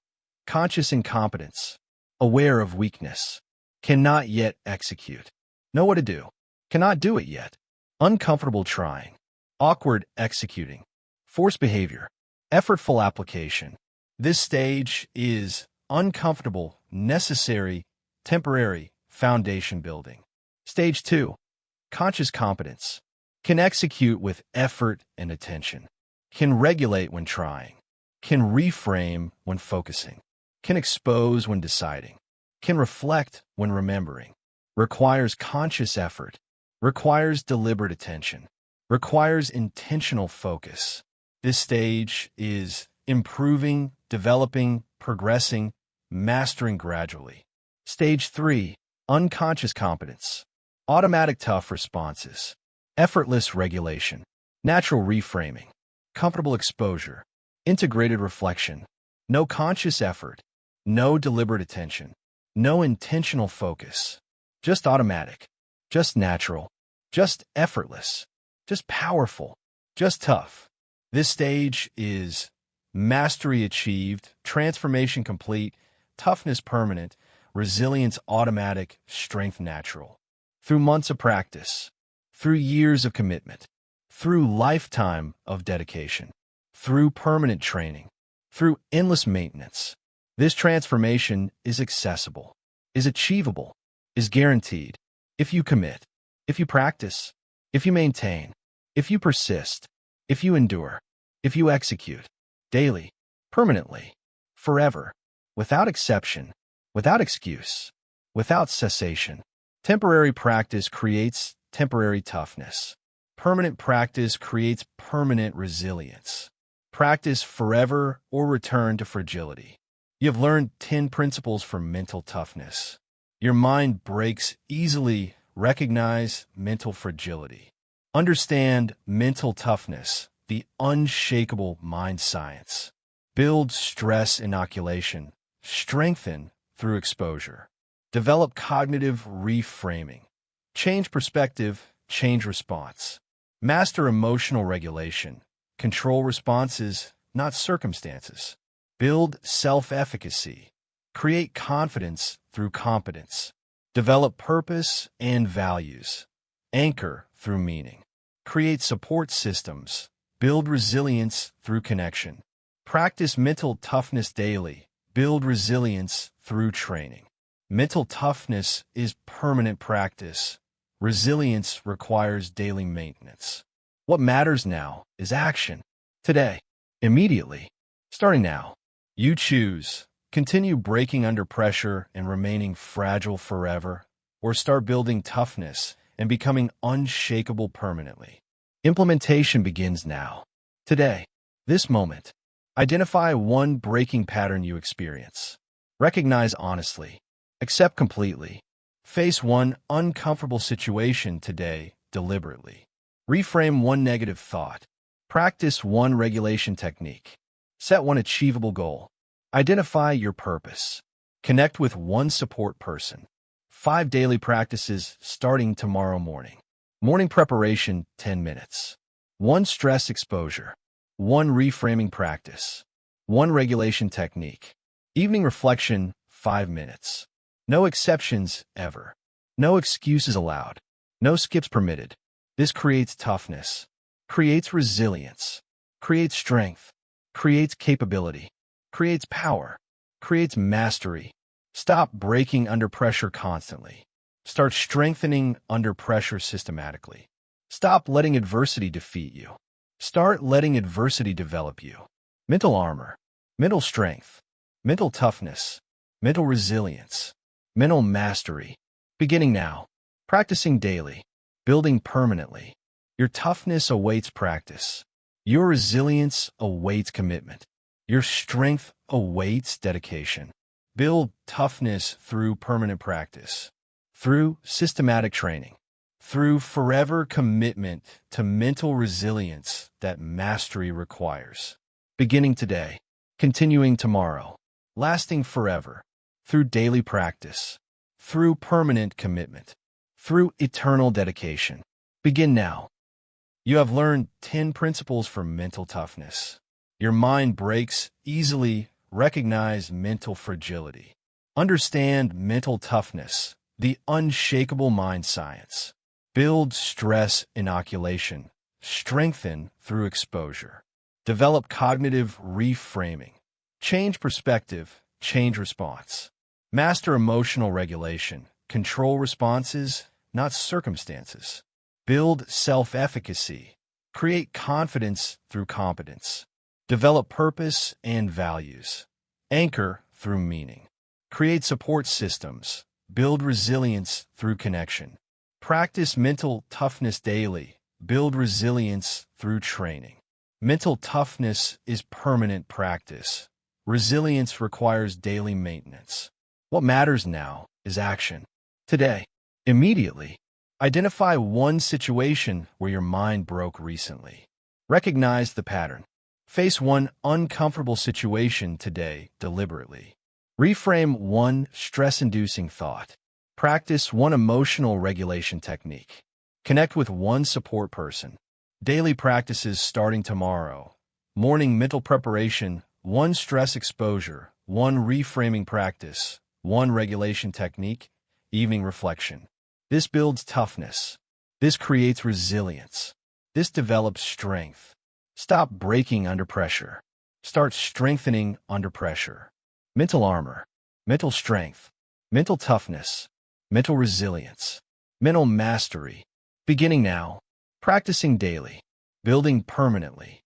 Speaker 1: Conscious incompetence. Aware of weakness. Cannot yet execute. Know what to do. Cannot do it yet. Uncomfortable trying. Awkward executing. Forced behavior. Effortful application. This stage is uncomfortable, necessary, temporary, foundation building. Stage 2. Conscious competence. Can execute with effort and attention. Can regulate when trying. Can reframe when focusing. Can expose when deciding. Can reflect when remembering. Requires conscious effort. Requires deliberate attention. Requires intentional focus. This stage is improving, developing, progressing, mastering gradually. Stage 3. Unconscious competence. Automatic tough responses. Effortless regulation. Natural reframing. Comfortable exposure. Integrated reflection. No conscious effort. No deliberate attention. No intentional focus. Just automatic. Just natural. Just effortless. Just powerful. Just tough. This stage is mastery achieved, transformation complete, toughness permanent, resilience automatic, strength natural. Through months of practice, through years of commitment, through lifetime of dedication, through permanent training, through endless maintenance, this transformation is accessible, is achievable, is guaranteed if you commit, if you practice, if you maintain, if you persist, if you endure, if you execute, daily, permanently, forever, without exception, without excuse, without cessation. Temporary practice creates temporary toughness. Permanent practice creates permanent resilience. Practice forever or return to fragility. You have learned 10 principles for mental toughness. Your mind breaks easily. Recognize mental fragility. Understand mental toughness, the unshakable mind science. Build stress inoculation. Strengthen through exposure. Develop cognitive reframing. Change perspective, change response. Master emotional regulation. Control responses, not circumstances. Build self-efficacy. Create confidence through competence. Develop purpose and values. Anchor through meaning. Create support systems. Build resilience through connection. Practice mental toughness daily. Build resilience through training. Mental toughness is permanent practice. Resilience requires daily maintenance. What matters now is action. Today. Immediately. Starting now. You choose. Continue breaking under pressure and remaining fragile forever, or start building toughness and becoming unshakable permanently. Implementation begins now. Today. This moment. Identify one breaking pattern you experience. Recognize honestly. Accept completely. Face one uncomfortable situation today deliberately. Reframe one negative thought. Practice one regulation technique. Set one achievable goal. Identify your purpose. Connect with one support person. 5 daily practices starting tomorrow morning. Morning preparation, 10 minutes. 1 stress exposure. 1 reframing practice. 1 regulation technique. Evening reflection, 5 minutes. No exceptions ever. No excuses allowed. No skips permitted. This creates toughness, creates resilience, creates strength, creates capability, creates power, creates mastery. Stop breaking under pressure constantly. Start strengthening under pressure systematically. Stop letting adversity defeat you. Start letting adversity develop you. Mental armor, mental strength, mental toughness, mental resilience, mental mastery. Beginning now. Practicing daily. Building permanently. Your toughness awaits practice. Your resilience awaits commitment. Your strength awaits dedication. Build toughness through permanent practice. through systematic training, through forever commitment to mental resilience that mastery requires. Beginning today, continuing tomorrow, lasting forever, through daily practice, through permanent commitment, through eternal dedication. Begin now. You have learned 10 principles for mental toughness. Your mind breaks easily. Recognize mental fragility. Understand mental toughness, the unshakable mind science. Build stress inoculation. Strengthen through exposure. Develop cognitive reframing. Change perspective, change response. Master emotional regulation. Control responses, not circumstances. Build self-efficacy. Create confidence through competence. Develop purpose and values. Anchor through meaning. Create support systems. Build resilience through connection. Practice mental toughness daily. Build resilience through training. Mental toughness is permanent practice. Resilience requires daily maintenance. What matters now is action. Today, immediately, identify one situation where your mind broke recently. Recognize the pattern. Face one uncomfortable situation today deliberately. Reframe one stress-inducing thought. Practice one emotional regulation technique. Connect with one support person. Daily practices starting tomorrow. Morning mental preparation, one stress exposure, one reframing practice, one regulation technique, evening reflection. This builds toughness. This creates resilience. This develops strength. Stop breaking under pressure. Start strengthening under pressure. Mental armor, mental strength, mental toughness, mental resilience, mental mastery. Beginning now, practicing daily, building permanently.